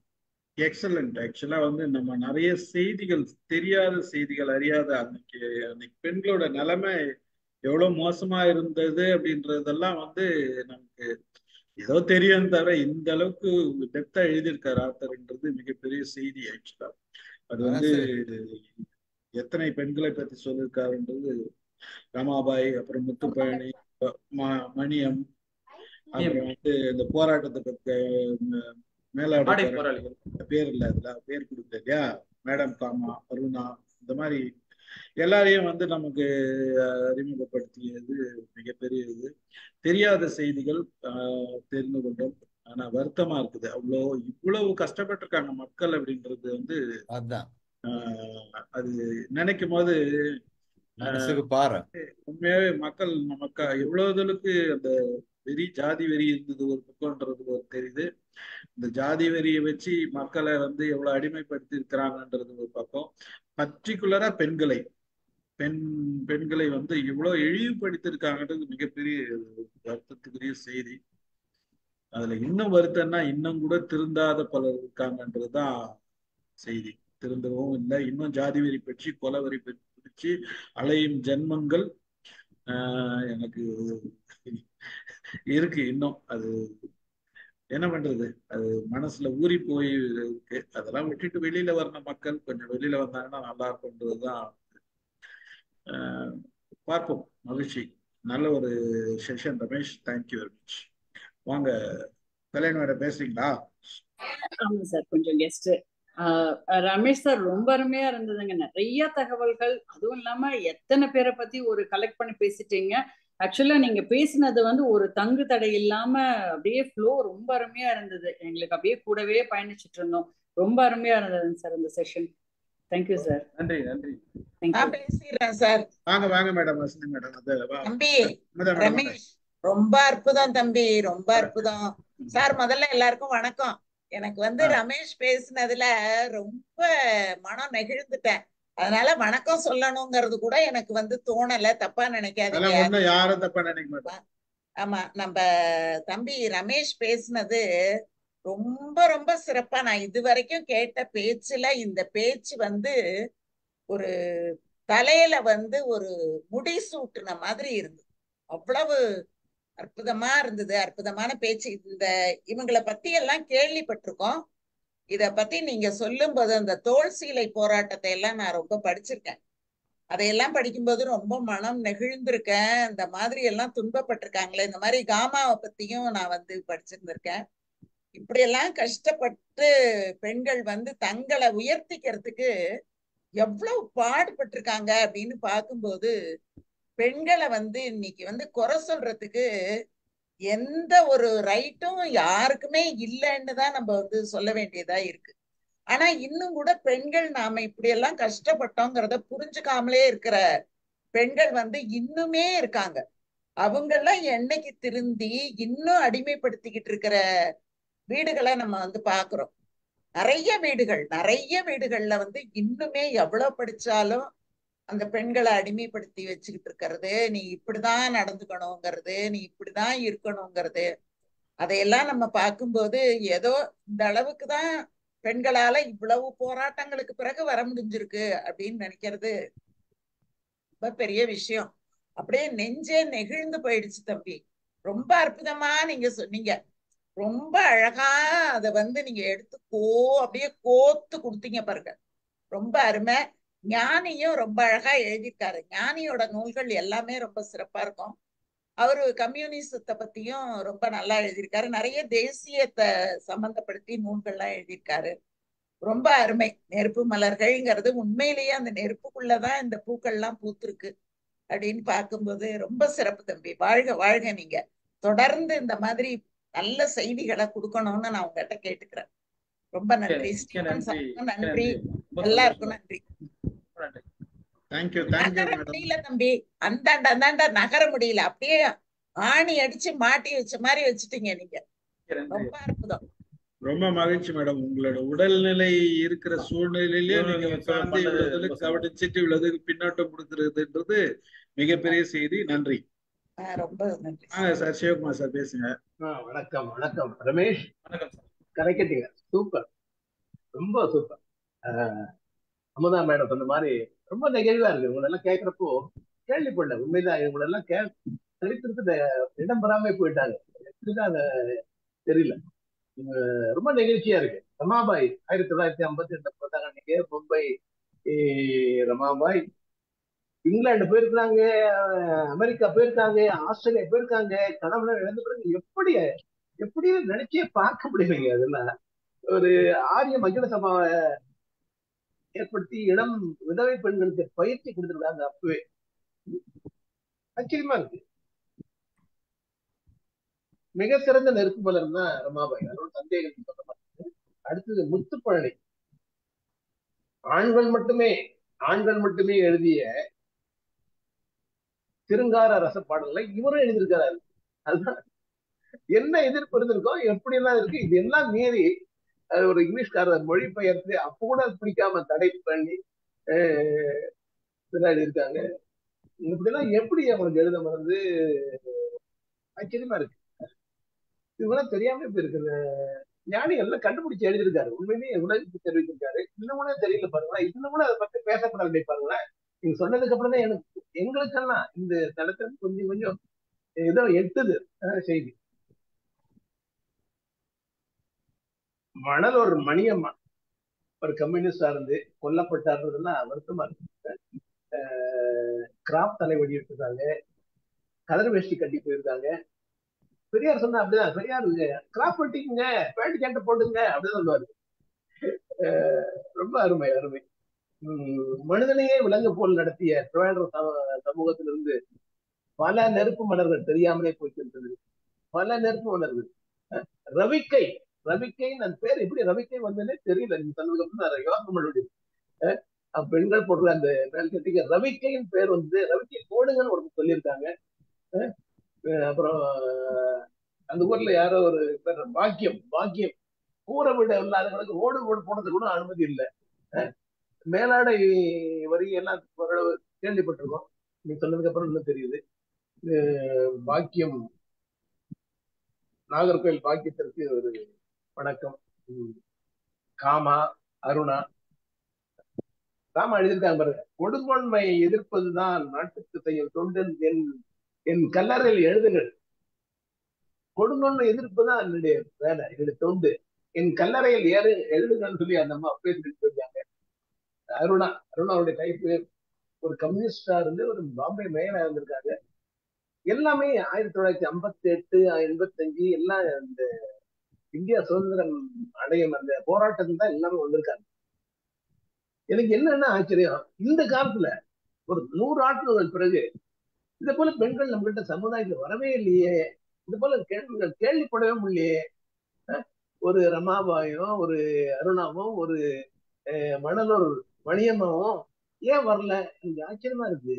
எக்ஸலண்ட். ஆக்சுவலா வந்து நம்ம நிறைய செய்திகள், தெரியாத செய்திகள், அறியாத அன்னைக்கு பெண்களோட நிலைமை எவ்வளவு மோசமா இருந்தது அப்படின்றதெல்லாம் வந்து நமக்கு ஏதோ தெரியும் தவிர இந்த அளவுக்கு டெப்தா எழுதியிருக்காரு ஆத்தர்ன்றது மிகப்பெரிய செய்தி. ஆக்சுவலா அது வந்து எத்தனை பெண்களை பத்தி சொல்லியிருக்காருன்றது, ரமாபாய், அப்புறம் முத்துப்பழனி, மணியம், அப்புறம் வந்து இந்த போராட்டத்தை பத்தி மேலாடை பேர் இல்ல, அதுல பேர் கொடுக்கல இல்லையா, மேடம் காமா, அருணா, இந்த மாதிரி எல்லாரையும் வந்து நமக்கு அறிமுகப்படுத்தியது மிகப்பெரிய இது. தெரியாத செய்திகள் தெரிந்து கொண்டோம். ஆனா வருத்தமா இருக்குது, இவ்வளவு கஷ்டப்பட்டிருக்காங்க மக்கள் அப்படின்றது வந்து அது நினைக்கும் போது உண்மையாவே மக்கள் நமக்கு எவ்வளவுகளுக்கு அந்த வெறி, ஜாதி வெறி இருந்தது ஒரு பக்கம்ன்றது தெரியுது. இந்த ஜாதி வெறியை வச்சு மக்களை வந்து எவ்வளவு அடிமைப்படுத்தி இருக்கிறாங்கன்றது ஒரு பக்கம். பர்டிகுலரா பெண்களை வந்து இவ்வளவு இழிவுபடுத்திருக்காங்கன்றது மிகப்பெரிய வருத்தத்துக்குரிய செய்தி. அதுல இன்னும் வருத்தம்னா இன்னும் கூட திருந்தாத பலர் இருக்காங்கன்றதுதான் செய்தி. திருந்தவும் இல்லை, இன்னும் ஜாதி வெறி பற்றி, கொலவெறி பற்றி அலையும் ஜென்மங்கள் எனக்கு இருக்கு இன்னும். அது என்ன பண்றது, அது மனசுல ஊறி போய் இருக்கு. அதெல்லாம் விட்டுட்டு வெளியில வர்ற மக்கள் கொஞ்சம் வெளியில வந்தாங்கன்னா நல்லா இருக்கும்ன்றதுதான். பார்ப்போம். மகிழ்ச்சி. நல்ல ஒரு session Ramesh, thank you very much. வாங்க கல்யாண பேசுறீங்களா? ஆமா சார், கொஞ்சம் கெஸ்ட். ரமேஷ் சார் ரொம்ப அருமையா இருந்ததுங்க, நிறைய தகவல்கள், அதுவும் இல்லாம எத்தனை பேரை பத்தி ஒரு கலெக்ட் பண்ணி பேசிட்டீங்க. ஆக்சுவலா நீங்க பேசினது வந்து ஒரு தங்கு தடை இல்லாம அப்படியே ஃப்ளோ ரொம்ப அருமையா இருந்தது, எங்களுக்கு அப்படியே கூடவே பயணிச்சுட்டு இருந்தோம். ரொம்ப அருமையா இருந்ததுங்க சார் இந்த செஷன். Thank you sir. நன்றி நன்றி. பேசுறேன் சார். வாங்க வாங்க மேடம், வசந்தி மேடம். தம்பி ரமேஷ் ரொம்ப அற்புதம் தம்பி, ரொம்ப அற்புதம் சார். முதல்ல எல்லாருக்கும் வணக்கம். எனக்கு வந்து ரமேஷ் பேசினதுல ரொம்ப மனம் நெகிழ்ந்துட்டேன். அதனால வணக்கம் சொல்லணுங்கிறது கூட எனக்கு வந்து தோணல, தப்பா நினைக்காதீங்க. யாரும் தப்பா நினைக்க மாட்டோம். ஆமா, நம்ம தம்பி ரமேஷ் பேசினது ரொம்ப ரொம்ப சிறப்பா. நான் இது வரைக்கும் கேட்ட பேச்சுல இந்த பேச்சு வந்து ஒரு தலையில வந்து ஒரு முடி சூட்டுன மாதிரி இருந்தது. அவ்வளவு அற்புதமா இருந்தது, அற்புதமான பேச்சு. இவங்களை பத்தி எல்லாம் கேள்விப்பட்டிருக்கோம். இத பத்தி நீங்க சொல்லும் போது அந்த தோல் சீலை போராட்டத்தை எல்லாம் நான் ரொம்ப படிச்சிருக்கேன். அதையெல்லாம் படிக்கும்போது ரொம்ப மனம் நெகிழ்ந்திருக்கேன். இந்த மாதிரி எல்லாம் துன்பப்பட்டிருக்காங்களே, இந்த மாதிரி காமாவை பத்தியும் நான் வந்து படிச்சிருந்திருக்கேன். இப்படி எல்லாம் கஷ்டப்பட்டு பெண்கள் வந்து தங்களை உயர்த்திக்கிறதுக்கு எவ்வளவு பாடுபட்டிருக்காங்க அப்படின்னு பார்க்கும்போது, பெண்களை வந்து இன்னைக்கு வந்து குறை சொல்றதுக்கு எந்த ஒரு ரைட்டும் யாருக்குமே இல்லைன்னு தான் நம்ம வந்து சொல்ல வேண்டியதா இருக்கு. ஆனா இன்னும் கூட பெண்கள் நாம இப்படி எல்லாம் கஷ்டப்பட்டோங்கிறத புரிஞ்சுக்காமலே இருக்கிற பெண்கள் வந்து இன்னுமே இருக்காங்க. அவங்க எல்லாம் என்னைக்கு திருந்தி இன்னும் அடிமைப்படுத்திக்கிட்டு இருக்கிற வீடுகளை நம்ம வந்து பாக்குறோம். நிறைய வீடுகள்ல வந்து இன்னுமே எவ்வளவு படிச்சாலும் அந்த பெண்களை அடிமைப்படுத்தி வச்சுக்கிட்டு இருக்கிறது, நீ இப்படிதான் நடந்துக்கணுங்கிறது, நீ இப்படிதான் இருக்கணுங்கிறது, அதையெல்லாம் நம்ம பார்க்கும்போது ஏதோ இந்த அளவுக்கு தான் பெண்களால இவ்வளவு போராட்டங்களுக்கு பிறகு வர முடிஞ்சிருக்கு அப்படின்னு நினைக்கிறது ரொம்ப பெரிய விஷயம். அப்படியே நெஞ்சே நெகிழ்ந்து போயிடுச்சு தம்பி. ரொம்ப அற்புதமா நீங்க சொன்னீங்க. ரொம்ப அழகா அதை வந்து நீங்க எடுத்து அப்படியே கோத்து கொடுத்தீங்க பாருங்க. ரொம்ப அருமை. ஞானியும் ரொம்ப அழகா எழுதியிருக்காரு. ஞானியோட நூல்கள் எல்லாமே ரொம்ப சிறப்பா இருக்கும். அவரு கம்யூனிசத்தை பத்தியும் ரொம்ப நல்லா எழுதியிருக்காரு. நிறைய தேசியத்தை சம்பந்தப்படுத்தி நூல்கள்லாம் எழுதியிருக்காரு. ரொம்ப அருமை. நெருப்பு மலர்கள்ங்கிறது உண்மையிலேயே அந்த நெருப்புக்குள்ளதான் இந்த பூக்கள்லாம் பூத்திருக்கு அப்படின்னு பார்க்கும்போது ரொம்ப சிறப்பு தம்பி. வாழ்க வாழ்க. நீங்க தொடர்ந்து இந்த மாதிரி நல்ல செய்திகளை கொடுக்கணும்னு நான் உங்ககிட்ட கேட்டுக்கிறேன். ரொம்ப நன்றி. ஸ்டீபன் சாருக்கும் நன்றி, எல்லாருக்கும் நன்றி. தேங்க்யூ நகர முடியல தம்பி, அந்தாண்ட நகர முடியல. அப்படியே ஆணி அடிச்சு மாட்டி வச்ச மாதிரி வச்சுட்டீங்க நீங்க. ரொம்ப அற்புதம். ரொம்ப மகிழ்ச்சி மேடம். உங்களோட உடல்நிலை இருக்கிற சூழ்நிலையிலேயே நீங்க உட்கார்ந்து இவ்வளவு கவனிச்சுட்டு இவ்வளவு பின்னோட்டம் கொடுக்கறதுன்றது மிகப்பெரிய செய்தி. நன்றி. ரொம்ப நன்றி சார். சிவகுமார் சார் பேசுங்க. வணக்கம். வணக்கம் ரமேஷ். கரெக்டிங்க. சூப்பர், ரொம்ப சூப்பர். அமுதா மேடம் சொன்ன மாதிரி ரொம்ப நெகிழ்வா இருக்கு. உங்களெல்லாம் கேட்கறப்போ கேள்விப்படல. உண்மைதான், இவங்களெல்லாம் சரித்திரத்துல இடம் பெறாம போயிட்டாங்க. எப்படிதான் அதை தெரியல. ரொம்ப நெகிழ்ச்சியா இருக்கு. ரமாபாய் 1958 பார்த்தாங்க. நீங்க மும்பை ரமாபாய் இங்கிலாந்து போயிருக்காங்க, அமெரிக்கா போயிருக்காங்க, ஆஸ்திரேலியா போயிருக்காங்க. கனவுல இழந்த பிறகு எப்படி நினைச்சே பார்க்க முடியலைங்க. அதெல்லாம் ஒரு ஆரிய மகிழ சபாவை ஏற்படுத்தி இளம் விதவை பெண்களுக்கு பயிற்சி கொடுத்துருக்காங்க. அப்பவே ஆச்சரியமா இருக்கு. மிக சிறந்த நெருப்பு மலர் தான் ரமாபாய். அதோட சந்தேகம் சொல்ல மாட்டேன். அடுத்தது முத்துப்பழனி. ஆண்கள் மட்டுமே எழுதிய திருங்கார ரச பாடல்களை இவரும் எழுதியிருக்கிறாரு. அதுதான் என்ன எதிர்ப்பு இருந்திருக்கோம், எப்படி எல்லாம் இருக்கு. இது எல்லாம் மீறி ஒரு இங்கிலீஷ்காரர் மொழி பெயர்த்து அப்ப கூட பிடிக்காம தடை பண்ணி இருக்காங்க. இப்படிலாம் எப்படி அவங்களுக்கு எழுத மறந்து ஆச்சரியமா இருக்கு. இதெல்லாம் தெரியாம இப்ப இருக்கிற ஞானிகள் கண்டுபிடிச்சு எழுதியிருக்காரு. உண்மையிலேயே உலகத்துக்கு தெரிவிச்சிருக்காரு. இன்னும் கூட தெரியல பாருங்களேன். இன்னும் கூட அதை பத்தி பேசப்படவில்லை பாருங்களேன். நீங்க சொன்னதுக்கு அப்புறம் தான் எங்களுக்கெல்லாம் இந்த தளத்துல கொஞ்சம் ஏதோ எட்டுது செய்தி. மணல் ஒரு மணியம்மா ஒரு கம்யூனிஸ்டா இருந்து கொல்லப்பட்டாருன்றதுலாம் வருத்தமா இருக்கு. கிராப் தலை வெடிவிட்டுருக்காங்க, கலர் வேஷ்டி கட்டி போயிருக்காங்க. பெரியார் சொன்னா அப்படிதான். பெரியார் கிராப் வெட்டிக்குங்க, பேண்ட் கேட்ட போட்டுங்க அப்படின்னு சொல்லுவாரு. ரொம்ப அருமை. மனிதனையே விலங்கு போல் நடத்திய சமூகத்திலிருந்து பல நெருப்பு மலர்கள் தெரியாமலே போய்க்கின்றது. பல நெருப்பு மலர்கள். ரவிக்கை அந்த பேர் எப்படி ரவிக்கை வந்ததுன்னே தெரியல. நீங்க சொன்னதுக்கு அப்புறம் யோசனை பண்ணுவேன். பெண்கள் போடுற அந்த மேல்கட்டிக்கு ரவிக்கையின் பேர் வந்து ரவிக்கை போடுங்கன்னு ஒரு சொல்லியிருக்காங்க. அப்புறம் அந்த ஊர்ல யாரோ ஒரு பேர் பாக்கியம் கூரை வீடு இல்லாதவங்களுக்கு ஓடு போடுறது கூட அனுமதி இல்லை. மேலாடை வரி எல்லாம் ஓரளவு கேள்விப்பட்டிருக்கோம். நீ சொன்னதுக்கு அப்புறம் இன்னும் தெரியுது. பாக்கியம் நாகர்கோவில் பாக்கியத்திற்கு ஒரு வணக்கம். காமா அருணா எழுதியிருக்காங்க பாருங்க. கொடுங்கொன்மை எதிர்ப்பதுதான் நாட்டுக்கு செய்யும் தொண்டன் என் கல்லறையில் எழுதுகள். கொடுங்கொன்மை எதிர்ப்புதான் என்னுடைய வேலை, என்னுடைய தொண்டு. என் கல்லறையில் எழுதுங்கன்னு சொல்லி அந்த அம்மா பேசிட்டு இருக்காங்க. அருணாவுடைய டைப்பு ஒரு கம்யூனிஸ்டா இருந்து ஒரு பாம்பே மேயரா இருந்திருக்காங்க. எல்லாமே 1958 85 எல்லாம் இந்த இந்தியா சுதந்திரம் அடையும் அந்த போராட்டத்தில் தான் எல்லாமே வந்திருக்காங்க. எனக்கு என்னன்னா ஆச்சரியம், இந்த காலத்துல ஒரு 100 ஆண்டுகள் பிறகு இதை போல பெண்கள் நம்மகிட்ட சமுதாயத்துல வரவே இல்லையே, இது போல கேள்விகள் கேள்விப்படவே முடியலையே. ஒரு ரமாபாயும் ஒரு அருணாவும் ஒரு மணலூர் மணியம்மாவும் ஏன் வரல? எனக்கு ஆச்சரியமா இருக்கு.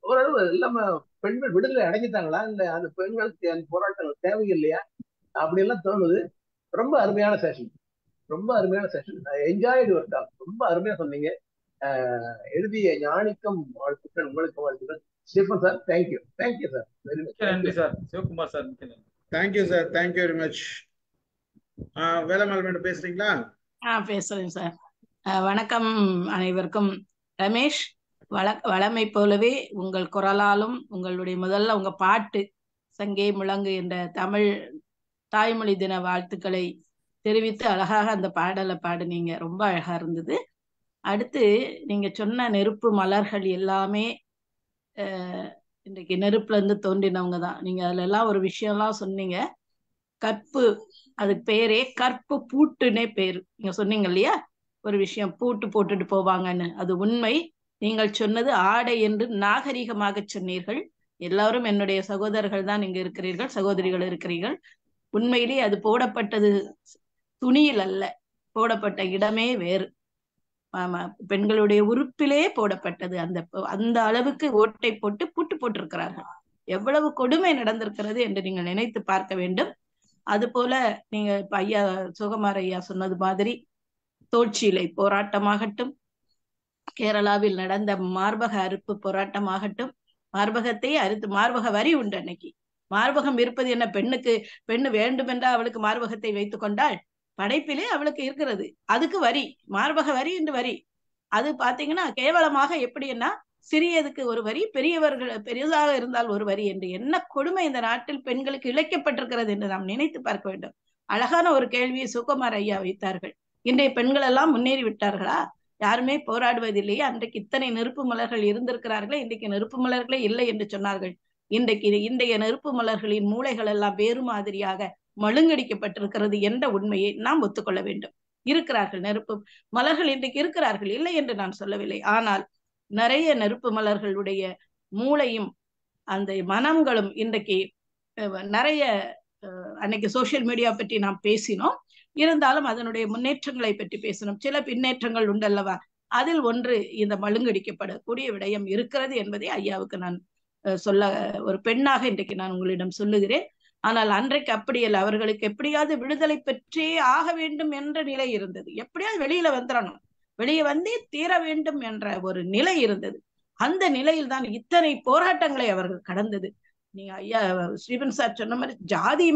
ஓரளவு இல்லாம பெண்கள் விடுதலை அடைஞ்சிட்டாங்களா, இல்ல அந்த பெண்களுக்கு அந்த போராட்டங்கள் தேவையில்லையா அப்படின்லாம் தோணுது. ரொம்ப அருமையான செஷன், ரொம்ப அருமையான செஷன். Enjoyed your talk. ரொம்ப அருமையா சொன்னீங்க. எழுதிய ஞானிக்கும் வாழ்த்துக்கள், உங்களுக்கு வாழ்த்துக்கள். Stephen sir, thank you. Thank you sir, very much. நன்றி சார். சிவகுமார் சார், மிக்க நன்றி. Thank you sir, thank you very much. Velammal madam பேசுறீங்களா? பேசுறேன் சார். வணக்கம் அனைவருக்கும். ரமேஷ், வளமை போலவே உங்கள் குரலாலும் உங்களுடைய முதல்ல உங்க பாட்டு சங்கே முழங்கு என்ற தமிழ் தாய்மொழி தின வாழ்த்துக்களை தெரிவித்து அழகாக அந்த பாடலை பாடுனீங்க. ரொம்ப அழகா இருந்தது. அடுத்து நீங்க சொன்ன நெருப்பு மலர்கள் எல்லாமே இன்றைக்கு நெருப்புல இருந்து தோன்றினவங்க தான். நீங்க அதுல எல்லாம் ஒரு விஷயம்லாம் சொன்னீங்க. கற்பு, அதுக்கு பேரே கற்பு பூட்டுனே பேரு. நீங்க சொன்னீங்க இல்லையா, ஒரு விஷயம் பூட்டு போட்டுட்டு போவாங்கன்னு. அது உண்மை. நீங்கள் சொன்னது ஆடை என்று நாகரிகமாக சொன்னீர்கள். எல்லாரும் என்னுடைய சகோதரர்கள் தான் இங்க இருக்கிறீர்கள், சகோதரிகள் இருக்கிறீர்கள். உண்மையிலே அது போடப்பட்டது துணியில் அல்ல, போடப்பட்ட இடமே வேறு. பெண்களுடைய உறுப்பிலே போடப்பட்டது. அந்த அளவுக்கு ஓட்டை போட்டு பூட்டு போட்டிருக்கிறார்கள். எவ்வளவு கொடுமை நடந்திருக்கிறது என்று நீங்கள் நினைத்து பார்க்க வேண்டும். அது போல நீங்க இப்ப ஐயா சுகமார் ஐயா சொன்னது மாதிரி தோட்சியிலை போராட்டமாகட்டும், கேரளாவில் நடந்த மார்பக அறுப்பு போராட்டமாகட்டும், மார்பகத்தை அறுத்து மார்பக வரி உண்டு. அன்னைக்கு மார்பகம் இருப்பது என்ன? பெண்ணு வேண்டுமென்றா அவளுக்கு மார்பகத்தை வைத்துக் கொண்டாள்? படைப்பிலே அவளுக்கு இருக்கிறது. அதுக்கு வரி, மார்பக வரி என்று வரி. அது பாத்தீங்கன்னா கேவலமாக எப்படின்னா, சிறியதுக்கு ஒரு வரி, பெரியவர்கள் பெரிதாக இருந்தால் ஒரு வரி என்று என்ன கொடுமை இந்த நாட்டில் பெண்களுக்கு இழைக்கப்பட்டிருக்கிறது என்று நாம் நினைத்து பார்க்க வேண்டும். அழகான ஒரு கேள்வியை சுகுமார் ஐயா வைத்தார்கள். இன்றைய பெண்கள் எல்லாம் முன்னேறி விட்டார்களா? யாருமே போராடுவதில்லையே. அன்றைக்கு இத்தனை நெருப்பு மலர்கள் இருந்திருக்கிறார்களே, இன்றைக்கு நெருப்பு மலர்களே இல்லை என்று சொன்னார்கள். இன்றைய நெருப்பு மலர்களின் மூளைகள் எல்லாம் வேறு மாதிரியாக மழுங்கடிக்கப்பட்டிருக்கிறது என்ற உண்மையை நாம் ஒத்துக்கொள்ள வேண்டும். இருக்கிறார்கள் நெருப்பு மலர்கள், இன்றைக்கு இருக்கிறார்கள், இல்லை என்று நான் சொல்லவில்லை. ஆனால் நிறைய நெருப்பு மலர்களுடைய மூளையும் அந்த மனங்களும் இன்றைக்கு நிறைய, அன்னைக்கு சோசியல் மீடியா பற்றி நாம் பேசினோம், இருந்தாலும் அதனுடைய முன்னேற்றங்களை பற்றி பேசணும். சில பின்னேற்றங்கள் உண்டல்லவா, அதில் ஒன்று இந்த மழுங்கடிக்கப்படக்கூடிய விடயம் இருக்கிறது என்பதை ஐயாவுக்கு நான் சொல்ல, ஒரு பெண்ணாக இன்றைக்கு நான் உங்களிடம் சொல்லுகிறேன். ஆனால் அன்றைக்கு அப்படி இல்லை. அவர்களுக்கு எப்படியாவது விடுதலை பெற்றே ஆக வேண்டும் என்ற நிலை இருந்தது. எப்படியாவது வெளியில வந்துடணும், வெளியே வந்தே தீர வேண்டும் என்ற ஒரு நிலை இருந்தது. அந்த நிலையில் தான் இத்தனை போராட்டங்களை அவர்கள் கடந்தது. நீங்க ஐயா ஸ்டீபன் சார் சொன்ன மாதிரி ஜாதி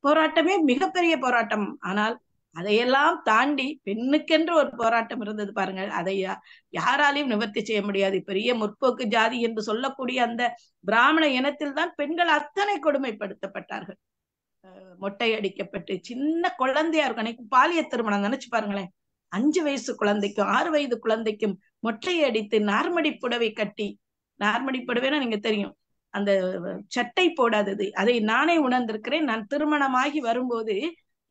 போராட்டமே மிகப்பெரிய போராட்டம். ஆனால் அதையெல்லாம் தாண்டி பெண்ணுக்கென்று ஒரு போராட்டம் இருந்தது பாருங்கள். அதை யாராலையும் நிவர்த்தி செய்ய முடியாது. பெரிய முற்போக்கு ஜாதி என்று சொல்லக்கூடிய அந்த பிராமண இனத்தில் தான் பெண்கள் அத்தனை கொடுமைப்படுத்தப்பட்டார்கள். மொட்டை அடிக்கப்பட்டு சின்ன குழந்தையா இருக்கும். அன்னைக்கு பாலிய திருமணம் நினைச்சு பாருங்களேன். 5 வயசு குழந்தைக்கும் 6 வயது குழந்தைக்கும் மொட்டையை அடித்து நார்மடி புடவை கட்டி, நார்மடி புடவைன்னா நீங்க தெரியும், அந்த சட்டை போடாதது. அதை நானே உணர்ந்திருக்கிறேன். நான் திருமணமாகி வரும்போது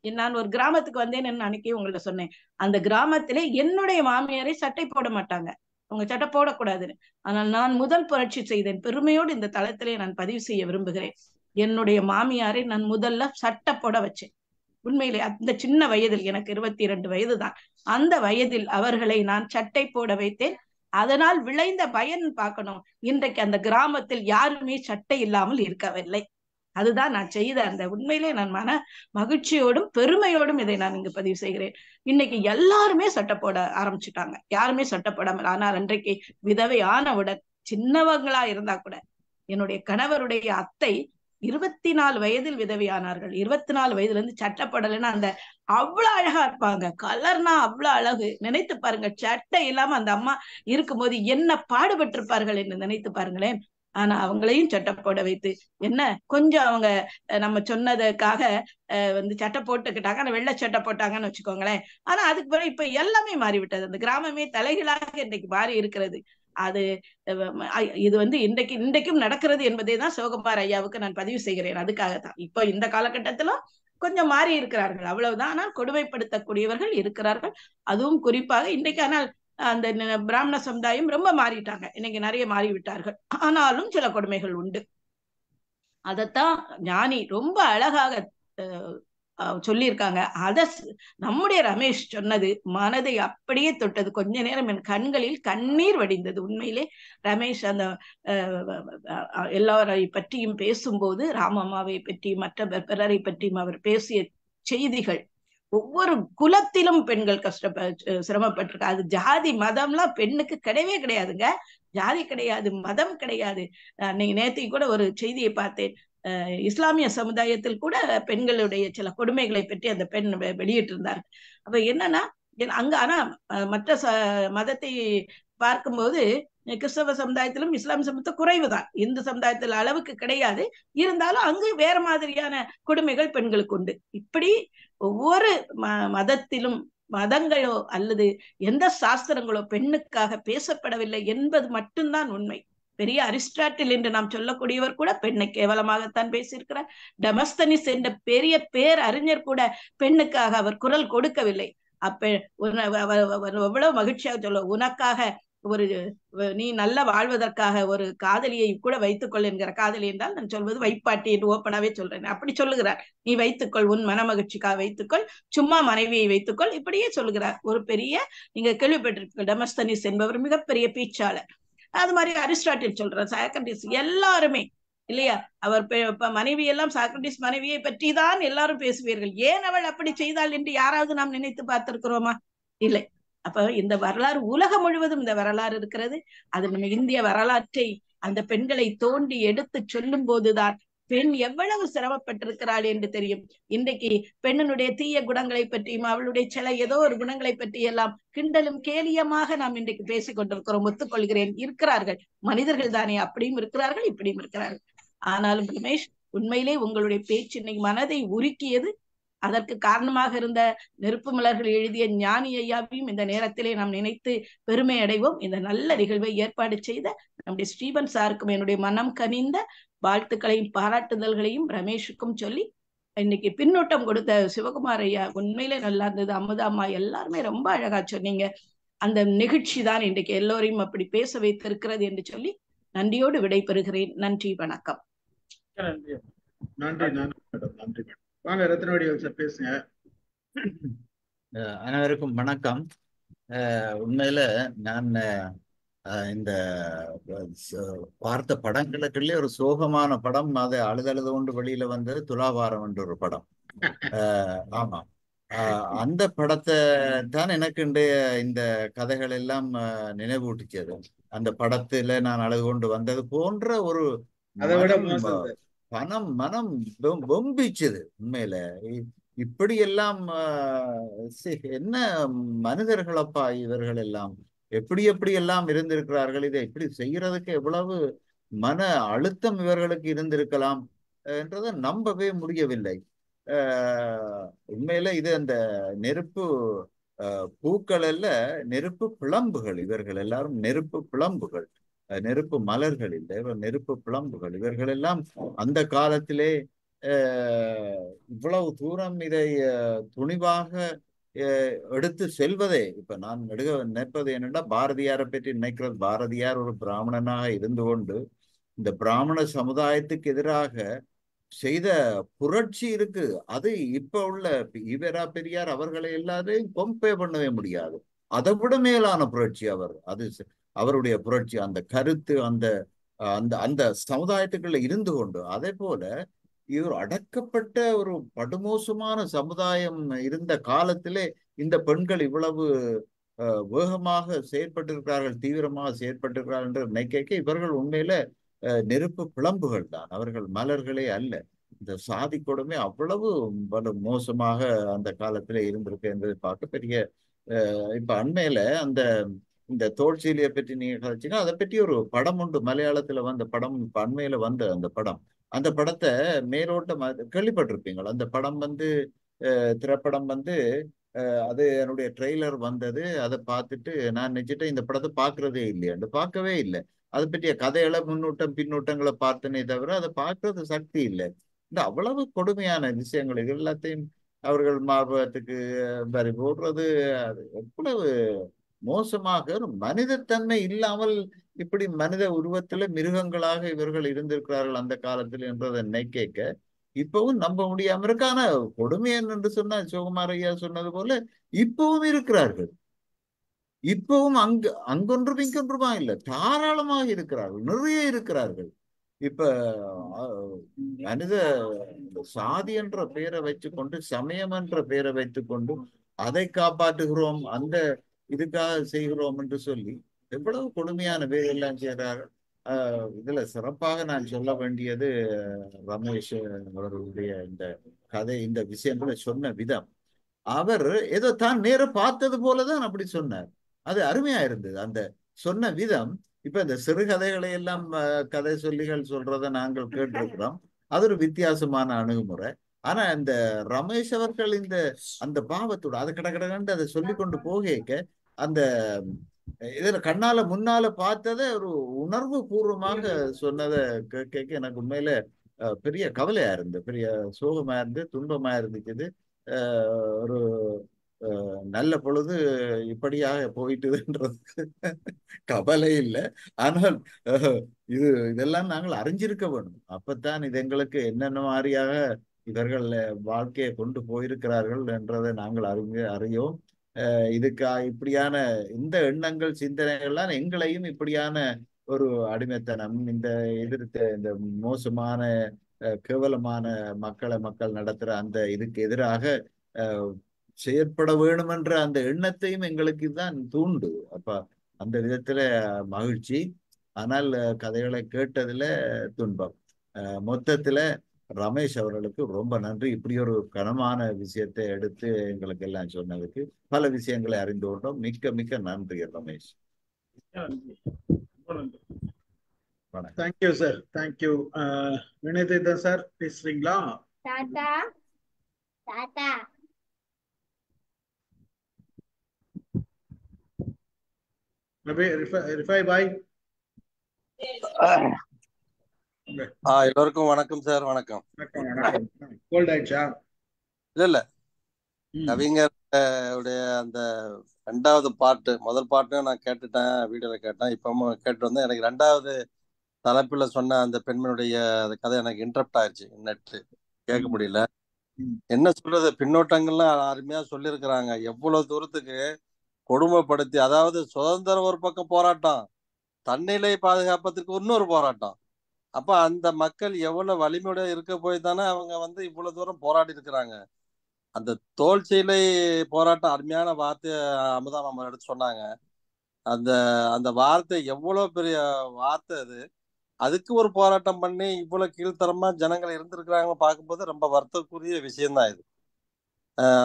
நான் ஒரு கிராமத்துக்கு வந்தேன்னு அன்னைக்கே உங்கள்ட்ட சொன்னேன். அந்த கிராமத்திலே என்னுடைய மாமியாரை சட்டை போட மாட்டாங்க, அவங்க சட்டை போடக்கூடாதுன்னு. ஆனால் நான் முதல் புரட்சி செய்தேன். பெருமையோடு இந்த தளத்திலே நான் பதிவு செய்ய விரும்புகிறேன். என்னுடைய மாமியாரை நான் முதல்ல சட்டை போட வச்சேன். உண்மையிலே அந்த சின்ன வயதில், எனக்கு 22 வயது தான், அந்த வயதில் அவர்களை நான் சட்டை போட வைத்தேன். அதனால் விளைந்த பயன் பார்க்கணும். இன்றைக்கு அந்த கிராமத்தில் யாருமே சட்டை இல்லாமல் இருக்கவில்லை. அதுதான் நான் செய்த அந்த, உண்மையிலே நான் மன மகிழ்ச்சியோடும் பெருமையோடும் இதை நான் இங்கு பதிவு செய்கிறேன். இன்னைக்கு எல்லாருமே சட்டை போட ஆரம்பிச்சுட்டாங்க, யாருமே சட்டை போடாமல். ஆனால் அன்றைக்கு விதவை ஆனவுடன் சின்னவங்களா இருந்தா கூட, என்னுடைய கணவருடைய அத்தை 24 வயதில் விதவையானார்கள். 24 வயதுல இருந்து சட்டை போடலைன்னா அந்த அவ்வளவு அழகா இருப்பாங்க. கலர்னா அவ்வளவு அழகு. நினைத்து பாருங்க, சட்டை இல்லாம அந்த அம்மா இருக்கும்போது என்ன பாடுபட்டிருப்பார்கள் என்று நினைத்து பாருங்களேன். ஆனா அவங்களையும் சட்டை போட வைத்து, என்ன கொஞ்சம் அவங்க நம்ம சொன்னதுக்காக சட்டை போட்டுக்கிட்டாங்க, வெள்ளை சட்டை போட்டாங்கன்னு வச்சுக்கோங்களேன். ஆனா அதுக்கு பிறகு இப்ப எல்லாமே மாறிவிட்டது. அந்த கிராமமே தலைகளாக இன்றைக்கு மாறி இருக்கிறது. அது இது இன்றைக்கும் நடக்கிறது என்பதை தான் சிவகுமார் ஐயாவுக்கு நான் பதிவு செய்கிறேன். அதுக்காகத்தான் இப்போ இந்த காலகட்டத்திலும் கொஞ்சம் மாறி இருக்கிறார்கள், அவ்வளவுதான். ஆனால் கொடுமைப்படுத்தக்கூடியவர்கள் இருக்கிறார்கள், அதுவும் குறிப்பாக இன்றைக்கு. ஆனால் அந்த பிராமண சமுதாயம் ரொம்ப மாறிட்டாங்க, இன்னைக்கு நிறைய மாறிவிட்டார்கள். ஆனாலும் சில கொடுமைகள் உண்டு. அதைத்தான் ஞானி ரொம்ப அழகாக சொல்லியிருக்காங்க. அத நம்முடைய ரமேஷ் சொன்னது மனதை அப்படியே தொட்டது. கொஞ்ச நேரம் என் கண்களில் கண்ணீர் வடிந்தது. உண்மையிலே ரமேஷ் அந்த எல்லாரை பற்றியும் பேசும்போது, ராமம்மாவை பற்றியும் மற்ற பிறரை பற்றியும் அவர் பேசிய செய்திகள், ஒவ்வொரு குலத்திலும் பெண்கள் சிரமப்பட்டிருக்கா. அது ஜாதி மதம்லாம் பெண்ணுக்கு கிடையவே கிடையாதுங்க. ஜாதி கிடையாது, மதம் கிடையாது. நீங்க நேற்றைக்கு கூட ஒரு செய்தியை பார்த்தேன். இஸ்லாமிய சமுதாயத்தில் கூட பெண்களுடைய சில கொடுமைகளை பற்றி அந்த பெண் வெளியிட்டு இருந்தார். அப்ப என்னன்னா அங்க ஆனா மற்ற மதத்தை பார்க்கும்போது கிறிஸ்தவ சமுதாயத்திலும் இஸ்லாமிய சமூகத்தை குறைவுதான், இந்து சமுதாயத்தில் அளவுக்கு கிடையாது. இருந்தாலும் அங்கு வேற மாதிரியான கொடுமைகள் பெண்களுக்கு உண்டு. இப்படி ஒவ்வொரு மதத்திலும் மதங்களோ அல்லது எந்த சாஸ்திரங்களோ பெண்ணுக்காக பேசப்படவில்லை என்பது மட்டும்தான் உண்மை. பெரிய அரிஸ்டாட்டில் என்று நாம் சொல்லக்கூடியவர் கூட பெண்ணை கேவலமாகத்தான் பேசியிருக்கிறார். டெமஸ்தனிஸ் என்ற பெரிய பேரறிஞர் கூட பெண்ணுக்காக அவர் குரல் கொடுக்கவில்லை. அப்ப எவ்வளவு மகிழ்ச்சியாக சொல்ல, உனக்காக ஒரு நீ நல்ல வாழ்வதற்காக ஒரு காதலியை கூட வைத்துக்கொள் என்கிற, காதலி என்றால் நான் சொல்வது வைப்பாட்டி என்று ஓப்பனாவே சொல்றேன், அப்படி சொல்லுகிறார். நீ வைத்துக்கொள், உன் மன மகிழ்ச்சிக்காக வைத்துக்கொள், சும்மா மனைவியை வைத்துக்கொள், இப்படியே சொல்லுகிறார். ஒரு பெரிய, நீங்க கேள்விப்பட்டிருக்க டெமஸ்தனிஸ் என்பவர் மிகப்பெரிய பேச்சாளர். அது மாதிரி அரிஸ்டாட்டில் சொல்ற, சாக்ரட்டிஸ், எல்லாருமே இல்லையா, அவர் மனைவி எல்லாம் சாக்ரட்டிஸ் மனைவியை பற்றி தான் எல்லாரும் பேசுவீர்கள். ஏன் அவள் அப்படி செய்தாள் என்று யாராவது நாம் நினைத்து பார்த்திருக்கிறோமா? இல்லை. அப்ப இந்த வரலாறு உலகம் முழுவதும் இந்த வரலாறு இருக்கிறது. அது நம்ம இந்திய வரலாற்றை அந்த பெண்களை தோண்டி எடுத்து சொல்லும் போதுதான் பெண் எவ்வளவு சிரமப்பட்டிருக்கிறாள் என்று தெரியும். இன்றைக்கு பெண்ணினுடைய தீய குணங்களை பற்றியும் அவளுடைய சில ஏதோ ஒரு குணங்களை பற்றி எல்லாம் கிண்டலும் கேலியமாக நாம் இன்றைக்கு பேசிக் கொண்டிருக்கிறோம். ஒத்துக்கொள்கிறேன், இருக்கிறார்கள், மனிதர்கள் தானே, அப்படியும் இருக்கிறார்கள், இப்படியும் இருக்கிறார்கள். ஆனாலும் ரமேஷ், உண்மையிலே உங்களுடைய பேச்சு இன்னைக்கு மனதை உருக்கியது. அதற்கு காரணமாக இருந்த நெருப்பு மலர்கள் எழுதிய ஞானி ஐயாவையும் இந்த நேரத்திலே நாம் நினைத்து பெருமை அடைவோம். இந்த நல்ல நிகழ்வை ஏற்பாடு செய்த நம்முடைய ஸ்டீபன் சாருக்கும் என்னுடைய மனம் கனிந்த வாழ்த்துக்களையும் பாராட்டுதல்களையும் ரமேஷுக்கும் சொல்லி, இன்னைக்கு பின்னூட்டம் கொடுத்த சிவகுமார் ஐயா உண்மையிலே நல்லா இருந்தது. அமுதாம்மா எல்லாருமே ரொம்ப அழகா சொன்னீங்க. அந்த நிகழ்ச்சி தான் இன்றைக்கு எல்லோரையும் அப்படி பேச வைத்திருக்கிறது என்று சொல்லி நன்றியோடு விடைபெறுகிறேன். நன்றி, வணக்கம். நன்றி நன்றி மேடம், நன்றி மேடம். வாங்க ரத்னவடிவேல் சார் பேசுங்க. அனைவருக்கும் வணக்கம். உண்மையில நான் இந்த பார்த்த படங்களுக்குள்ளே ஒரு சோகமான படம், அது அழுதழுது கொண்டு வெளியில வந்தது துலாபாரம் என்ற ஒரு படம். ஆமா, அந்த படத்தை தான் எனக்கு இந்த கதைகள் எல்லாம் நினைவூட்டிச்சது. அந்த படத்துல நான் அழுது கொண்டு வந்தது போன்ற ஒரு மனம் பொம்பிச்சது. உண்மையில இப்படி எல்லாம் என்ன மனிதர்களப்பா இவர்கள் எல்லாம், எப்படி எல்லாம் இருந்திருக்கிறார்கள், இதை இப்படி செய்யறதுக்கு எவ்வளவு மன அழுத்தம் இவர்களுக்கு இருந்திருக்கலாம் என்றதை நம்பவே முடியவில்லை. உண்மையில இது அந்த நெருப்பு பூக்கள் அல்ல, நெருப்பு பிளம்புகள். இவர்கள் எல்லாரும் நெருப்பு பிளம்புகள், நெருப்பு மலர்கள் இல்லை, நெருப்பு பிளம்புகள். இவர்கள் எல்லாம் அந்த காலத்திலே இவ்வளவு தூரம் இதை துணிவாக எடுத்து செல்வதே. இப்ப நான் நினைப்பது என்னன்னா, பாரதியாரை பற்றி நினைக்கிறது, பாரதியார் ஒரு பிராமணனாக இருந்து கொண்டு இந்த பிராமண சமுதாயத்துக்கு எதிராக செய்த புரட்சி இருக்கு. அது இப்ப உள்ள ஈவேரா பெரியார் அவர்களை எல்லாரையும் கம்பேர் பண்ணவே முடியாது. அதை விட மேலான புரட்சி அது அவருடைய புரட்சி. அந்த கருத்து அந்த அந்த அந்த சமுதாயத்துக்குள்ள இருந்து கொண்டு, அதே போல இவர் அடக்கப்பட்ட ஒரு படுமோசமான சமுதாயம் இருந்த காலத்திலே இந்த பெண்கள் இவ்வளவு வேகமாக செயற்பட்டிருக்கிறார்கள், தீவிரமாக செயற்பட்டிருக்கிறார்கள் என்று நினைக்க இவர்கள் உண்மையில நெருப்பு பிளம்புகள் தான், அவர்கள் மலர்களே அல்ல. இந்த சாதி கொடுமை அவ்வளவு மோசமாக அந்த காலத்திலே இருந்திருக்கு என்பதை பார்க்க பெரிய இப்ப அண்மையில இந்த தோல்சீலியை பற்றி நீங்க கதைச்சீங்க. அதை பற்றி ஒரு படம் உண்டு, மலையாளத்துல வந்த படம், இப்ப அண்மையில வந்த அந்த படத்தை மேலோட்டம் கேள்விப்பட்டிருப்பீங்களா? அந்த படம் திரைப்படம் அது என்னுடைய ட்ரெய்லர் வந்தது. அதை பார்த்துட்டு நான் நினைச்சிட்டு இந்த படத்தை பார்க்கறதே இல்லையாண்டு, பார்க்கவே இல்லை. அதை பற்றிய கதைகளை பின்னூட்டங்களை பார்த்தனே தவிர அதை பார்க்கறது சக்தி இல்லை. இந்த அவ்வளவு கொடுமையான விஷயங்கள் இது எல்லாத்தையும் அவர்கள் மார்பகத்துக்கு வரி போடுறது, அது எவ்வளவு மோசமாக மனிதத்தன்மை இல்லாமல் இப்படி மனித உருவத்துல மிருகங்களாக இவர்கள் இருந்திருக்கிறார்கள் அந்த காலத்தில் என்றதை நினைக்க இப்பவும் நம்ப முடியாம இருக்கு. ஆனா கொடுமை என்று சொன்னா சிவகுமார் ஐயா சொன்னது போல இப்பவும் இருக்கிறார்கள். இப்பவும் அங்கொன்றும் இங்கொன்றுமா இல்லை, தாராளமாக இருக்கிறார்கள், நிறைய இருக்கிறார்கள். இப்ப மனித சாதி என்ற பெயரை வைத்துக்கொண்டு, சமயம் என்ற பெயரை வைத்துக்கொண்டு அதை காப்பாற்றுகிறோம், அந்த இதுக்காக செய்கிறோம் என்று சொல்லி எவ்வளவு கொடுமையான வேலையெல்லாம் செய்கிறார்கள். இதுல சிறப்பாக நான் சொல்ல வேண்டியது ரமேஷ் அவர்களுடைய இந்த கதை, இந்த விஷயங்களை சொன்ன விதம். அவர் ஏதோ தான் நேர பார்த்தது போலதான் அப்படி சொன்னார். அது அருமையா இருந்தது அந்த சொன்ன விதம். இப்ப இந்த சிறுகதைகளை எல்லாம் கதை சொல்லிகள் சொல்றதை நாங்கள் கேட்டிருக்கிறோம். அது ஒரு வித்தியாசமான அணுகுமுறை. ஆனா இந்த ரமேஷ் அவர்கள் இந்த அந்த பாவத்தோட அதை கடகடகண்டு அதை சொல்லி கொண்டு போக அந்த இதுல கண்ணால முன்னால பார்த்ததை ஒரு உணர்வு பூர்வமாக சொன்னதை கேட்க எனக்கு உண்மையில பெரிய கவலையா இருந்து, பெரிய சோகமா இருந்து, துன்பமா இருந்துச்சு. ஒரு நல்ல பொழுது இப்படியாக போயிட்டுதுன்றதுக்கு கவலை இல்லை. ஆனால் இதெல்லாம் நாங்கள் அறிஞ்சிருக்க வேணும். அப்பத்தான் இது எங்களுக்கு என்னென்ன மாதிரியாக இவர்கள் வாழ்க்கையை கொண்டு போயிருக்கிறார்கள் என்றதை நாங்கள் அறியோம். இப்படியான இந்த எண்ணங்கள் சிந்தனைகள்லாம் எங்களையும் இப்படியான ஒரு அடிமைத்தனம், இந்த இந்த மோசமான கேவலமான மக்கள் நடத்துற அந்த இதுக்கு எதிராக செயற்பட வேணும் என்ற அந்த எண்ணத்தையும் எங்களுக்கு தான் தூண்டு. அப்ப அந்த விதத்துல மகிழ்ச்சி. ஆனால் கதைகளை கேட்டதுல துன்பம். மொத்தத்துல ரமேஷ் அவர்களுக்கு ரொம்ப நன்றி. இப்படி ஒரு கனமான விஷயத்தை எடுத்து எங்களுக்கு எல்லாம் சொன்னதுக்கு, பல விஷயங்களை அறிந்து கொண்டோம். மிக்க மிக்க நன்றி Ramesh. Thank you sir, thank you. Vinayatha sir பேசுறீங்களா? தாத்தா தாத்தா ரிஃபாய் பாய். எல்லோருக்கும் வணக்கம் சார். வணக்கம். கோல்ட் ஆயிடுச்சா? இல்ல கவிஞர் உடைய அந்த 2வது பாட்டு, முதல் பாட்டு நான் கேட்டுட்டேன், வீடியோல கேட்டேன். இப்பவும் கேட்டு வந்தேன். எனக்கு 2வது தலைப்புல சொன்ன அந்த பெண்மனுடைய அந்த கதை எனக்கு இன்டரப்ட் ஆயிடுச்சு. நெட்டு கேட்க முடியல. என்ன சொல்றது, பின்னோட்டங்கள்லாம் அருமையா சொல்லியிருக்கிறாங்க. எவ்வளவு தூரத்துக்கு கொடுமைப்படுத்தி, அதாவது சுதந்திரம் ஒரு பக்கம் போராட்டம், தன்னிலை பாதுகாப்பதற்கு இன்னொரு போராட்டம். அப்ப அந்த மக்கள் எவ்வளவு வலிமையோட இருக்க போய் தானே அவங்க இவ்வளவு தூரம் போராடி இருக்கிறாங்க. அந்த தோல் சீலை போராட்டம், அருமையான வார்த்தை அமுதா நம்ம எடுத்து சொன்னாங்க. அந்த அந்த வார்த்தை எவ்வளவு பெரிய வார்த்தை அது. அதுக்கு ஒரு போராட்டம் பண்ணி இவ்வளவு கீழ்த்தரமா ஜனங்கள் இருந்திருக்கிறாங்க பார்க்கும்போது ரொம்ப வருத்தக்குரிய விஷயம்தான் இது.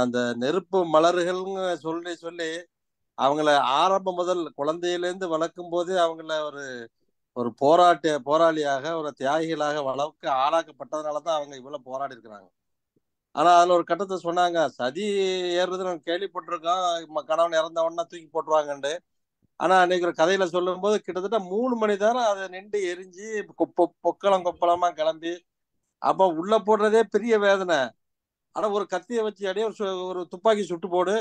அந்த நெருப்பு மலர்கள்னு சொல்லி சொல்லி அவங்கள ஆரம்பம் முதல் குழந்தையிலேருந்து வளர்க்கும் போதே அவங்கள ஒரு போராளியாக, ஒரு தியாகிகளாக வளர்க்க ஆளாக்கப்பட்டதுனாலதான் அவங்க இவ்வளவு போராடி இருக்கிறாங்க. ஆனா அதுல ஒரு கட்டத்தை சொன்னாங்க, சதி ஏறுறது நம்ம கேள்விப்பட்டிருக்கோம், கணவன் இறந்த உடனே தூக்கி போட்டுருவாங்கண்டு. ஆனா அன்னைக்கு ஒரு கதையில சொல்லும் போது கிட்டத்தட்ட 3 மணி நேரம் அதை நின்று எரிஞ்சு கொப்பளமா கிளம்பி, அப்ப உள்ள போடுறதே பெரிய வேதனை. ஆனா ஒரு கத்தியை வச்சு அடியே ஒரு துப்பாக்கி சுட்டு போடு,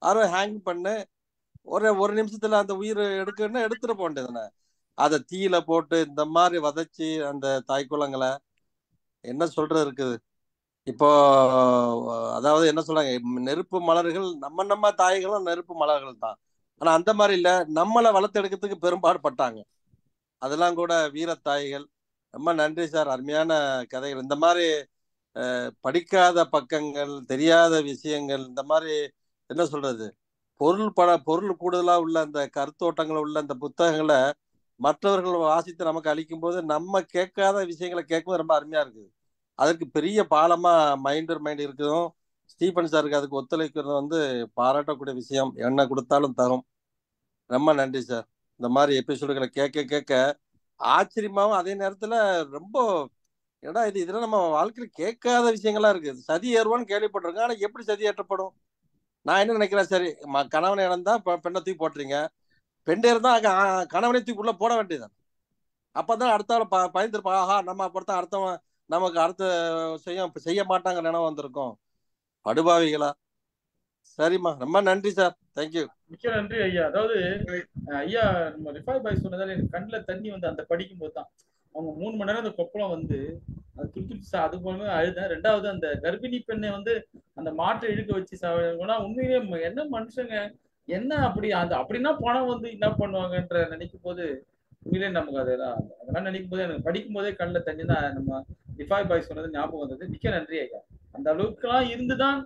யாரும் ஹேங் பண்ணு, ஒரு நிமிஷத்துல அந்த உயிர் எடுக்கணும்னா எடுத்துட போண்டதுதானே. அதை தீயில போட்டு இந்த மாதிரி வதச்சி அந்த தாய்க்குளங்களை என்ன சொல்றது இருக்குது. இப்போ அதாவது என்ன சொல்றாங்க, நெருப்பு மலர்கள் நம்ம தாய்களும் நெருப்பு மலர்கள் தான். ஆனா அந்த மாதிரி இல்ல, நம்மளை வளர்த்தெடுக்கிறதுக்கு பெரும்பாடு பட்டாங்க. அதெல்லாம் கூட வீரத்தாய்கள். ரொம்ப நன்றி சார், அருமையான கதைகள். இந்த மாதிரி படிக்காத பக்கங்கள், தெரியாத விஷயங்கள், இந்த மாதிரி என்ன சொல்றது, பொருள் கூடுதலா உள்ள அந்த கருத்தோட்டங்கள் உள்ள அந்த புத்தகங்களை மற்றவர்கள் வாசித்து நமக்கு அளிக்கும் போது நம்ம கேட்காத விஷயங்களை கேட்கும்போது ரொம்ப அருமையா இருக்குது. அதற்கு பெரிய பாலமா மைண்ட் இருக்குதும். ஸ்டீபன் சாருக்கு அதுக்கு ஒத்துழைக்கிறது பாராட்டக்கூடிய விஷயம். என்ன கொடுத்தாலும் தரும். ரொம்ப நன்றி சார். இந்த மாதிரி எபிசோடுகளை கேட்க கேட்க ஆச்சரியமாவும், அதே நேரத்துல ரொம்ப ஏடா இதெல்லாம் நம்ம வாழ்க்கையில கேட்காத விஷயங்களா இருக்குது. சதி ஏறுவான்னு கேள்விப்பட்டிருக்கேன், ஆனா எப்படி சதி ஏற்றப்படும்? நான் என்ன நினைக்கிறேன், சரி கணவனை இழந்தா பெண்ணை தூக்கி போட்டுறீங்க, பெண் இருந்தா கணவனை தூக்கி உள்ள போட வேண்டியதான். அப்பதான் அடுத்த பயந்துருப்பா, ஆஹா நம்ம பொறுத்த அடுத்தவன் நமக்கு அடுத்த செய்ய மாட்டாங்க நினைவு வந்திருக்கும். படுபாவிகளா. சரிம்மா, ரொம்ப நன்றி சார். தேங்க்யூ. மிக்க நன்றி ஐயா. அதாவது ஐயா நம்ம ரிஃபாய் பாய் சொன்னதால எனக்கு கண்ணுல தண்ணி அந்த படிக்கும் போது தான் அவங்க 3 மணி நேரம் அந்த கொப்பளம் வந்து அது துடிச்சு அது போல அழுதேன். 2வது அந்த கர்ப்பிணி பெண்ணை வந்து அந்த மாட்டை இழுக்க வச்சு உண்மையிலே என்ன மனுஷங்க என்ன அப்படி அந்த அப்படின்னா பணம் வந்து என்ன பண்ணுவாங்கன்ற நினைக்கும் போது உண்மையிலே நமக்கு அதெல்லாம் நினைக்கும் போது எனக்கு படிக்கும் போதே கண்ணில் தண்ணி தான். நம்ம டிஃபாய் பாய் சொன்னது ஞாபகம் வந்தது. மிக்க நன்றி ஐயா. அந்த அளவுக்குலாம் இருந்துதான்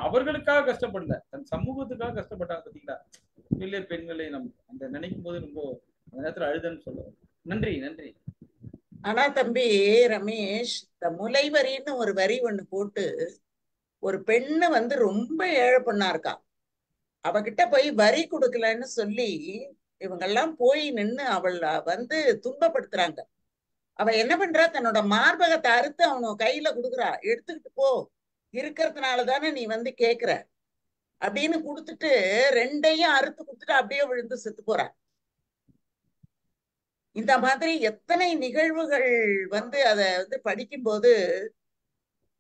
அவர்களுக்காக கஷ்டப்படல, தன் சமூகத்துக்காக கஷ்டப்பட்டாங்க பார்த்தீங்களா. உண்மையிலே பெண்களை நம்ம அந்த நினைக்கும் போது ரொம்ப அந்த நேரத்துல அழுதுன்னு சொல்லுவோம். நன்றி நன்றி. ஆனா தம்பி ரமேஷ், இந்த முலைவரின்னு ஒரு வரி ஒண்ணு போட்டு ஒரு பெண்ணு வந்து ரொம்ப ஏழை பொண்ணா இருக்கா, அவகிட்ட போய் வரி கொடுக்கலன்னு சொல்லி இவங்கெல்லாம் போய் நின்னு அவளை வந்து துன்பப்படுத்துறாங்க. அவ என்ன பண்றா, தன்னோட மார்பகத்தை அறுத்து அவனு கையில கொடுக்குறா, எடுத்துக்கிட்டு போ, இருக்கிறதுனால தானே நீ வந்து கேக்குற அப்படின்னு கொடுத்துட்டு 2யும் அறுத்து கொடுத்துட்டு அப்படியே விழுந்து செத்து போறா. இந்த மாதிரி எத்தனை நிகழ்வுகள் வந்து அத வந்து படிக்கும்போது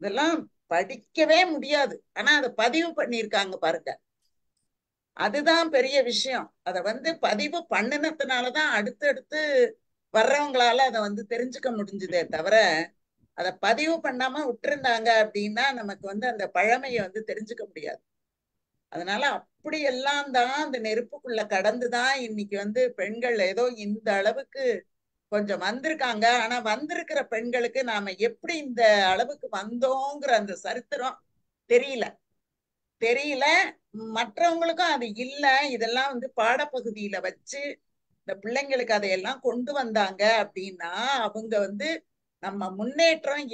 இதெல்லாம் படிக்கவே முடியாது. ஆனா அதை பதிவு பண்ணியிருக்காங்க பாருங்க, அதுதான் பெரிய விஷயம். அதை வந்து பதிவு பண்ணினதுனாலதான் அடுத்தடுத்து வர்றவங்களால அதை வந்து தெரிஞ்சுக்க முடிஞ்சுதே தவிர, அதை பதிவு பண்ணாம விட்டுருந்தாங்க அப்படின்னா நமக்கு வந்து அந்த பழமையை வந்து தெரிஞ்சுக்க முடியாது. அதனால அப்படியெல்லாம் தான் அந்த நெருப்புக்குள்ள கடந்துதான் இன்னைக்கு வந்து பெண்கள் ஏதோ இந்த அளவுக்கு கொஞ்சம் வந்திருக்காங்க. ஆனா வந்திருக்கிற பெண்களுக்கு நாம எப்படி இந்த அளவுக்கு வந்தோங்கிற அந்த சரித்திரம் தெரியல. மற்றவங்களுக்கும் அது இல்லை. இதெல்லாம் வந்து பாடப்பகுதியில வச்சு இந்த பிள்ளைங்களுக்கு அதையெல்லாம் கொண்டு வந்தாங்க அப்படின்னா அவங்க வந்து நம்ம முன்னேற்றம்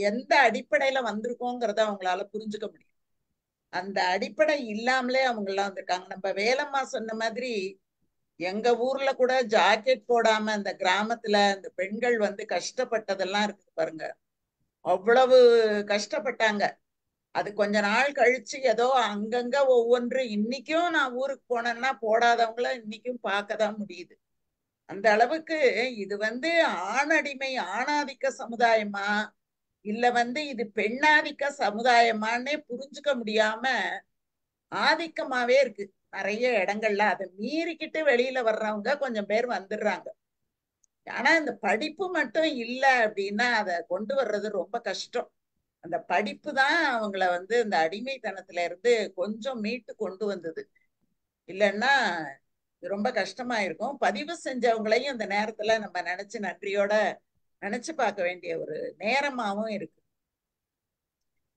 எந்த அடிப்படையில வந்திருக்கோங்கிறத அவங்களால புரிஞ்சுக்க முடியும். அந்த அடிப்படை இல்லாமலே அவங்க எல்லாம் வந்திருக்காங்க. நம்ம வேலம்மா சொன்ன மாதிரி எங்க ஊர்ல கூட ஜாக்கெட் போடாம அந்த கிராமத்துல அந்த பெண்கள் வந்து கஷ்டப்பட்டதெல்லாம் இருக்கு பாருங்க, அவ்வளவு கஷ்டப்பட்டாங்க. அது கொஞ்ச நாள் கழிச்சு ஏதோ அங்கங்க ஒவ்வொன்று இன்னைக்கும் நான் ஊருக்கு போனேன்னா போடாதவங்கள இன்னைக்கும் பார்க்கதான் முடியுது. அந்த அளவுக்கு இது வந்து ஆணடிமை ஆணாதிக்க சமுதாயமா இல்ல வந்து இது பெண்ணாதிக்க சமுதாயமானே புரிஞ்சுக்க முடியாம ஆதிக்கமாவே இருக்கு நிறைய இடங்கள்ல. அதை மீறிக்கிட்டு வெளியில வர்றவங்க கொஞ்சம் பேர் வந்துடுறாங்க. ஆனா இந்த படிப்பு மட்டும் இல்லை அப்படின்னா அதை கொண்டு வர்றது ரொம்ப கஷ்டம். அந்த படிப்பு தான் அவங்கள வந்து இந்த அடிமைத்தனத்துல இருந்து கொஞ்சம் மீட்டு கொண்டு வந்தது. இல்லைன்னா ரொம்ப கஷ்டமா இருக்கும். பதிவு செஞ்சவங்களையும் இந்த நேரத்துல நம்ம நினைச்சு நன்றியோட நினைச்சு பார்க்க வேண்டிய ஒரு நேரமாவும் இருக்கு.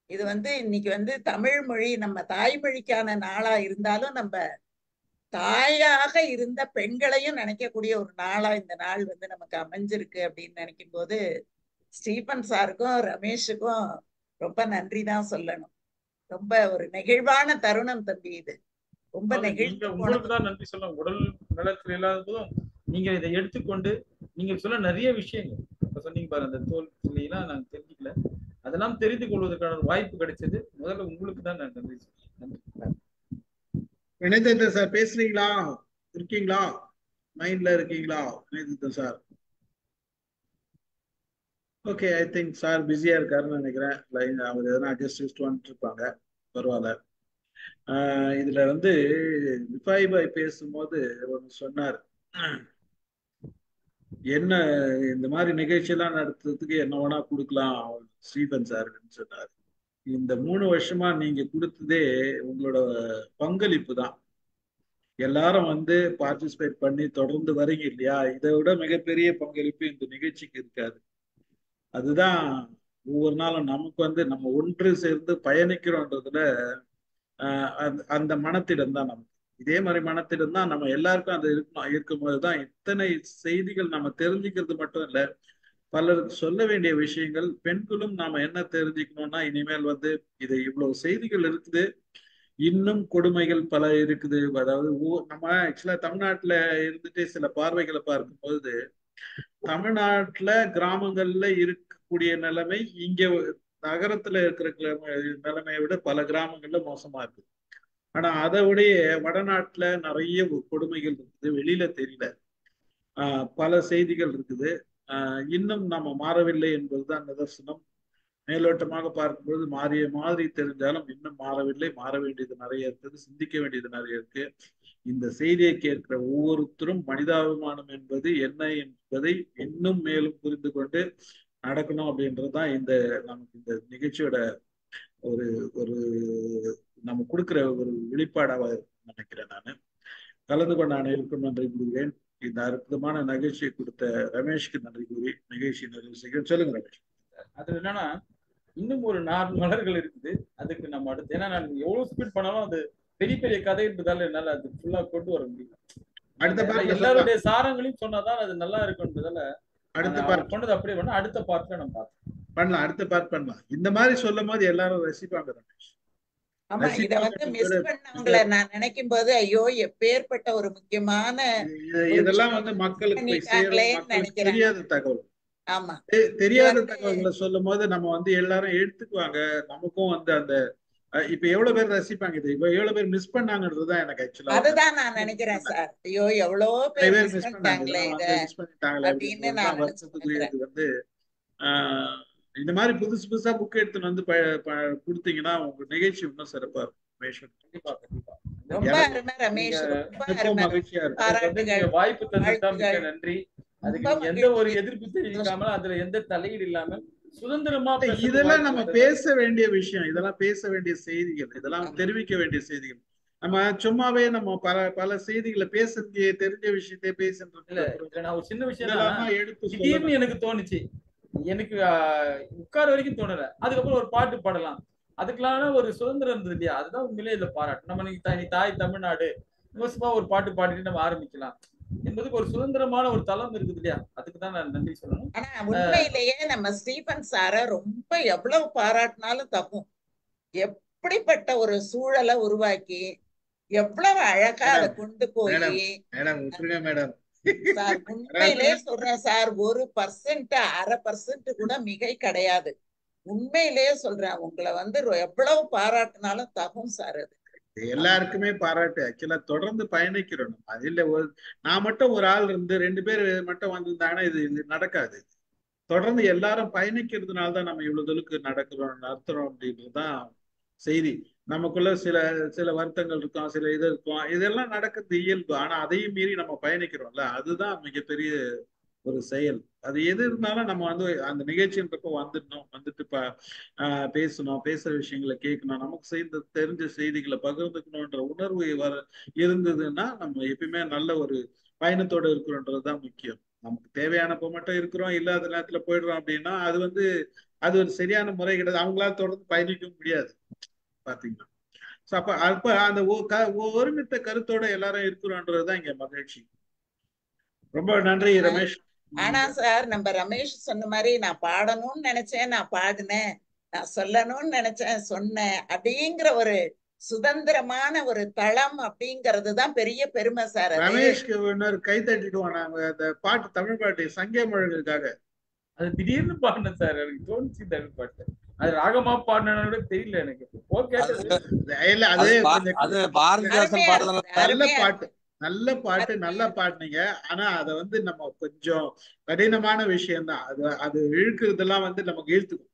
இது வந்து இன்னைக்கு வந்து தமிழ் மொழி நம்ம தாய்மொழிக்கான நாளா இருந்தாலும் நம்ம தாயாக இருந்த பெண்களையும் நினைக்கக்கூடிய ஒரு நாளா இந்த நாள் வந்து நமக்கு அமைஞ்சிருக்கு அப்படின்னு நினைக்கும் போது ஸ்டீபன் சாருக்கும் ரமேஷுக்கும் ரொம்ப நன்றி தான் சொல்லணும். ரொம்ப ஒரு நெகிழ்வான தருணம் தம்பி இது. ரொம்ப நெகிழ்ந்து உங்களுக்கு தான் நன்றி சொல்ல. உடல் நலத்தில் இல்லாத போதும் நீங்க இதை எடுத்துக்கொண்டு நீங்க சொல்ல நிறைய விஷயங்கள் இப்ப சொன்னீங்க பாரு, அந்த தோல் எல்லாம் நான் தெரிஞ்சுக்கல, அதெல்லாம் தெரிந்து கொள்வதற்கான ஒரு வாய்ப்பு கிடைச்சது. முதல்ல உங்களுக்கு தான் நான் நன்றி சொல்றேன். வினயதேந்தர் சார் பேசுறீங்களா? இருக்கீங்களா? மைண்ட்ல இருக்கீங்களா Vinayathendar sir? Okay, I think sir பிஸியா இருக்காருன்னு நினைக்கிறேன். அவர் எதனா அட்ஜஸ்ட் வந்துட்டு இருப்பாங்க, பரவாயில்ல. இதுல வந்து விபாய் பாய் பேசும்போது ஒன்று சொன்னார், என்ன இந்த மாதிரி நிகழ்ச்சியெல்லாம் நடத்துறதுக்கு என்ன வேணா கொடுக்கலாம் ஸ்டீபன் சார்ன்னு சொன்னார். இந்த 3 வருஷமா நீங்க கொடுத்ததே உங்களோட பங்களிப்பு தான். எல்லாரும் வந்து பார்ட்டிசிபேட் பண்ணி தொடர்ந்து வரீங்க இல்லையா, இதை விட மிகப்பெரிய பங்களிப்பு இந்த நிகழ்ச்சிக்கு இருக்காது. அதுதான் ஒவ்வொரு நாளும் நமக்கு வந்து நம்ம ஒன்று சேர்ந்து பயணிக்கிறோன்றதுல அந்த மனத்திடம் தான் நமக்கு. இதே மாதிரி மனத்திடம் தான் நம்ம எல்லாருக்கும் அது இருக்கும்போது தான் இத்தனை செய்திகள் நம்ம தெரிஞ்சுக்கிறது மட்டும் இல்லை, பலருக்கு சொல்ல வேண்டிய விஷயங்கள். பெண்களும் நாம என்ன தெரிஞ்சுக்கணும்னா, இனிமேல் வந்து இது இவ்வளவு செய்திகள் இருக்குது, இன்னும் கொடுமைகள் பல இருக்குது. அதாவது நம்ம ஆக்சுவலா தமிழ்நாட்டுல இருந்துட்டு சில பார்வைகளை பார்க்கும்போது தமிழ்நாட்டுல கிராமங்கள்ல இருக்கக்கூடிய நிலைமை இங்க நகரத்துல இருக்கிற நிலைமையை விட பல கிராமங்கள்ல மோசமா இருக்கு. ஆனா அதை விட வடநாட்டுல நிறைய கொடுமைகள் இருக்குது, வெளியில தெரியல. பல செய்திகள் இருக்குது. இன்னும் நம்ம மாறவில்லை என்பதுதான் நிதர்சனம். மேலோட்டமாக பார்க்கும்போது மாறிய மாதிரி தெரிஞ்சாலும் இன்னும் மாறவில்லை. மாற வேண்டியது நிறைய இருக்குது, சிந்திக்க வேண்டியது நிறைய இருக்கு. இந்த செய்தியை கேட்கிற ஒவ்வொருத்தரும் மனிதாபிமானம் என்பது என்ன என்பதை இன்னும் மேலும் புரிந்து கொண்டு நடக்கணும் அப்படின்றதுதான் நமக்கு இந்த நிகழ்ச்சியோட ஒரு ஒரு நம்ம கொடுக்கிற ஒரு வெளிப்பாடாக நினைக்கிறேன். நான் கலந்து கொண்ட அனைவருக்கும் நன்றி கூறுகிறேன். இந்த அற்புதமான நிகழ்ச்சியை கொடுத்த ரமேஷ்க்கு நன்றி கூறி நிகழ்ச்சி நிறைவு செய்கிறேன். சொல்லுங்க ரமேஷ். அது என்னன்னா, இன்னும் ஒரு 4 மலர்கள் இருக்குது. அதுக்கு நம்ம அடுத்து, ஏன்னா நான் எவ்வளவு ஸ்பீட் பண்ணாலும் அது பெரிய பெரிய கதை இருந்ததால என்னால அது ஃபுல்லா கொண்டு வர முடியும். எல்லாருடைய சாரங்களையும் சொன்னாதான் அது நல்லா இருக்குன்றதால கொண்டது அப்படியே பண்ண அடுத்த பார்ட்ல நம்ம பண்ணலாம். அடுத்த பார்ட் பண்ணலாம். இந்த மாதிரி சொல்லும் போது எல்லாரும் ரசிப்பாங்க ரமேஷ். ஆமா, இத வந்து மிஸ் பண்ணவங்கள நான் நினைக்கும் போது ஐயோ எப்பேற்பட்ட ஒரு முக்கியமான இதெல்லாம் வந்து மக்களுக்கு தெரியாத தகவல். ஆமா, தெரியாத தகவல்களை சொல்லும் போது நம்ம வந்து எல்லாரும் எடுத்துக்குவாங்க. நமக்கும் வந்து அந்த இப்ப எவ்வளவு பேர் ரசிப்பாங்க, இது இப்ப எவ்வளவு பேர் மிஸ் பண்ணாங்கன்றதுதான் எனக்கு ஆக்சுவலா அதுதான் நான் நினைக்கிறேன் சார். ஐயோ எவ்வளவு பேர் மிஸ் பண்ணிட்டாங்களே அப்படின்னு நான் வருத்தத்துக்குரியது வந்து இந்த மாதிரி புதுசு புதுசா புக் எடுத்துன்னு வந்து கொடுத்தீங்கன்னா உங்க நிகழ்ச்சி இன்னும் சிறப்பா இருக்கும். ரொம்ப அருமை ரமேஷ், ரொம்ப மகிழ்ச்சியா இருக்கு. வாய்ப்பு தந்ததுக்கு நன்றி. அதுக்கு எந்த ஒரு எதிர்ப்பு தெரிவிக்காம, அதுல எந்த தலையீடு இல்லாம சுதந்திரமா இதெல்லாம் நம்ம பேச வேண்டிய விஷயம், இதெல்லாம் பேச வேண்டிய செய்திகள், இதெல்லாம் தெரிவிக்க வேண்டிய செய்திகள். நம்ம சும்மாவே நம்ம பல செய்திகளை பேசுறதுக்கு தெரிஞ்ச விஷயத்தை பேசுறது. நான் ஒரு சின்ன விஷயம் எடுத்து எனக்கு தோணுச்சு, எனக்கு உட்கார வரைக்கும் தோணல. அதுக்கப்புறம் ஒரு பாட்டு பாடலாம், அதுக்கெல்லாம் ஒரு சுதந்திரம் இருந்தது இல்லையா? அதுதான் உண்மையிலே இதுல பாராட்டு. நம்ம தாய் தமிழ்நாடு ஒரு பாட்டு பாடிட்டு நம்ம ஆரம்பிக்கலாம் என்பதுக்கு ஒரு சுதந்திரமான ஒரு தளம் இருக்குது இல்லையா? அதுக்குதான் நான் நன்றி சொல்லணும். ஆனா உண்மையிலேயே நம்ம ஸ்டீபன் சார ரொம்ப எவ்வளவு பாராட்டினாலும் தப்பும். எப்படிப்பட்ட ஒரு சூழலை உருவாக்கி எவ்வளவு அழகா அதை கொண்டு போய் மேடம் சார், உண்மையிலேயே சொல்றேன் சார், 1% 0.5% கூட மிகை கிடையாது. உண்மையிலேயே சொல்றேன், உங்களை வந்து எவ்வளவு பாராட்டினாலும் தகும் சார். அது எல்லாருக்குமே பாராட்டு. ஆக்சுவலா தொடர்ந்து பயணிக்கிறோம். அது இல்ல நான் மட்டும் ஒரு ஆள் இருந்து 2 பேர் மட்டும் வந்திருந்தாங்கன்னா இது நடக்காது. தொடர்ந்து எல்லாரும் பயணிக்கிறதுனாலதான் நம்ம இவ்வளவு தூரத்துக்கு நடத்துறோம் அப்படின்றதுதான் செய்தி. நமக்குள்ள சில வருத்தங்கள் இருக்கும், சில இது இருக்கும், இதெல்லாம் நடக்கிறது இயல்பு. ஆனா அதையும் மீறி நம்ம பயணிக்கிறோம்ல, அதுதான் மிகப்பெரிய ஒரு செயல். அது எது இருந்தாலும் நம்ம வந்து அந்த நிகழ்ச்சின்றப்போ வந்துட்டு பேசணும், பேசுற விஷயங்களை கேட்கணும், நமக்கு தெரிஞ்ச செய்திகளை பகிர்ந்துக்கணும்ன்ற உணர்வு இருந்ததுன்னா நம்ம எப்பயுமே நல்ல ஒரு பயணத்தோட இருக்கிறோன்றதுதான் முக்கியம். நமக்கு தேவையானப்போ மட்டும் இருக்கிறோம், இல்லாத நேரத்துல போயிடுறோம் அப்படின்னா அது ஒரு சரியான முறை கிடையாது. அவங்களால தொடர்ந்து பயணிக்க முடியாது பாத்தீங்கன்னா. அப்ப அந்த ஒருமித்த கருத்தோட எல்லாரும் இருக்கிறோன்றதுதான் இங்க மகிழ்ச்சி. ரொம்ப நன்றி ரமேஷ். ஆனா சார், நம்ம ரமேஷ் சொன்ன மாதிரி நான் பாடணும்னு நினைச்சேன், நான் பாடினேன், நான் சொல்லணும்னு நினைச்சேன் சொன்னேன் அப்படிங்கிற ஒரு சுதந்திரமான ஒரு தளம் அப்படிங்கறதுதான் பெரிய பெருமை சார். ரமேஷ்க்கு இன்னொரு கை தட்டிடுவோம் நாங்க. அந்த பாட்டு, தமிழ் பாட்டு சங்கே முழங்குக்காக அது திடீர்னு பாடினேன் சார், எனக்கு தோணுச்சு தமிழ் பாட்டு. அது ராகமா பாடினோட தெரியல எனக்கு. நல்ல பாட்டு நல்லா பாடுனீங்க. ஆனா அத வந்து நம்ம கொஞ்சம் கடினமான விஷயம் தான். அது இழுக்கிறதெல்லாம் வந்து நமக்கு இழுத்துக்கும்.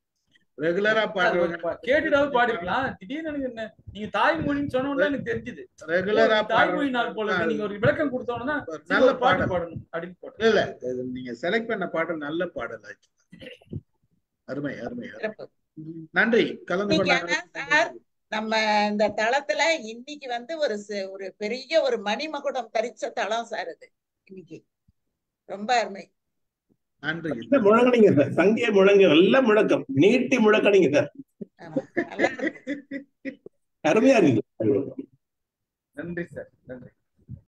ரெகுலரா பாடுவாங்க, கேட்டுட்டாவது பாடிக்கலாம். திடீர்னு எனக்கு என்ன நீங்க தாய்மொழின்னு சொன்னோம்னா எனக்கு தெரிஞ்சது ரெகுலரா தாய்மொழி நாள் போல நீங்க ஒரு விளக்கம் கொடுத்தோம்னா நல்ல பாட்டு பாடணும் அப்படின்னு போட்டு. இல்ல நீங்க செலக்ட் பண்ண பாடல் நல்ல பாடல். அருமை அருமை, நன்றி. கலந்து கொண்டாங்க. நம்ம இந்த தளத்துல இன்னைக்கு வந்து ஒரு பெரிய ஒரு மணிமகுடம் தரிச்ச தளம் சார் இது இன்னைக்கு. ரொம்ப அருமை, நன்றி. முழங்கினீங்க சார், சங்கே முழங்க நல்ல முழக்கம், நீட்டி முழக்கினீங்க சார். நல்லா அருமையா இருக்கு. நன்றி சார்.